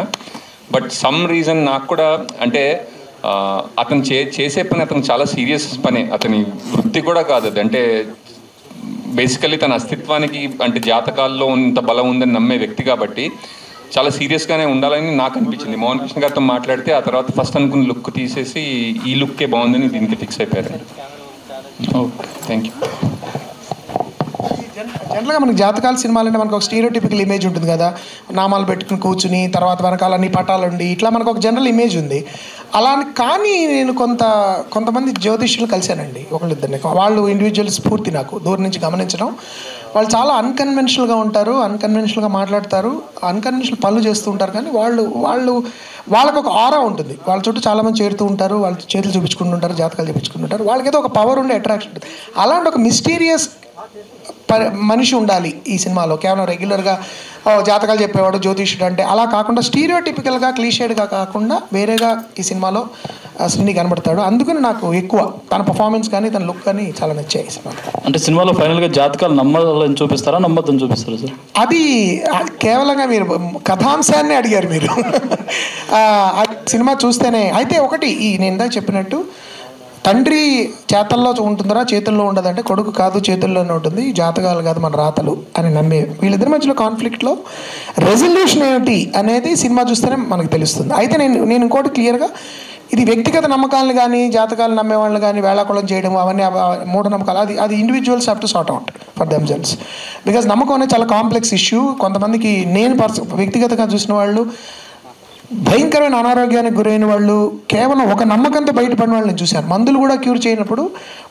బట్ సమ్ రీజన్ నాకు కూడా అంటే అతను చేసే పని అతను చాలా సీరియస్ పని, అతని వృత్తి వృత్తి కూడా కాదు అది. అంటే బేసికలీ తన అస్తిత్వానికి అంటే జాతకాల్లో ఇంత బలం ఉందని నమ్మే వ్యక్తి కాబట్టి చాలా సీరియస్గానే ఉండాలని నాకు అనిపించింది. మోహన్ కృష్ణ గారితో మాట్లాడితే ఆ తర్వాత ఫస్ట్ అనుకున్న లుక్ తీసేసి ఈ లుక్కే బాగుందని దీనికి ఫిక్స్ అయిపోయారు. Okay, thank you. జనరల్గా మనకి జాతకాల సినిమాలంటే మనకు ఒక స్టీరియోటిపికల్ ఇమేజ్ ఉంటుంది కదా, నామాలు పెట్టుకుని కూర్చుని తర్వాత వెనకాలన్నీ పటాలు ఉండి ఇట్లా మనకు ఒక జనరల్ ఇమేజ్ ఉంది. అలా కానీ నేను కొంతమంది జ్యోతిష్యులు కలిశానండి, ఒకళ్ళిద్దరిని. వాళ్ళు ఇండివిజువల్ స్ఫూర్తి నాకు దూరం నుంచి గమనించడం. వాళ్ళు చాలా అన్కన్వెన్షనల్గా ఉంటారు, అన్కన్వెన్షనల్గా మాట్లాడతారు, అన్కన్వెన్షనల్ పనులు చేస్తూ ఉంటారు. కానీ వాళ్ళకు ఒక ఆరా ఉంటుంది. వాళ్ళ చుట్టూ చాలామంది చేరుతూ ఉంటారు, వాళ్ళు చేతులు చూపించుకుంటుంటారు, జాతకాలు చూపించుకుంటుంటారు. వాళ్ళకి ఏదో ఒక పవర్ ఉండే అట్రాక్షన్ ఉంటుంది. అలాంటి ఒక మిస్టీరియస్ మనిషి ఉండాలి ఈ సినిమాలో. కేవలం రెగ్యులర్గా జాతకాలు చెప్పేవాడు జ్యోతిష్యుడు అంటే అలా కాకుండా స్టీరియోటిపికల్గా క్లీషేడ్గా కాకుండా వేరేగా ఈ సినిమాలో శ్రీని కనబడతాడు. అందుకని నాకు ఎక్కువ తన పర్ఫార్మెన్స్ కానీ తన లుక్ కానీ చాలా నచ్చాయి ఈ సినిమా. అంటే సినిమాలో ఫైనల్గా జాతకాలు నమ్మాలని చూపిస్తారా నమ్మద్దని చూపిస్తారా సార్? అది కేవలంగా మీరు కథాంశాన్ని అడిగారు మీరు. సినిమా చూస్తేనే అయితే ఒకటి నేను ఇందాక చెప్పినట్టు తండ్రి చేతల్లో ఉంటుందరా చేతుల్లో ఉండదంటే కొడుకు కాదు చేతుల్లోనే ఉంటుంది, జాతకాలు కాదు మన రాతలు అని నమ్మే వీళ్ళిద్దరి మధ్యలో కాన్ఫ్లిక్ట్లో రెజల్యూషన్ ఏమిటి అనేది సినిమా చూస్తేనే మనకు తెలుస్తుంది. అయితే నేను ఇంకోటి క్లియర్గా ఇది వ్యక్తిగత నమ్మకాలను కానీ జాతకాలు నమ్మేవాళ్ళు కానీ వేళాకుళం చేయడం అవన్నీ మూఢనమ్మకాలు అది individuals have to sort out for themselves. Because నమ్మకం అనేది చాలా కాంప్లెక్స్ ఇష్యూ. కొంతమందికి నేను వ్యక్తిగతంగా చూసిన వాళ్ళు భయంకరమైన అనారోగ్యానికి గురైన వాళ్ళు కేవలం ఒక నమ్మకంతో బయటపడిన వాళ్ళు నేను చూశాను. మందులు కూడా క్యూర్ చేయనప్పుడు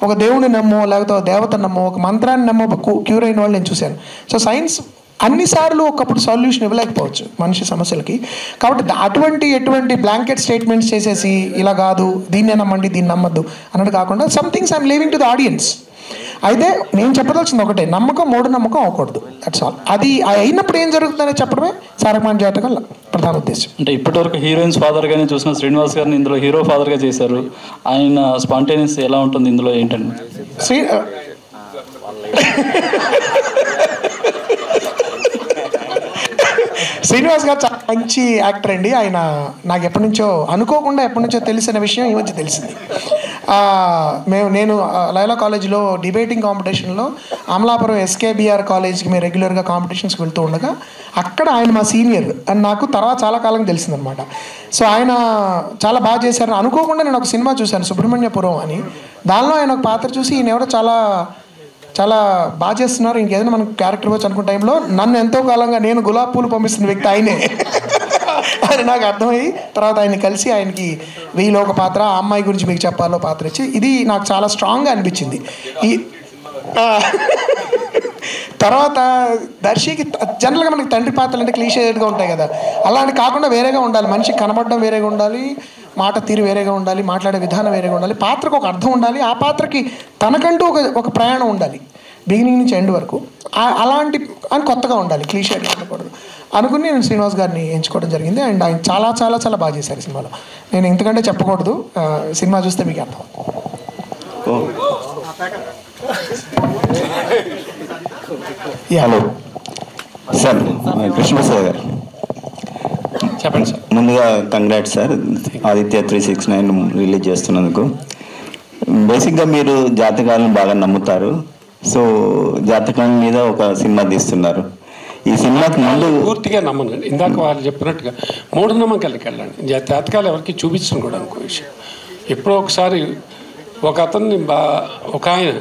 ఒక దేవుడిని నమ్మో లేకపోతే ఒక దేవతను నమ్మో ఒక మంత్రాన్ని నమ్మో క్యూర్ అయిన వాళ్ళు నేను చూశాను. సో సైన్స్ అన్నిసార్లు ఒకప్పుడు సొల్యూషన్ ఇవ్వలేకపోవచ్చు మనిషి సమస్యలకి. కాబట్టి ఎటువంటి బ్లాంకెట్ స్టేట్మెంట్స్ చేసేసి ఇలా కాదు దీన్నే నమ్మండి దీన్ని నమ్మద్దు అన్నట్టు కాకుండా somethings I'm leaving to the audience. అయితే నేను చెప్పదలసింది ఒకటే, నమ్మకం మూఢనమ్మకం అవ్వకూడదు, దట్స్ ఆల్. అది అయినప్పుడు ఏం జరుగుతుందని చెప్పడమే సారంగపాణి జాతకం ప్రధాన ఉద్దేశం. అంటే ఇప్పటివరకు హీరోయిన్స్ ఫాదర్గానే చూసిన శ్రీనివాస్ గారిని ఇందులో హీరో ఫాదర్గా చేశారు. ఆయన స్పాంటేనియస్ ఎలా ఉంటుంది ఇందులో ఏంటండి? శ్రీనివాస్ గారు చాలా మంచి యాక్టర్ అండి. ఆయన నాకు ఎప్పటి నుంచో తెలిసిన విషయం ఈ మధ్య తెలిసింది. నేను లైలా కాలేజీలో డిబేటింగ్ కాంపిటీషన్లో అమలాపురం ఎస్కేబిఆర్ కాలేజ్కి మేము రెగ్యులర్గా కాంపిటీషన్స్కి వెళ్తూ ఉండగా అక్కడ ఆయన మా సీనియర్ అని నాకు తర్వాత చాలా కాలం తెలిసిందనమాట. సో ఆయన చాలా బాగా చేశారు. అనుకోకుండా నేను ఒక సినిమా చూశాను సుబ్రహ్మణ్యపురం అని. దానిలో ఆయన ఒక పాత్ర చూసి ఈయన ఎవరో చాలా బాగా చేస్తున్నారు, ఇంకేదైనా మనకు క్యారెక్టర్ ఇవ్వచ్చు అనుకున్న టైంలో నన్ను ఎంతో కాలంగా నేను గులాబీ పూలు పంపిస్తున్న వ్యక్తి ఆయనే అని నాకు అర్థమయ్యి తర్వాత ఆయన కలిసి ఆయనకి వీళ్ళు ఒక పాత్ర ఆ అమ్మాయి గురించి మీకు చెప్పాలో పాత్ర ఇచ్చి ఇది నాకు చాలా స్ట్రాంగ్గా అనిపించింది. తర్వాత దర్శికి జనరల్గా మనకి తండ్రి పాత్రలు అంటే క్లీషేడ్గా ఉంటాయి కదా, అలాంటి కాకుండా వేరేగా ఉండాలి. మనిషికి కనబడడం వేరేగా ఉండాలి, మాట తీరు వేరేగా ఉండాలి, మాట్లాడే విధానం వేరేగా ఉండాలి, పాత్రకు ఒక అర్థం ఉండాలి, ఆ పాత్రకి తనకంటూ ఒక ప్రయాణం ఉండాలి బిగినింగ్ నుంచి ఎండ్ వరకు. అలాంటి అని కొత్తగా ఉండాలి, క్లీషేడ్గా ఉండకూడదు అనుకుని నేను శ్రీనివాస్ గారిని ఎంచుకోవడం జరిగింది. అండ్ ఆయన చాలా చాలా చాలా బాగా చేశారు సినిమాలో. నేను ఇంతకంటే చెప్పకూడదు, సినిమా చూస్తే మీకు అర్థం. హలో సార్, కృష్ణప్రసాద్ గారు చెప్పండి సార్. ముందుగా కంగ్రాట్స్ సార్, ఆదిత్య 369 రిలీజ్ చేస్తున్నందుకు. బేసిక్గా మీరు జాతకాలను బాగా నమ్ముతారు, సో జాతకం మీద ఒక సినిమా తీస్తున్నారు. ఈ సినిమాకి ముందు పూర్తిగా నమ్మనండి. ఇందాక వాళ్ళు చెప్పినట్టుగా మూఢనమ్మకాలకి వెళ్ళండి, జాతకాలు ఎవరికి చూపించడం కూడా ఇంకో విషయం. ఎప్పుడో ఒకసారి ఒక అతన్ని ఒక ఆయన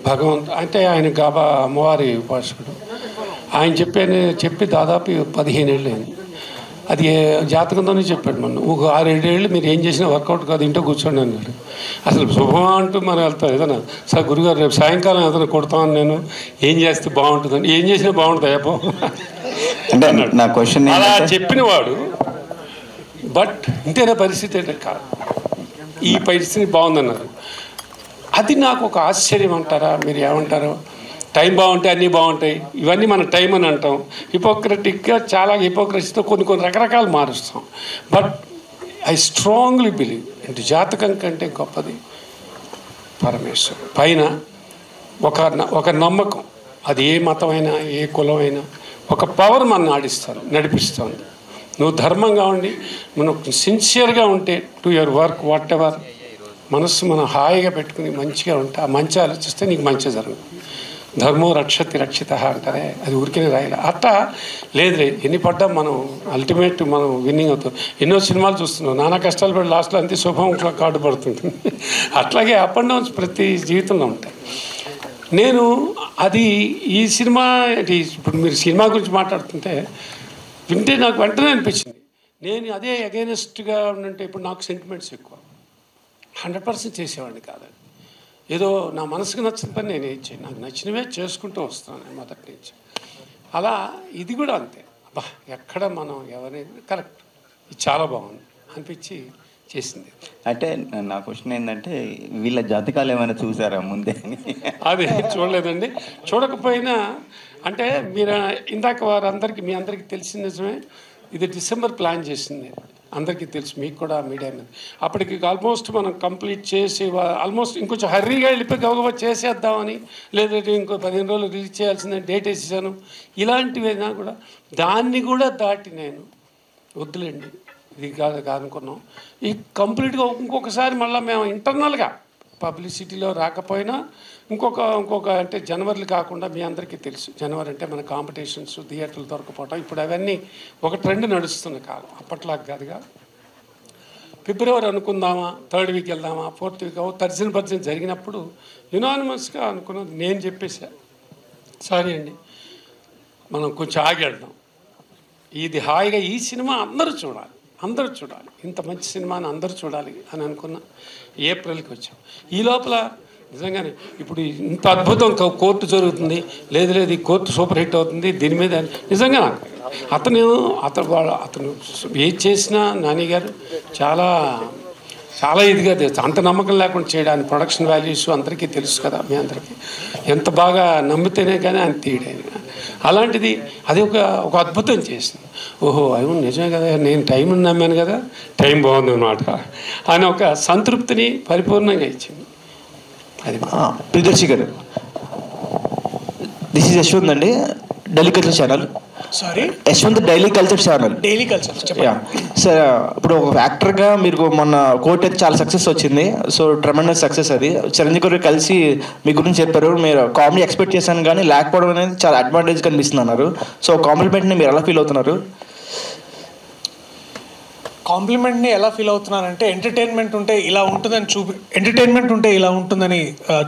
భగవంతు అంటే ఆయన గాబా అమ్మవారి ఉపాసకుడు, ఆయన చెప్పి దాదాపు 15 ఏళ్ళు అయింది. అది జాతకంతోనే చెప్పాడు. మనం ఒక 6-7 ఏళ్ళు మీరు ఏం చేసినా వర్కౌట్ కాదు, ఇంట్లో కూర్చోండి అన్నాడు. అసలు శుభమా అంటూ మనం వెళ్తాం ఏదైనా, సార్ గురుగారు రేపు సాయంకాలం ఏదైనా కొడతాను నేను, ఏం చేస్తే బాగుంటుందని, ఏం చేసినా బాగుంటుంది అయ్యపో నా క్వశ్చన్ అలా చెప్పినవాడు. బట్ ఇంతేనా పరిస్థితి అంటే కాదు, ఈ పరిస్థితి బాగుందన్నారు. అది నాకు ఒక ఆశ్చర్యం అంటారా, మీరు ఏమంటారో. టైం బాగుంటే అన్నీ బాగుంటాయి, ఇవన్నీ మన టైం అని అంటాం. హిపోక్రటిక్గా చాలా హిపోక్రసీతో కొన్ని రకరకాలు మారుస్తాం. బట్ ఐ స్ట్రాంగ్లీ బిలీవ్ అంటే జాతకం కంటే గొప్పది పరమేశ్వరు. పైన ఒక నమ్మకం, అది ఏ మతమైనా ఏ కులమైనా ఒక పవర్ మన నడిపిస్తుంది. నువ్వు ధర్మంగా ఉండి మనం సిన్సియర్గా ఉంటే to your work what ever మనస్సు మనం హాయిగా పెట్టుకుని మంచిగా ఉంటే ఆ మంచి ఆలోచిస్తే నీకు మంచి జరుగుతుంది. ధర్మో రక్షతి రక్షిత అంటారే, అది ఊరికే రాయాలి. అట్టా లేదులే, ఎన్ని పడ్డా మనం అల్టిమేట్ మనం విన్నింగ్ అవుతాం. ఎన్నో సినిమాలు చూస్తున్నాం, నానా కష్టాలు పడి లాస్ట్లో అంతే శుభం కార్డు పడుతుంటుంది. అట్లాగే అప్ అండ్ డౌన్స్ ప్రతి జీవితంలో ఉంటాయి. నేను అది ఈ సినిమా ఇప్పుడు మీరు సినిమా గురించి మాట్లాడుతుంటే వింటే నాకు వెంటనే అనిపించింది, నేను అదే అగైనెస్ట్గా ఉంటే ఇప్పుడు నాకు సెంటిమెంట్స్ ఎక్కువ, 100% చేసేవాడిని కాదండి. ఏదో నా మనసుకు నచ్చిన పని నేను చేయను, నాకు నచ్చినవే చేసుకుంటూ వస్తాను నేను మొదటి నుంచి. అలా ఇది కూడా అంతే, అబ్బా ఎక్కడ మనం ఎవరైనా కరెక్ట్, ఇది చాలా బాగుంది అనిపించి చేసింది. అంటే నా క్వశ్చన్ ఏంటంటే వీళ్ళ జాతకాలు ఏమైనా చూసారా ముందే? అది చూడలేదండి. చూడకపోయినా అంటే మీరు ఇందాక వారందరికీ మీ అందరికీ తెలిసిన నిజమే, ఇది డిసెంబర్ ప్లాన్ చేసింది, అందరికీ తెలుసు, మీకు కూడా మీడియా మీద. అప్పటికి ఆల్మోస్ట్ మనం కంప్లీట్ చేసి ఆల్మోస్ట్ ఇంకొంచెం హర్రీగా వెళ్ళిపోయి గౌరవ చేసేద్దామని, లేదంటే ఇంకో 15 రోజులు రిలీజ్ చేయాల్సిందని డేట్ వేసేసాను. ఇలాంటివైనా కూడా దాన్ని కూడా దాటి నేను వద్దులేండి ఇది కాదనుకున్నాం. ఈ కంప్లీట్గా ఇంకొకసారి మళ్ళీ మేము ఇంటర్నల్గా పబ్లిసిటీలో రాకపోయినా ఇంకొక అంటే జనవరిలు కాకుండా మీ అందరికీ తెలుసు, జనవరి అంటే మన కాంపిటీషన్స్, థియేటర్లు దొరకపోవటం, ఇప్పుడు అవన్నీ ఒక ట్రెండ్ నడుస్తున్న కాలం, అప్పట్లాగా కాదుగా. ఫిబ్రవరి అనుకుందామా, 3rd వీక్ వెళ్దామా, 4th వీక్ తర్జన జరిగినప్పుడు యునానిమస్గా అనుకున్నది నేను చెప్పేసా, సారీ అండి మనం కొంచెం ఆగి వెళ్దాం, ఇది హాయిగా ఈ సినిమా అందరూ చూడాలి, ఇంత మంచి సినిమాని అందరూ చూడాలి అని అనుకున్న ఏప్రిల్కి వచ్చాం. ఈ లోపల నిజంగానే ఇప్పుడు ఇంత అద్భుతం కోర్టు జరుగుతుంది, లేదు ఈ కోర్టు సూపర్ హిట్ అవుతుంది, దీని మీద నిజంగా అతను ఏది చేసినా నాని గారు చాలా చాలా ఇదిగా అంత నమ్మకం లేకుండా చేయడానికి ప్రొడక్షన్ వాల్యూస్ అందరికీ తెలుసు కదా, మీ అందరికీ ఎంత బాగా నమ్మితేనే కానీ ఆయన తీయడానికి. అలాంటిది అది ఒక అద్భుతం చేసింది. ఓహో అవును నిజమే కదా, నేను టైంని నమ్మాను కదా, టైం బాగుంది అన్నమాట అని ఒక సంతృప్తిని పరిపూర్ణంగా ఇచ్చింది. అది ప్రియదర్శి గారు, దిస్ ఈజ్ యశ్వంత్ అండి, daily culture channel. Sorry, Yashwant daily culture channel. Daily culture sir, ఇప్పుడు ఒక యాక్టర్గా మీరు మొన్న కోర్ట్ అయితే చాలా సక్సెస్ వచ్చింది, సో ట్రెమెండస్ సక్సెస్ అది. చిరంజీవి గారు కలిసి మీ గురించి చెప్పారు, మీరు కామెడీ ఎక్స్పెక్ట్ చేశాను కానీ లేకపోవడం అనేది చాలా అడ్వాంటేజ్ కనిపిస్తుంది అన్నారు. సో కాంప్లిమెంట్ని మీరు ఎలా ఫీల్ అవుతున్నారు? కాంప్లిమెంట్ని ఎలా ఫీల్ అవుతున్నానంటే ఎంటర్టైన్మెంట్ ఉంటే ఇలా ఉంటుందని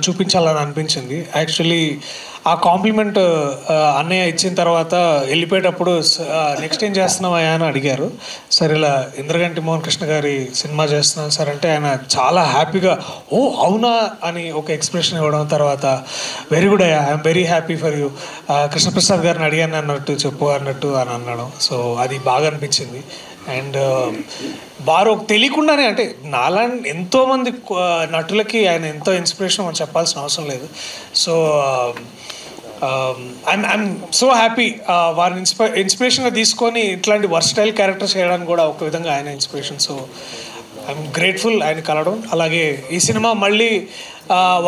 చూపించాలని అనిపించింది. యాక్చువల్లీ ఆ కాంప్లిమెంట్ అన్నయ్య ఇచ్చిన తర్వాత వెళ్ళిపోయేటప్పుడు నెక్స్ట్ ఏం చేస్తున్నావా అని అడిగారు. సార్ ఇలా ఇంద్రగంటి మోహన్ కృష్ణ గారి సినిమా చేస్తున్నాను సార్ అంటే ఆయన చాలా హ్యాపీగా ఓ అవునా అని ఒక ఎక్స్ప్రెషన్ ఇవ్వడం, తర్వాత వెరీ గుడ్ అయ్యా, I'm very happy for you, Krishnaprasad గారిని అడిగాను అన్నట్టు చెప్పు అన్నట్టు అని అన్నాడు. సో అది బాగా అనిపించింది. అండ్ వారు తెలియకుండానే అంటే నాలా ఎంతోమంది నటులకి ఆయన ఎంతో ఇన్స్పిరేషన్ మనం చెప్పాల్సిన అవసరం లేదు. సో ఐఎమ్ సో హ్యాపీ వారిని ఇన్స్పిరేషన్గా తీసుకొని ఇట్లాంటి వర్స్టైల్ క్యారెక్టర్స్ చేయడానికి కూడా ఒక విధంగా ఆయన ఇన్స్పిరేషన్. సో ఐఎమ్ గ్రేట్ఫుల్ ఆయన కలవడం. అలాగే ఈ సినిమా మళ్ళీ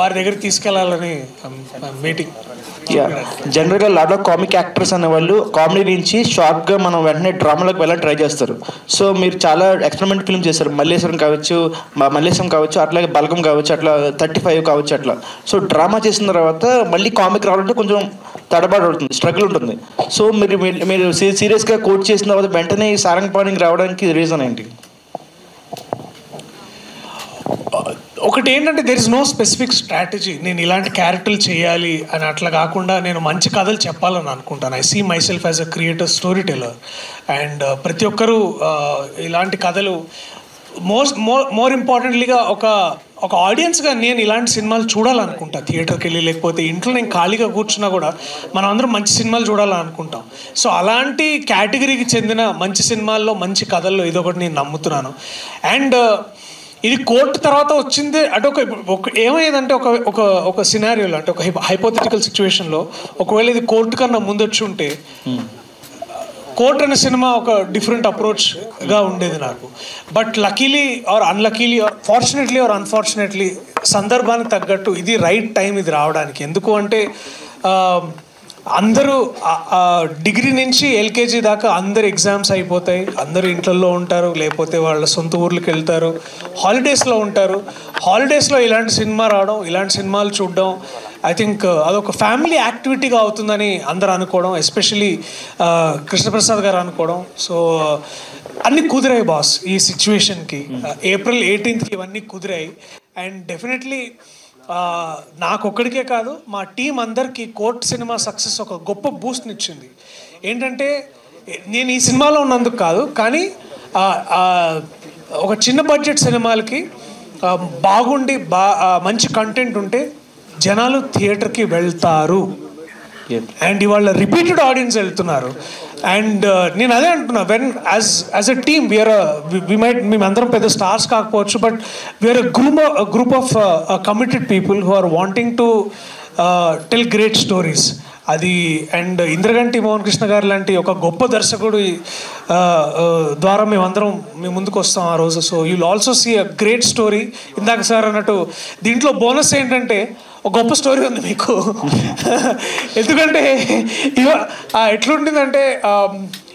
వారి దగ్గర తీసుకెళ్లాలని వెయిటింగ్. జనరల్గా లాట్ ఆఫ్ కామిక్ యాక్టర్స్ అనేవాళ్ళు కామెడీ నుంచి షార్ట్గా మనం వెంటనే డ్రామాలోకి వెళ్ళాలని ట్రై చేస్తారు. సో మీరు చాలా ఎక్స్పెరిమెంట్ ఫిల్మ్ చేస్తారు, మల్లేశ్వరం కావచ్చు, అట్లాగే బలగం కావచ్చు, అట్లా 35 కావచ్చు అట్లా. సో డ్రామా చేసిన తర్వాత మళ్ళీ కామిక్ రావాలంటే కొంచెం తడబాటు అవుతుంది, స్ట్రగుల్ ఉంటుంది. సో మీరు సీరియస్గా కోట్ చేసిన తర్వాత వెంటనే ఈ సారంగపాణికి రావడానికి రీజన్ ఏంటి? ఒకటి ఏంటంటే there is no specific strategy, నేను ఇలాంటి క్యారెక్టర్లు చేయాలి అని అట్లా కాకుండా నేను మంచి కథలు చెప్పాలని అనుకుంటాను. I see my self as a creator, story teller. And ప్రతి ఒక్కరూ ఇలాంటి కథలు మోర్ ఇంపార్టెంట్లీగా ఒక ఆడియన్స్గా నేను ఇలాంటి సినిమాలు చూడాలనుకుంటా. థియేటర్కి వెళ్ళి లేకపోతే ఇంట్లో నేను ఖాళీగా కూర్చున్నా కూడా మనం అందరం మంచి సినిమాలు చూడాలని అనుకుంటాం. సో అలాంటి కేటగిరీకి చెందిన మంచి సినిమాల్లో, మంచి కథల్లో ఇదొకటి నేను నమ్ముతున్నాను. అండ్ ఇది కోర్టు తర్వాత వచ్చింది అంటే ఒక ఏమయ్యేదంటే ఒక సినారియోలో అంటే ఒక హైపోథెటికల్ సిచ్యువేషన్లో ఒకవేళ ఇది కోర్టు కన్నా ముందొచ్చి ఉంటే కోర్ట్ అనే సినిమా ఒక డిఫరెంట్ అప్రోచ్గా ఉండేది నాకు. But luckily or unluckily or fortunately or unfortunately సందర్భానికి తగ్గట్టు ఇది రైట్ టైం ఇది రావడానికి. ఎందుకు అంటే అందరూ డిగ్రీ నుంచి ఎల్కేజీ దాకా అందరు ఎగ్జామ్స్ అయిపోతాయి, అందరూ ఇంట్లో ఉంటారు, లేకపోతే వాళ్ళ సొంత ఊర్లకు వెళ్తారు, హాలిడేస్లో ఉంటారు. హాలిడేస్లో ఇలాంటి సినిమా రావడం, ఇలాంటి సినిమాలు చూడడం, ఐ థింక్ అదొక ఫ్యామిలీ యాక్టివిటీగా అవుతుందని అందరూ అనుకోవడం, ఎస్పెషలీ కృష్ణప్రసాద్ గారు అనుకోవడం. సో అన్నీ కుదిరాయి బాస్ ఈ సిచ్యువేషన్కి. April 18th ఇవన్నీ కుదిరాయి. అండ్ డెఫినెట్లీ నాకొక్కడికే కాదు, మా టీం అందరికీ కోర్ట్ సినిమా సక్సెస్ ఒక గొప్ప బూస్ట్ని ఇచ్చింది. ఏంటంటే నేను ఈ సినిమాలో ఉన్నందుకు కాదు, కానీ ఒక చిన్న బడ్జెట్ సినిమాలకి బాగుండి మంచి కంటెంట్ ఉంటే జనాలు థియేటర్కి వెళ్తారు. అండ్ ఇవాళ రిపీటెడ్ ఆడియన్స్ వెళ్తున్నారు. అండ్ నేను అదే అంటున్నా, వెన్ యాజ్ అ టీమ్ మేమందరం పెద్ద స్టార్స్ కాకపోవచ్చు, but we're group of committed people who are wanting to tell great stories. అది అండ్ ఇంద్రగంటి మోహన్ కృష్ణ గారు లాంటి ఒక గొప్ప దర్శకుడు ద్వారా మేమందరం మేము ముందుకు వస్తాం ఆ రోజు. So you'll also see a great story. ఇందాక సార్ అన్నట్టు దీంట్లో బోనస్ ఏంటంటే ఒక గొప్ప స్టోరీ ఉంది మీకు. ఎందుకంటే ఎట్లుంటుందంటే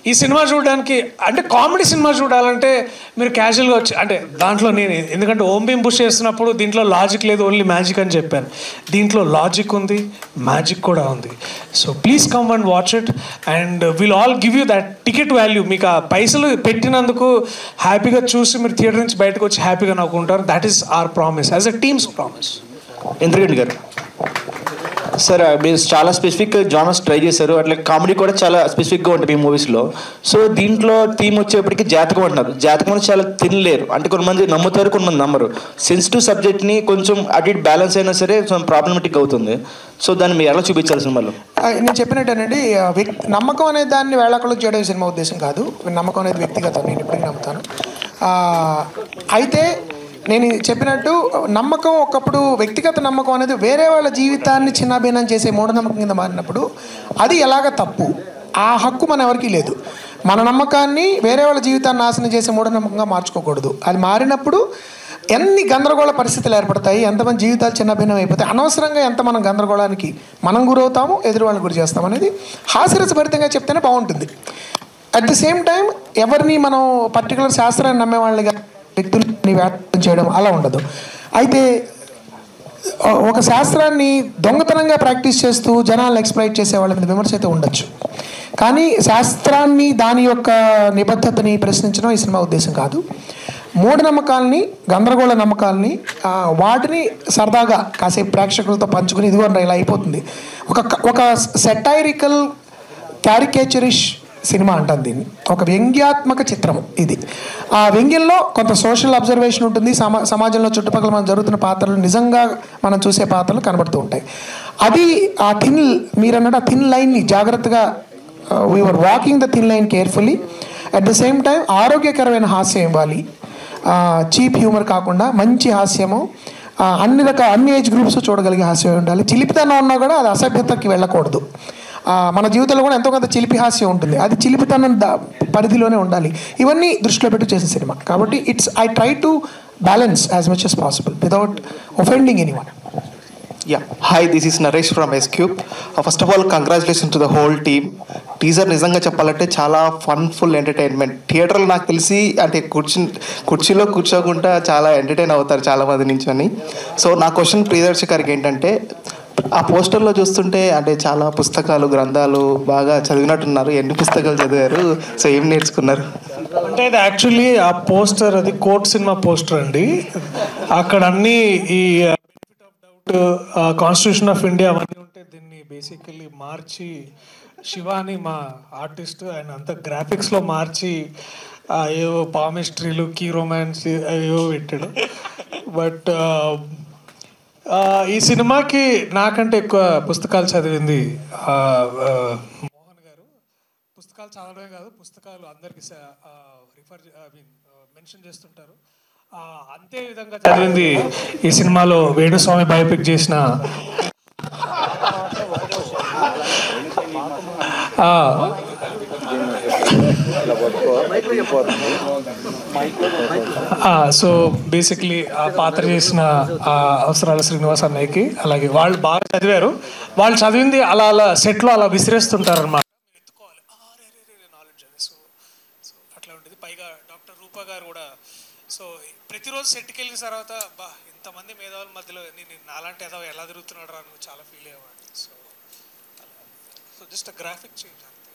ఈ సినిమా చూడడానికి, అంటే కామెడీ సినిమా చూడాలంటే మీరు క్యాజువల్గా వచ్చి, అంటే దాంట్లో నేను ఎందుకంటే ఓం భీమ్ బుష్ చేస్తున్నప్పుడు దీంట్లో లాజిక్ లేదు, ఓన్లీ మ్యాజిక్ అని చెప్పాను. దీంట్లో లాజిక్ ఉంది, మ్యాజిక్ కూడా ఉంది. So please come and watch it and will all give you that ticket value. మీకు ఆ పైసలు పెట్టినందుకు హ్యాపీగా చూసి మీరు థియేటర్ నుంచి బయటకు వచ్చి హ్యాపీగా నవ్వుకుంటారు. That is our promise as a team's promise. Indraganti గారు సార్, మీరు చాలా స్పెసిఫిక్ జానర్స్ ట్రై చేశారు, అట్లా కామెడీ కూడా చాలా స్పెసిఫిక్గా ఉంటుంది మీ మూవీస్లో. సో దీంట్లో థీమ్ వచ్చేప్పటికి జాతకం అంటున్నారు. జాతకం చాలా తినలేరు, అంటే కొంతమంది నమ్ముతారు, కొంతమంది నమ్మరు. సెన్సిటివ్ సబ్జెక్ట్ని కొంచెం అటు ఇటు బ్యాలెన్స్ అయినా సరే కొంచెం ప్రాబ్లమేటిక్ అవుతుంది. సో దాన్ని మీరు ఎలా చూపించాలి సినిమాలో? నేను చెప్పినట్టేనండి, నమ్మకం అనే దాన్ని వేళాకొలకు చేయడం సినిమా ఉద్దేశం కాదు. నమ్మకం అనేది వ్యక్తిగతం, నేను ఇప్పటికీ నమ్ముతాను. అయితే నేను చెప్పినట్టు నమ్మకం ఒకప్పుడు వ్యక్తిగత నమ్మకం అనేది వేరే వాళ్ళ జీవితాన్ని చిన్నాభిన్నం చేసే మూఢనమ్మకం కింద మారినప్పుడు అది ఎలాగ తప్పు, ఆ హక్కు మన ఎవరికీ లేదు. మన నమ్మకాన్ని వేరే వాళ్ళ జీవితాన్ని నాశనం చేసే మూఢనమ్మకంగా మార్చుకోకూడదు. అది మారినప్పుడు ఎన్ని గందరగోళ పరిస్థితులు ఏర్పడతాయి, ఎంతమంది జీవితాలు చిన్నభిన్నం అయిపోతాయి, అనవసరంగా ఎంత మనం గందరగోళానికి మనం గురవుతాము, ఎదురు వాళ్ళని గురి చేస్తాం అనేది హాస్యరసభరితంగా చెప్తేనే బాగుంటుంది. అట్ ది సేమ్ టైం ఎవరిని మనం పర్టికులర్ శాస్త్రాన్ని నమ్మే వాళ్ళని వ్యక్తులని వ్యాఖ్యానం చేయడం అలా ఉండదు. అయితే ఒక శాస్త్రాన్ని దొంగతనంగా ప్రాక్టీస్ చేస్తూ జనాలను ఎక్స్ప్లైట్ చేసే వాళ్ళ మీద విమర్శ అయితే ఉండొచ్చు, కానీ శాస్త్రాన్ని దాని యొక్క నిబద్ధతని ప్రశ్నించడం ఈ సినిమా ఉద్దేశం కాదు. మూఢనమ్మకాలని, గందరగోళ నమ్మకాలని, వాటిని సరదాగా కాసేపు ప్రేక్షకులతో పంచుకుని ఇదిగో ఇలా అయిపోతుంది. ఒక సెటైరికల్ క్యారికేచరిష్ సినిమా అంటాను దీన్ని, ఒక వ్యంగ్యాత్మక చిత్రం ఇది. ఆ వ్యంగ్యంలో కొంత సోషల్ అబ్జర్వేషన్ ఉంటుంది, సమాజంలో చుట్టుపక్కల మనం జరుగుతున్న పాత్రలు, నిజంగా మనం చూసే పాత్రలు కనబడుతూ ఉంటాయి. అది ఆ థిన్, మీరు అన్నట్టు ఆ థిన్ లైన్ని జాగ్రత్తగా we're walking the thin line carefully. At the same time ఆరోగ్యకరమైన హాస్యం ఇవ్వాలి, చీప్ హ్యూమర్ కాకుండా మంచి హాస్యము, అన్ని ఏజ్ గ్రూప్స్ చూడగలిగే హాస్యం ఉండాలి. చిలిపితనం ఉన్నా కూడా అది అసభ్యతకి వెళ్ళకూడదు. మన జీవితంలో కూడా ఎంతో కొంత చిలిపి హాస్యం ఉంటుంది, అది చిలిపితనం పరిధిలోనే ఉండాలి. ఇవన్నీ దృష్టిలో పెట్టి చేసే సినిమా కాబట్టి I try to balance as much as possible without offending anyone. Yeah. Hi, this is Naresh from S-Cube. First of all, congratulations to the whole team. Teaser నిజంగా చెప్పాలంటే చాలా ఫుల్ ఎంటర్టైన్మెంట్. థియేటర్లో నాకు తెలిసి అంటే కుర్చీలో కూర్చోకుండా చాలా ఎంటర్టైన్ అవుతారు చాలామంది నుంచి అని. సో నా క్వశ్చన్ ప్రియదర్శి గారికి ఏంటంటే, ఆ పోస్టర్లో చూస్తుంటే అంటే చాలా పుస్తకాలు, గ్రంథాలు బాగా చదివినట్టున్నారు. ఎన్ని పుస్తకాలు చదివారు? సో ఏం నేర్చుకున్నారు? అంటే అది యాక్చువల్లీ ఆ పోస్టర్ అది కోర్ట్ సినిమా పోస్టర్ అండి. అక్కడ అన్నీ ఈ కాన్స్టిట్యూషన్ ఆఫ్ ఇండియా అవన్నీ ఉంటే దీన్ని బేసికల్లీ మార్చి, శివాని మా ఆర్టిస్ట్ ఆయన అంతా గ్రాఫిక్స్లో మార్చి ఏవో పామిస్ట్రీలు, కీ రొమాన్స్ ఏవో పెట్టాడు. బట్ ఈ సినిమాకి నాకంటే ఎక్కువ పుస్తకాలు చదివింది మోహన్ గారు. పుస్తకాలు చదవడమే కాదు, పుస్తకాలు అందరికీ మెన్షన్ చేస్తుంటారు. అంతే విధంగా చదివింది ఈ సినిమాలో వేణుస్వామి బయోపిక్ చేసిన సో బేసిక్లీ ఆ పాత్ర చేసిన అవసరాల శ్రీనివాస్ అన్నయ్యకి, అలాగే వాళ్ళు బాగా చదివారు. వాళ్ళు చదివింది అలా అలా సెట్లో అలా విసిరేస్తుంటారు అనమాట. ఎత్తుకోవాలి నాలెడ్జ్ అది. సో సో అట్లా ఉంటుంది. పైగా డాక్టర్ రూపా గారు కూడా సో ప్రతిరోజు సెట్కి వెళ్ళిన తర్వాత బా ఇంతమంది మేధావుల మధ్యలో నేను నాలాంటి ఏదో ఎలా తిరుగుతున్నాడు రా అని చాలా ఫీల్ అయ్యేవాడిని. సో జస్ట్ గ్రాఫిక్ చేంజ్ అంతే.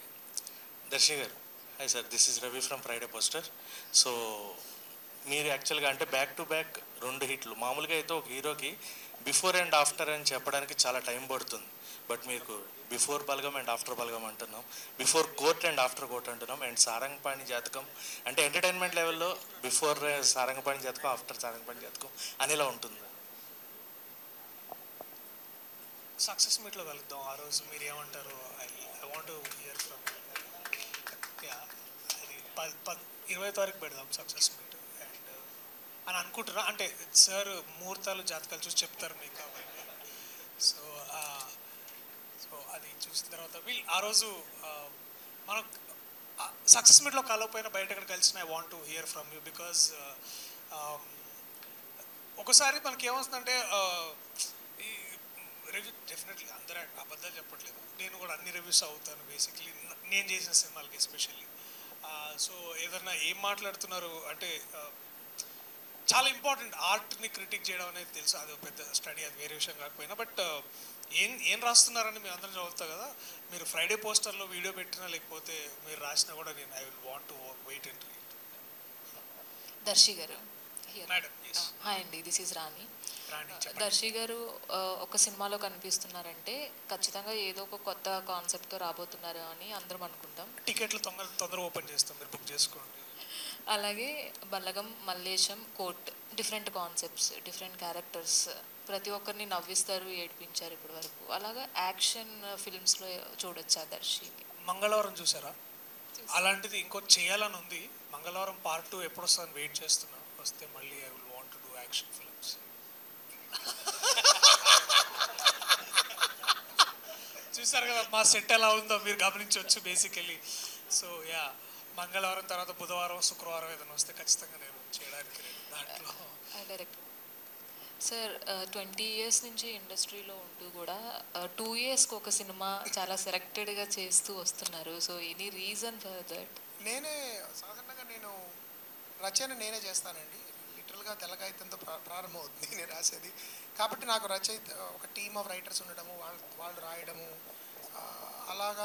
దర్శి గారు, hi sir, this is Ravi from Friday poster. So మీరు యాక్చువల్గా అంటే బ్యాక్ టు బ్యాక్ 2 హిట్లు. మామూలుగా అయితే ఒక హీరోకి బిఫోర్ అండ్ ఆఫ్టర్ అని చెప్పడానికి చాలా టైం పడుతుంది. బట్ మీకు బిఫోర్ బలగం అండ్ ఆఫ్టర్ బలగం అంటున్నాం, before court and after court అంటున్నాం, అండ్ సారంగపాణి జాతకం అంటే ఎంటర్టైన్మెంట్ లెవెల్లో బిఫోర్ సారంగపాణి జాతకం, ఆఫ్టర్ సారంగపాణి జాతకం అనేలా ఉంటుంది. సక్సెస్ మీట్లో కలుద్దాం ఆ రోజు. మీరు ఏమంటారు? I want to hear from. అది 20వ తారీఖు పెడదాం సక్సెస్ మీట్ అండ్ అని అనుకుంటున్నా. అంటే సార్ ముహూర్తాలు జాతకాలు చూసి చెప్తారు మీకు కాబట్టి. సో సో అది చూసిన తర్వాత ఆ రోజు మనం సక్సెస్ మీట్లో కలవపోయినా బయట ఎక్కడ కలిసిన I want to hear from you. Because ఒకసారి మనకి ఏమవుతుందంటే ఈ రివ్యూ డెఫినెట్లీ అందరూ అబద్ధాలు చెప్పట్లేదు, నేను కూడా అన్ని రివ్యూస్ అవుతాను బేసిక్లీ నేను చేసిన సినిమాలకి ఎస్పెషల్లీ. సో ఏదైనా ఏం మాట్లాడుతున్నారు అంటే చాలా ఇంపార్టెంట్. ఆర్ట్ని క్రిటిక్ చేయడం అనేది తెలుసు, అది పెద్ద స్టడీ, అది వేరే విషయం కాకపోయినా. బట్ ఏం రాస్తున్నారని మేము అందరం చదువుతాం కదా. మీరు ఫ్రైడే పోస్టర్లో వీడియో పెట్టినా లేకపోతే మీరు రాసినా కూడా నేను I will want to wait and read. Darshi గారు, మేడం. హాయ్ అండి, దిస్ ఈజ్ రాణి. దర్శి గారు ఒక సినిమాలో కనిపిస్తున్నారంటే ఖచ్చితంగా ఏదో ఒక కొత్త కాన్సెప్ట్తో రాబోతున్నారు అని అందరం అనుకుంటాం. టికెట్లు తొందర ఓపెన్ చేస్తాం, మీరు బుక్ చేసుకోండి. అలాగే Balagam, Mallesham, court different concepts, different characters, ప్రతి ఒక్కరిని నవ్విస్తారు, ఏడిపించారు ఇప్పటి వరకు. అలాగా యాక్షన్ ఫిల్మ్స్లో చూడొచ్చా దర్శిని? మంగళవారం చూసారా? అలాంటిది ఇంకోటి చేయాలని ఉంది. మంగళవారం పార్ట్ 2 ఎప్పుడు వస్తుందని వెయిట్ చేస్తున్నా. వస్తే మళ్ళీ I will want to do action films. చూసారు కదా మా సెట్ ఎలా ఉందో మీరు గమనించవచ్చు బేసికలీ. సో యా, మంగళవారం తర్వాత బుధవారం, శుక్రవారం ఏదైనా వస్తే ఖచ్చితంగా నేను చేయడానికి దాంట్లో. డైరెక్ట్ సార్ 20 years నుంచి ఇండస్ట్రీలో ఉంటూ కూడా 2 yearsకి ఒక సినిమా చాలా సెలెక్టెడ్గా చేస్తూ వస్తున్నారు. So any reason for that? నేనే సాధారణంగా నేను రచన నేనే చేస్తానండి. లిటరల్గా తెల్లకాగితంతో ప్రారంభమవుతుంది నేను రాసేది. కాబట్టి నాకు రచయిత ఒక టీమ్ ఆఫ్ రైటర్స్ ఉండడము, వాళ్ళు రాయడము, అలాగా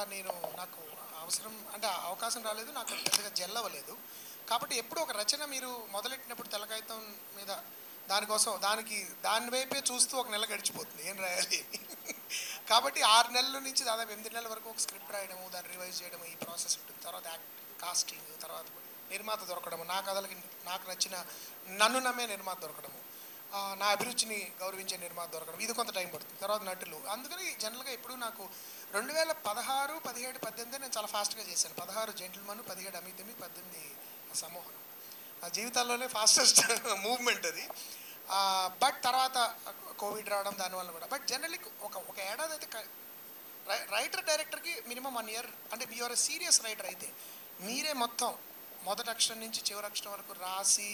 నాకు అవసరం అంటే అవకాశం రాలేదు, నాకు పెద్దగా జెల్లవలేదు. కాబట్టి ఎప్పుడు ఒక రచన మీరు మొదలెట్టినప్పుడు తెల్లకాగితం మీద దాని వైపే చూస్తూ ఒక నెల గడిచిపోతుంది ఏం రాయాలి. కాబట్టి 6 నెలల నుంచి దాదాపు 8 నెలల వరకు ఒక స్క్రిప్ట్ రాయడము, దాన్ని రివైజ్ చేయడము, ఈ ప్రాసెస్ ఉంటుంది. తర్వాత కాస్టింగ్, తర్వాత నిర్మాత దొరకడము, నా కథలకి నాకు నచ్చిన నన్ను నమ్మే నిర్మాత దొరకడము, నా అభిరుచిని గౌరవించే నిర్మాత దొరకడం, ఇది కొంత టైం పడుతుంది. తర్వాత నటులు. అందుకని జనరల్గా ఇప్పుడు నాకు 2016, 17, 18 నేను చాలా ఫాస్ట్గా చేశాను. 16 జెంటిల్మన్, 17 అమితమి, 18 సమూహం. నా జీవితాల్లోనే ఫాస్టెస్ట్ మూవ్మెంట్ అది. బట్ తర్వాత కోవిడ్ రావడం దానివల్ల కూడా. బట్ జనరల్లీ ఒక ఏడాది అయితే రైటర్ డైరెక్టర్కి మినిమం 1 year. అంటే యూఆర్ సీరియస్ రైటర్ అయితే మీరే మొత్తం మొదటి అక్షరం నుంచి చివరి అక్షరం వరకు రాసి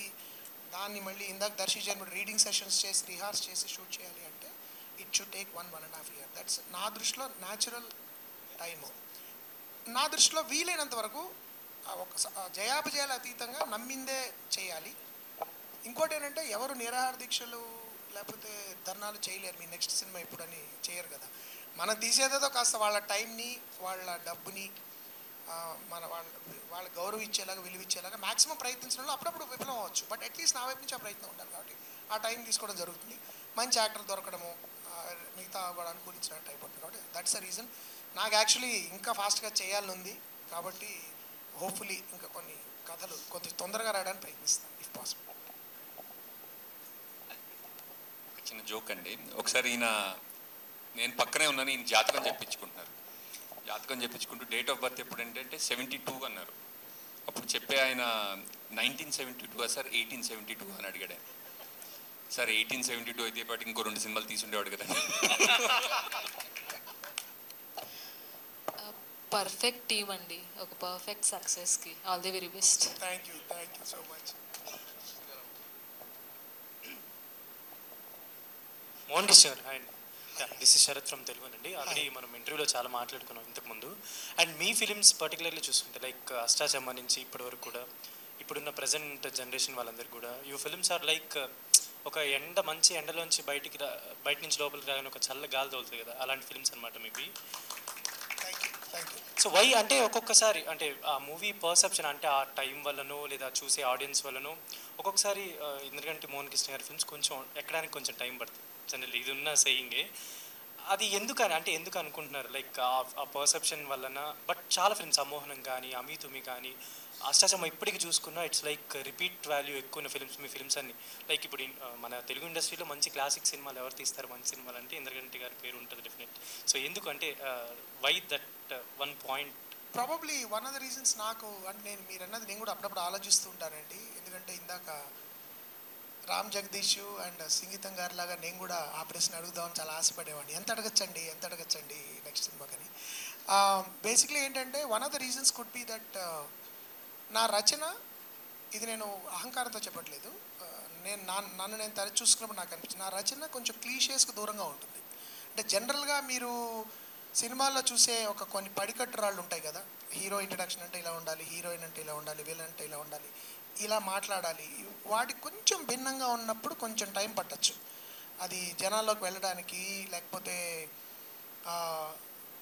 దాన్ని మళ్ళీ ఇందాక దర్శి జన్మ రీడింగ్ సెషన్స్ చేసి రిహార్స్ చేసి షూట్ చేయాలి అంటే it should take 1.5 years. That's నా దృష్టిలో న్యాచురల్ టైము. నా దృష్టిలో వీలైనంత వరకు ఒక జయాపజయాల అతీతంగా నమ్మిందే చేయాలి. ఇంకోటి ఏంటంటే ఎవరు నిరాహార దీక్షలు లేకపోతే ధర్నాలు చేయలేరు. మీ నెక్స్ట్ సినిమా ఎప్పుడని చేయరు కదా. మనం తీసేదేదో కాస్త వాళ్ళ టైంని, వాళ్ళ డబ్బుని వాళ్ళ గౌరవం ఇచ్చేలాగా, విలువ ఇచ్చేలాగా మ్యాక్సిమం ప్రయత్నించడంలో అప్పుడప్పుడు విఫలం అవ్వచ్చు. బట్ అట్లీస్ట్ నా వైపు నుంచి ఆ ప్రయత్నం ఉండాలి. కాబట్టి ఆ టైం తీసుకోవడం జరుగుతుంది. మంచి యాక్టర్ దొరకడము, మిగతా కూడా అనుకూలించినట్టు అయిపోతుంది. కాబట్టి దట్స్ ద రీజన్. నాకు యాక్చువల్లీ ఇంకా ఫాస్ట్గా చేయాలని ఉంది. కాబట్టి హోప్ఫుల్లీ ఇంకా కొన్ని కథలు కొంచెం తొందరగా రాయడానికి ప్రయత్నిస్తాను ఇఫ్ పాసిబుల్. చిన్న జోక్ అండి. ఒకసారి నేను పక్కనే ఉన్నాను, ఈయన జాతకం చెప్పించుకుంటున్నారు. జాతకం చెప్పించుకుంటూ డేట్ ఆఫ్ బర్త్ ఎప్పుడు అంటే 72 అన్నారు. అప్పుడు చెప్పే ఆయన 1972 సార్ 1872 అని అడిగాడు. సార్ 1872 అయితే పాటు ఇంకో 2 సినిమాలు తీసుండేవాడు కదా. పర్ఫెక్ట్ టీమ్ అండి, ఒక పర్ఫెక్ట్ సక్సెస్కి. All the very best. Thank you so much. Mohan Krishna గారు, and this is Sharath from Telugu అండి. ఆల్రెడీ మనం ఇంటర్వ్యూలో చాలా మాట్లాడుకున్నాం ఇంతకుముందు. అండ్ మీ ఫిలిమ్స్ పర్టికులర్లీ చూసుకుంటే లైక్ అష్టాచమ్మ నుంచి ఇప్పటి వరకు కూడా ఇప్పుడున్న ప్రజెంట్ జనరేషన్ వాళ్ళందరూ కూడా యూ ఫిలిమ్స్ ఆర్ లైక్ ఒక మంచి ఎండలోంచి బయట నుంచి లోపలికి రాగానే ఒక చల్ల గాలి తోలుతుంది కదా, అలాంటి ఫిలిమ్స్ అనమాట మీకు. సో వై అంటే ఒక్కొక్కసారి అంటే ఆ మూవీ పర్సెప్షన్ అంటే ఆ టైం వల్లనో లేదా చూసే ఆడియన్స్ వల్లనో ఒక్కొక్కసారి ఎందుకంటే మోహన్ కృష్ణ గారి ఫిల్మ్స్ కొంచెం ఎక్కడానికి కొంచెం టైం పడుతుంది జనరల్, ఇది ఉన్న సేయింగే. అది ఎందుకు అనుకుంటున్నారు లైక్ ఆ పర్సెప్షన్ వలన? బట్ చాలా ఫిల్మ్స్ అమోహనం కానీ అమీతుమి కానీ అష్టాచమ్మ ఇప్పటికి చూసుకున్నా ఇట్స్ లైక్ రిపీట్ వాల్యూ ఎక్కువ ఉన్న ఫిల్మ్స్ మీ ఫిల్మ్స్ అన్ని. లైక్ ఇప్పుడు మన తెలుగు ఇండస్ట్రీలో మంచి క్లాసిక్ సినిమాలు ఎవరు తీస్తారు మంచి సినిమాలు అంటే ఇంద్రగంటి గారి పేరు ఉంటుంది డెఫినెట్. సో ఎందుకు అంటే why that one point? Probably one of the reasons నాకు అంటే మీరు అన్నది నేను కూడా అప్పుడప్పుడు ఆలోచిస్తూ ఉంటానండి. ఎందుకంటే ఇందాక రామ్ జగదీష్ అండ్ సంగీతం గారి లాగా నేను కూడా ఆ ప్రశ్న అడుగుదామని చాలా ఆశపడేవాడిని, ఎంత అడగచ్చండి నెక్స్ట్ సినిమా కానీ. బేసిక్లీ ఏంటంటే one of the reasons could be that నా రచన, ఇది నేను అహంకారంతో చెప్పట్లేదు, నన్ను నేను తరచు చూసుకున్నప్పుడు నాకు అనిపించింది నా రచన కొంచెం క్లీషేస్కి దూరంగా ఉంటుంది. అంటే జనరల్గా మీరు సినిమాల్లో చూసే కొన్ని పడికట్టు రాళ్ళు ఉంటాయి కదా, హీరో ఇంట్రడక్షన్ అంటే ఇలా ఉండాలి, హీరోయిన్ అంటే ఇలా ఉండాలి, విలన్ అంటే ఇలా ఉండాలి, ఇలా మాట్లాడాలి, వాటికి కొంచెం భిన్నంగా ఉన్నప్పుడు కొంచెం టైం పట్టచ్చు అది జనాల్లోకి వెళ్ళడానికి, లేకపోతే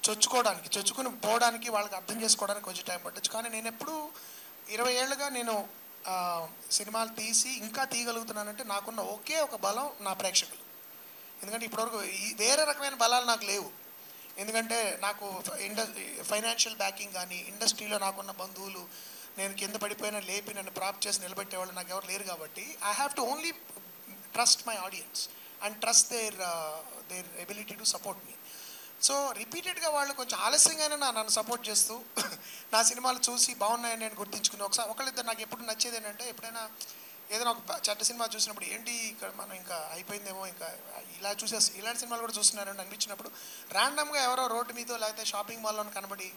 చొచ్చుకుని పోవడానికి, వాళ్ళకి అర్థం చేసుకోవడానికి కొంచెం టైం పట్టచ్చు. కానీ నేను ఎప్పుడు 20 ఏళ్ళుగా నేను సినిమాలు తీసి ఇంకా తీయగలుగుతున్నానంటే నాకున్న ఒకే ఒక బలం నా ప్రేక్షకులు. ఎందుకంటే ఇప్పటివరకు వేరే రకమైన బలాలు నాకు లేవు. ఎందుకంటే నాకు ఫైనాన్షియల్ బ్యాకింగ్ కానీ, ఇండస్ట్రీలో నాకున్న బంధువులు నేను కింద పడిపోయినా లేపి నన్ను ప్రాప్ చేసి నిలబెట్టేవాళ్ళు నాకు ఎవరు లేరు. కాబట్టి I have to only trust my audience and trust there ability to support me. So రిపీటెడ్గా వాళ్ళు కొంచెం ఆలస్యంగానే నన్ను సపోర్ట్ చేస్తూ నా సినిమాలు చూసి బాగున్నాయని నేను గుర్తించుకుని ఒకళ్ళిద్దరు నాకు ఎప్పుడు నచ్చేది ఏంటంటే, ఎప్పుడైనా ఏదైనా ఒక చెడ్డ సినిమా చూసినప్పుడు ఏంటి ఇక్కడ మనం ఇంకా అయిపోయిందేమో, ఇంకా ఇలాంటి సినిమాలు కూడా చూస్తున్నారని అనిపించినప్పుడు ర్యాండమ్గా ఎవరో రోడ్డు మీదో లేకపోతే షాపింగ్ మాల్లో కనబడి,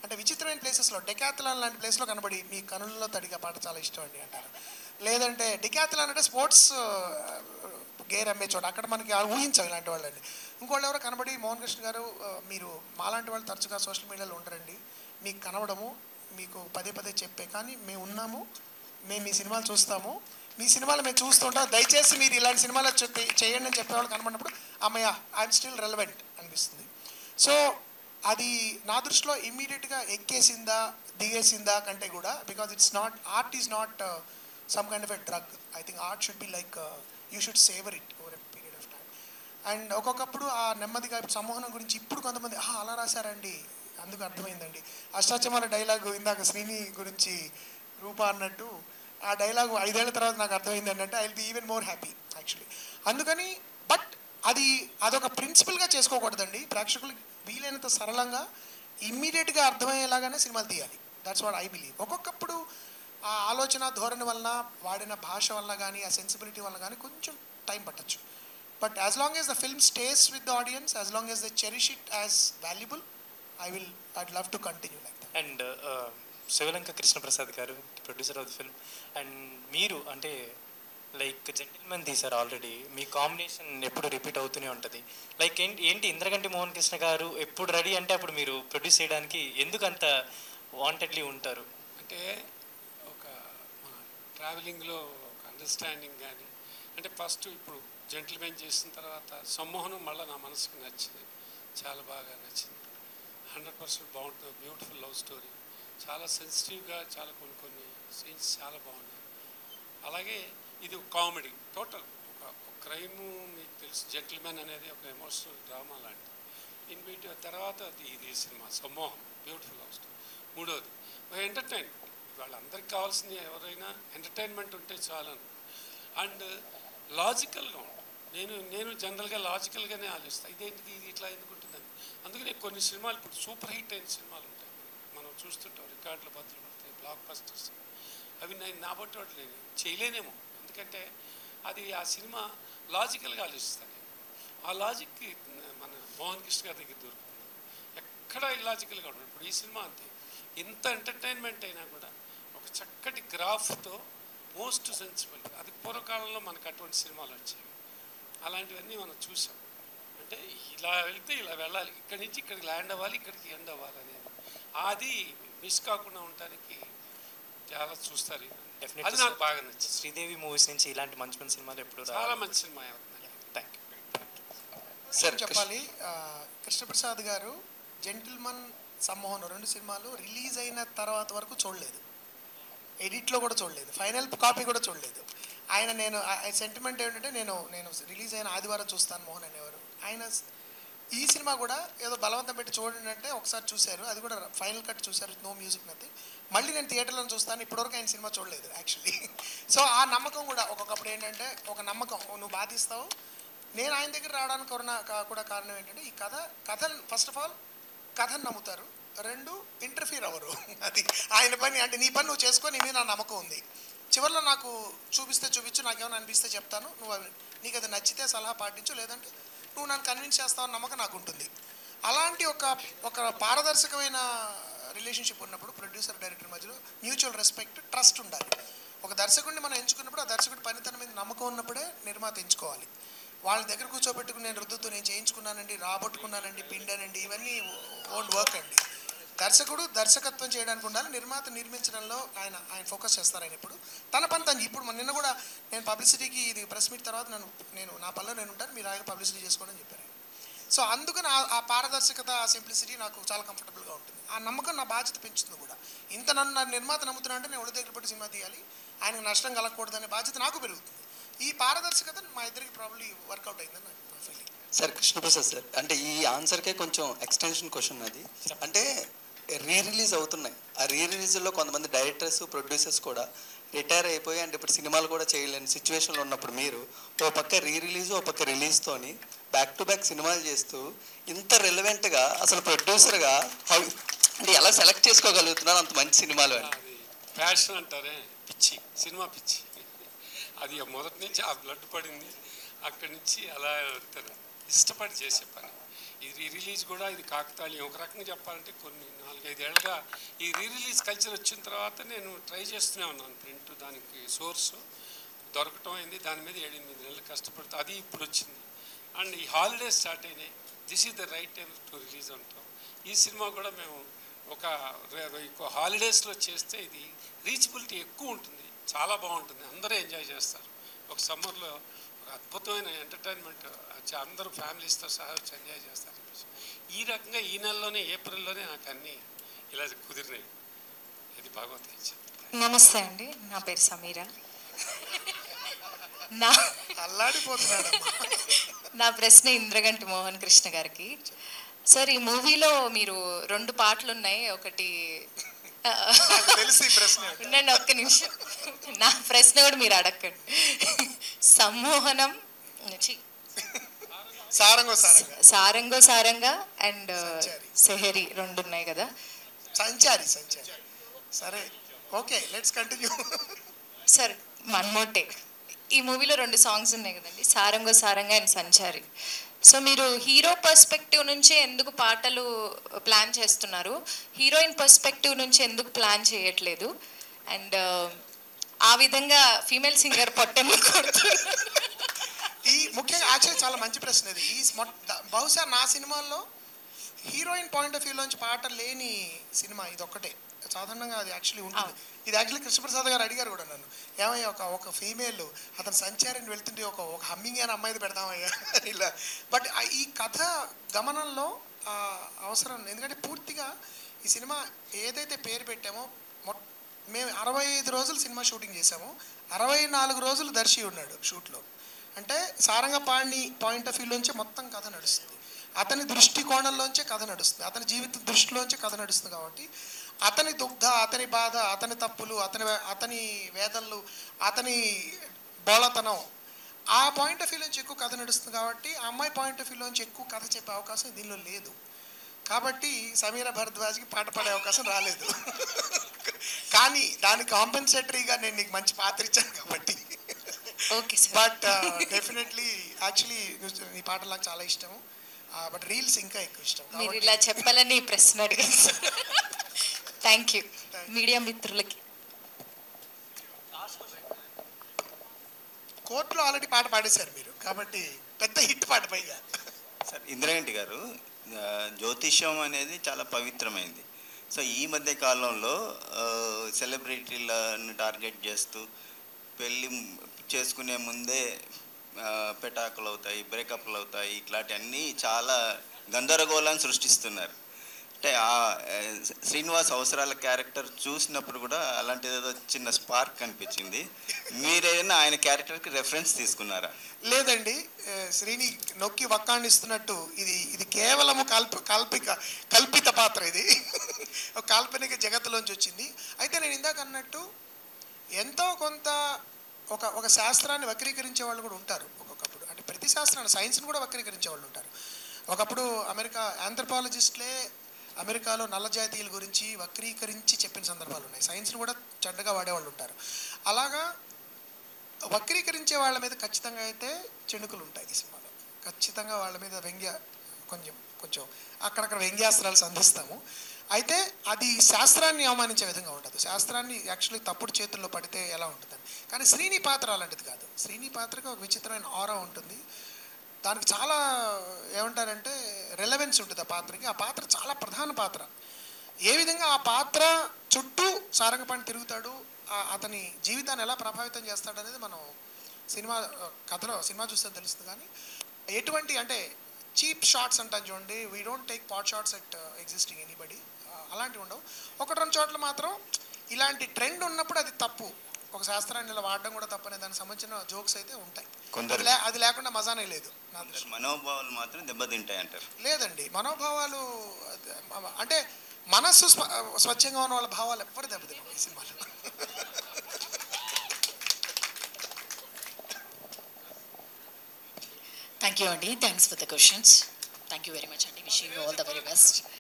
అంటే విచిత్రమైన ప్లేసెస్లో డెకాథలాన్ లాంటి ప్లేస్లో కనబడి మీ కనులలో తడిగా పాట చాలా ఇష్టం అండి అంటారు. లేదంటే డెకాథలాన్ అంటే స్పోర్ట్స్ గేర్ అమ్మే చోట, అక్కడ మనకి ఊహించాం ఇలాంటి వాళ్ళండి. ఇంకోళ్ళు ఎవరో కనబడి మోహన్ కృష్ణ గారు మీరు మాలాంటి వాళ్ళు తరచుగా సోషల్ మీడియాలో ఉంటారండి, మీకు కనబడము, మీకు పదే చెప్పే, కానీ మేము ఉన్నాము, మేము మీ సినిమాలు చూస్తాము, మీ సినిమాలు మేము చూస్తుంటాం, దయచేసి మీరు ఇలాంటి సినిమాలు చేయండి అని చెప్పేవాళ్ళు కనబడినప్పుడు అమ్మయ్య ఐఎమ్ స్టిల్ రెలవెంట్ అనిపిస్తుంది. సో అది నా దృష్టిలో ఇమ్మీడియట్గా ఎక్కేసిందా దిగేసిందా కంటే కూడా, because it's not art is not some kind of a drug. I think art should be like you should saver it over a period of time. And ఒక్కొక్కప్పుడు ఆ నెమ్మదిగా సమూహం గురించి ఇప్పుడు కొంతమంది అలా రాశారండి, అందుకు అర్థమైందండి. అష్టాచమ్మాల డైలాగు ఇందాక శ్రీని గురించి రూప అన్నట్టు ఆ డైలాగు 5 ఏళ్ల తర్వాత నాకు అర్థమైంది అంటే I will be even more happy actually. అందుకని బట్ అదొక ప్రిన్సిపల్గా చేసుకోకూడదండి. ప్రేక్షకులు వీలైనంత సరళంగా ఇమ్మీడియట్గా అర్థమయ్యేలాగానే సినిమాలు తీయాలి. That's what I believe. ఒక్కొక్కప్పుడు ఆ ఆలోచన ధోరణి వలన, వాడిన భాష వల్ల కానీ, ఆ సెన్సిబిలిటీ వల్ల కానీ కొంచెం టైం పట్టచ్చు. But as long as the film stays with the audience, as long as the cherish it as valuable, I'd love to continue like that. And Sivalanka Krishna Prasad గారు producer of the film, and మీరు అంటే like gentleman తీశారు already, మీ combination ఎప్పుడు repeat అవుతూనే ఉంటుంది. Like ఏంటి ఇంద్రగంటి మోహన్ కృష్ణ గారు ఎప్పుడు రెడీ అంటే అప్పుడు మీరు ప్రొడ్యూస్ చేయడానికి ఎందుకు అంత వాంటెడ్లీ ఉంటారు? అంటే ఒక మన ట్రావెలింగ్లో ఒక అండర్స్టాండింగ్ కానీ, అంటే ఫస్ట్ ఇప్పుడు జెంటిల్మెన్ చేసిన తర్వాత సమ్మోహనం మళ్ళీ నా మనసుకు నచ్చింది, చాలా బాగా నచ్చింది. 100% బాగుంటుంది, బ్యూటిఫుల్ లవ్ స్టోరీ, చాలా సెన్సిటివ్గా, చాలా కొన్ని సీన్స్ చాలా బాగున్నాయి. అలాగే ఇది ఒక కామెడీ, టోటల్ ఒక క్రైము, మీకు తెలుసు జెంటిల్మెన్ అనేది ఒక ఎమోషనల్ డ్రామా లాంటిది. ఇన్ బిట్వీన్ తర్వాత ఇది సినిమా సమ్మోహం, బ్యూటిఫుల్ లవ్ స్టోరీ. మూడవది ఒక ఎంటర్టైన్మెంట్, వాళ్ళందరికీ కావాల్సింది ఎవరైనా ఎంటర్టైన్మెంట్ ఉంటే చాలను. అండ్ లాజికల్గా ఉంటుంది. నేను జనరల్గా లాజికల్గానే ఆలోచిస్తాను, ఇదేంటిది ఇది ఇట్లా ఎందుకు ఉంటుందని. అందుకనే కొన్ని సినిమాలు ఇప్పుడు సూపర్ హిట్ అయిన సినిమాలు ఉంటాయి, మనం చూస్తుంటాం, రికార్డుల బదులు పడతాయి, బ్లాక్ బస్టర్స్. అవి నేను నా బట్టి వాటి నేను చేయలేనేమో, ఎందుకంటే అది ఆ సినిమా లాజికల్గా ఆలోచిస్తాను. ఆ లాజిక్కి మన మోహన్ కృష్ణ గారి దగ్గర దొరుకుతుంది. ఎక్కడ ఇల్లాజికల్గా ఉండదు. ఇప్పుడు ఈ సినిమా అంతే, ఇంత ఎంటర్టైన్మెంట్ అయినా కూడా ఒక చక్కటి గ్రాఫ్తో మోస్ట్ సెన్సిబుల్. అది పూర్వకాలంలో మనకు అటువంటి సినిమాలు వచ్చాయి, అలాంటివన్నీ మనం చూసాం. అంటే ఇలా వెళ్తే ఇలా వెళ్ళాలి, ఇక్కడి నుంచి ఇక్కడికి ల్యాండ్ అవ్వాలి, ఇక్కడికి ఎండ్ అవ్వాలి అనేది, అది మిస్ కాకుండా ఉండటానికి చాలా చూస్తారు. అది నాకు బాగా నచ్చింది. శ్రీదేవి మూవీస్ నుంచి ఇలాంటి మంచి మంచి సినిమాలు ఎప్పుడు చాలా మంచి సినిమా అవుతుంది. Thank you sir. చెప్పాలి, కృష్ణప్రసాద్ గారు జెంటిల్మన్, సమ్మోహన్ 2 సినిమాలు రిలీజ్ అయిన తర్వాత వరకు చూడలేదు, ఎడిట్లో కూడా చూడలేదు, ఫైనల్ కాపీ కూడా చూడలేదు. నేను సెంటిమెంట్ ఏంటంటే నేను రిలీజ్ అయిన ఆదివారం చూస్తాను మోహన్ అనేవారు. ఆయన ఈ సినిమా కూడా ఏదో బలవంతం పెట్టి చూడండి అంటే ఒకసారి చూశారు, అది కూడా ఫైనల్ కట్ చూశారు, నో మ్యూజిక్ నథింగ్. మళ్ళీ నేను థియేటర్లో చూస్తాను, ఇప్పటివరకు ఆయన సినిమా చూడలేదు యాక్చువల్లీ. సో ఆ నమ్మకం కూడా ఒక్కొక్కప్పుడు ఏంటంటే ఒక నమ్మకం, నువ్వు బాధిస్తావు. నేను ఆయన దగ్గర రావడానికి కూడా కారణం ఏంటంటే ఈ కథ ఫస్ట్ ఆఫ్ ఆల్ కథను నమ్ముతారు, 2 ఇంటర్ఫీర్ అవ్వరు. అది ఆయన పని, అంటే నీ పని నువ్వు చేసుకో, నీ మీద నా నమ్మకం ఉంది. చివరిలో నాకు చూపించు, నాకేమైనా అనిపిస్తే చెప్తాను, నువ్వు నీకు అది నచ్చితే సలహా పాటించు, లేదంటే నువ్వు నన్ను కన్విన్స్ చేస్తావని నమ్మకం నాకు ఉంటుంది. అలాంటి ఒక పారదర్శకమైన రిలేషన్షిప్ ఉన్నప్పుడు ప్రొడ్యూసర్ డైరెక్టర్ మధ్యలో మ్యూచువల్ రెస్పెక్ట్, ట్రస్ట్ ఉండాలి. ఒక దర్శకుడిని మనం ఎంచుకున్నప్పుడు ఆ దర్శకుడి పనితనం మీద నమ్మకం ఉన్నప్పుడే నిర్మాత ఎంచుకోవాలి. వాళ్ళ దగ్గర కూర్చోబెట్టుకుని నేను రుద్దుతో నేను చేయించుకున్నానండి, రాబట్టుకున్నానండి, పిండానండి, ఇవన్నీ ఓంట్ వర్క్ అండి. దర్శకుడు దర్శకత్వం చేయడానికి ఉండాలి, నిర్మాత నిర్మించడంలో ఆయన ఫోకస్ చేస్తారు. ఆయన ఇప్పుడు తన పని తను, ఇప్పుడు నిన్న కూడా నేను పబ్లిసిటీకి ఇది ప్రెస్ మీట్ తర్వాత నేను నా పనిలో నేను ఉంటాను, మీరు ఆయన పబ్లిసిటీ చేసుకోండి అని చెప్పారు. సో అందుకని ఆ పారదర్శకత, ఆ సింప్లిసిటీ నాకు చాలా కంఫర్టబుల్గా ఉంటుంది. ఆ నమ్మకం నా బాధ్యత పెంచుతుంది కూడా. ఇంత నా నిర్మాత నమ్ముతున్నా అంటే నేను ఒడి దగ్గర పెట్టి సినిమా తీయాలి, ఆయనకు నష్టం కలగకూడదనే బాధ్యత నాకు పెరుగుతుంది. ఈ పారదర్శకత మా ఇద్దరికి ప్రాబ్లీ వర్కౌట్ అయిందని నా ఫీలింగ్. సార్ కృష్ణప్రసాద్ సార్, అంటే ఈ ఆన్సర్కే కొంచెం ఎక్స్టెన్షన్ క్వశ్చన్ అది. అంటే రిలీజ్ అవుతున్నాయి, ఆ రిలీజ్లో కొంతమంది డైరెక్టర్స్, ప్రొడ్యూసర్స్ కూడా రిటైర్ అయిపోయి అంటే ఇప్పుడు సినిమాలు కూడా చేయలేని సిచ్యువేషన్లో ఉన్నప్పుడు మీరు ఓ పక్క రిలీజ్, ఓ పక్క రిలీజ్తోని బ్యాక్ టు బ్యాక్ సినిమాలు చేస్తూ ఇంత రెలవెంట్గా అసలు ప్రొడ్యూసర్గా అంటే ఎలా సెలెక్ట్ చేసుకోగలుగుతున్నారు అంత మంచి సినిమాలు అని? ప్యాషన్ అంటారే, పిచ్చి, సినిమా పిచ్చి, అది మొదటి నుంచి ఆ బ్లడ్ పడింది. అక్కడి నుంచి అలా ఇష్టపడి చేసే పని. ఇది రిలీజ్ కూడా ఇది కాకతాళీయం. ఒక రకంగా చెప్పాలంటే కొన్ని 4-5 ఏళ్ళుగా ఈ రిలీజ్ కల్చర్ వచ్చిన తర్వాత నేను ట్రై చేస్తూనే ఉన్నాను. ప్రింట్ దానికి సోర్స్ దొరకటం అయింది, దాని మీద 7-8 నెలలు కష్టపడుతూ అది ఇప్పుడు వచ్చింది. అండ్ ఈ హాలిడేస్ స్టార్ట్ అయినాయి, this is the right time to release అంటాం. ఈ సినిమా కూడా మేము ఒక హాలిడేస్లో చేస్తే ఇది రీచబిలిటీ ఎక్కువ ఉంటుంది, చాలా బాగుంటుంది, అందరూ ఎంజాయ్ చేస్తారు. ఒక సమ్మర్లో ఒక అద్భుతమైన ఎంటర్టైన్మెంట్, అందరూ ఫ్యామిలీస్తో సహా వచ్చి ఎంజాయ్ చేస్తారు. ఈ రకంగా ఈ నెలలోనే, ఏప్రిల్లోనే నాకు అన్నీ ఇలా కుదిరినాయి. ఇది భగవద్గీత ఇచ్చింది. నమస్తే అండి, నా పేరు సమీరా. నా ప్రశ్న ఇంద్రగంటి మోహన్ కృష్ణ గారికి. సార్, ఈ మూవీలో మీరు 2 పాటలు ఉన్నాయి. ఒకటి ఉండండి ఒక్క నిమిషం, నా ప్రశ్న కూడా మీరు అడగండి. సమ్మోహనం, సారంగో సారంగా అండ్ సెహరి 2 ఉన్నాయి కదా. సంచారి సరే, okay, let's continue. Sir, one more take. ఈ మూవీలో 2 సాంగ్స్ ఉన్నాయి కదండి, సారంగో సారంగా అండ్ సంచారి. సో మీరు హీరో పర్స్పెక్టివ్ నుంచి ఎందుకు పాటలు ప్లాన్ చేస్తున్నారు, హీరోయిన్ పర్స్పెక్టివ్ నుంచి ఎందుకు ప్లాన్ చేయట్లేదు? అండ్ ఆ విధంగా ఫీమేల్ సింగర్ పొట్టెందుకు కొడుతున్నారు? ఈ ముఖ్యంగా యాక్చువల్లీ చాలా మంచి ప్రశ్న ఇది. బహుశా నా సినిమాల్లో హీరోయిన్ పాయింట్ ఆఫ్ వ్యూలోంచి పాట లేని సినిమా ఇది ఒక్కటే. సాధారణంగా అది యాక్చువల్లీ ఉంటుంది. ఇది యాక్చువల్లీ కృష్ణప్రసాద్ గారు అడిగారు కూడా నన్ను, ఏమయ్యా ఒక ఫీమేల్ అతను సంచారిని వెళ్తుంటే ఒక హమ్మింగ్ అయిన అమ్మాయిది పెడతామయ్యా ఇలా. బట్ ఈ కథ గమనంలో అవసరం, ఎందుకంటే పూర్తిగా ఈ సినిమా ఏదైతే పేరు పెట్టామో, మేము 65 రోజులు సినిమా షూటింగ్ చేసాము, 64 రోజులు దర్శి ఉన్నాడు షూట్లో. అంటే సారంగపాణి పాయింట్ ఆఫ్ వ్యూలోంచే మొత్తం కథ నడుస్తుంది, అతని దృష్టికోణంలోంచే కథ నడుస్తుంది, అతని జీవిత దృష్టిలోంచే కథ నడుస్తుంది. కాబట్టి అతని దుగ్ధ, అతని బాధ, అతని తప్పులు, అతని వేదనలు, అతని బోళతనం, ఆ పాయింట్ ఆఫ్ వ్యూలోంచి ఎక్కువ కథ నడుస్తుంది. కాబట్టి ఆ అమ్మాయి పాయింట్ ఆఫ్ వ్యూలోంచి ఎక్కువ కథ చెప్పే అవకాశం దీనిలో లేదు. కాబట్టి సమీర భరద్వాజ్కి పాట పాడే అవకాశం రాలేదు. కానీ దానికి కాంపెన్సేటరీగా నేను నీకు మంచి పాత్ర ఇచ్చాను కాబట్టి. బట్ డెఫినెట్లీ యాక్చువల్లీ నీ పాటలు నాకు చాలా ఇష్టము. బట్ రీల్స్ ఇంకా ఎక్కువ ఇష్టం. మీరు ఇలా చెప్పాలని ఈ ప్రశ్న అడిగాను సార్. థ్యాంక్ యూ మీడియా మిత్రులకి. కోర్టులో ఆల్రెడీ పాట పాడేశారు మీరు, కాబట్టి పెద్ద హిట్ పాట పైగా. సార్ ఇంద్రగంటి గారు, జ్యోతిష్యం అనేది చాలా పవిత్రమైంది. సో ఈ మధ్య కాలంలో సెలబ్రిటీలను టార్గెట్ చేస్తూ పెళ్ళి చేసుకునే ముందే పెటాకులు అవుతాయి, బ్రేకప్లు అవుతాయి, ఇట్లాంటివన్నీ చాలా గందరగోళాన్ని సృష్టిస్తున్నారు. అంటే శ్రీనివాస్ అవసరాల క్యారెక్టర్ చూసినప్పుడు కూడా అలాంటిది ఏదో చిన్న స్పార్క్ కనిపించింది. మీరేమైనా ఆయన క్యారెక్టర్కి రెఫరెన్స్ తీసుకున్నారా? లేదండి, శ్రీని నొక్కి వక్కాణిస్తున్నట్టు ఇది కేవలము కల్పిత పాత్ర. ఇది ఒక కాల్పనిక జగత్తులోంచి వచ్చింది. అయితే నేను ఇందాక అన్నట్టు ఎంతో కొంత ఒక శాస్త్రాన్ని వక్రీకరించే వాళ్ళు కూడా ఉంటారు ఒక్కొక్కప్పుడు. అంటే ప్రతి శాస్త్రాన్ని, సైన్స్ని కూడా వక్రీకరించే వాళ్ళు ఉంటారు. ఒకప్పుడు ఆంథ్రపాలజిస్టులే అమెరికాలో నల్ల జాతీయుల గురించి వక్రీకరించి చెప్పిన సందర్భాలు ఉన్నాయి. సైన్స్ని కూడా చెడ్డగా వాడేవాళ్ళు ఉంటారు. అలాగా వక్రీకరించే వాళ్ళ మీద ఖచ్చితంగా అయితే చెణుకులు ఉంటాయి ఈ సినిమాలో. ఖచ్చితంగా వాళ్ళ మీద కొంచెం అక్కడక్కడ వ్యంగ్యాస్త్రాలు సంధిస్తాము. అయితే అది శాస్త్రాన్ని అవమానించే విధంగా ఉండదు. శాస్త్రాన్ని యాక్చువల్లీ తప్పుడు చేతుల్లో పడితే ఎలా ఉంటుందని. కానీ శ్రీని పాత్ర అలాంటిది కాదు. శ్రీని పాత్రకి ఒక విచిత్రమైన ఆరా ఉంటుంది. దానికి చాలా ఏమంటారంటే రెలవెన్స్ ఉంటుంది ఆ పాత్రకి. ఆ పాత్ర చాలా ప్రధాన పాత్ర. ఏ విధంగా ఆ పాత్ర చుట్టూ సారంగపాణి తిరుగుతాడు, అతని జీవితాన్ని ఎలా ప్రభావితం చేస్తాడు అనేది మనం సినిమా చూస్తే తెలుస్తుంది. కానీ ఎటువంటి అంటే చీప్ షాట్స్ అంటాను చూడండి, we don't take pot shots at existing anybody, అలాంటివి ఉండవు. ఒకటి రెండు చోట్ల మాత్రం ఇలాంటి ట్రెండ్ ఉన్నప్పుడు అది తప్పు, ఒక శాస్త్రాన్ని ఇలా వాడడం కూడా తప్పనే దానికి సంబంధించిన జోక్స్ అయితే ఉంటాయి. అది లేకుండా మజానే లేదు. మనోభావాలు మాత్రం దెబ్బతింటాయి అంటారు? లేదండి, మనోభావాలు అంటే మనస్సు స్వచ్ఛంగా ఉన్న వాళ్ళ భావాలు ఎవ్వరు దెబ్బతిన్నాయి ఈ సినిమాలో. థ్యాంక్ యూ అండి, thanks for the questions. Thank you very much అండి, wishing you all the very best.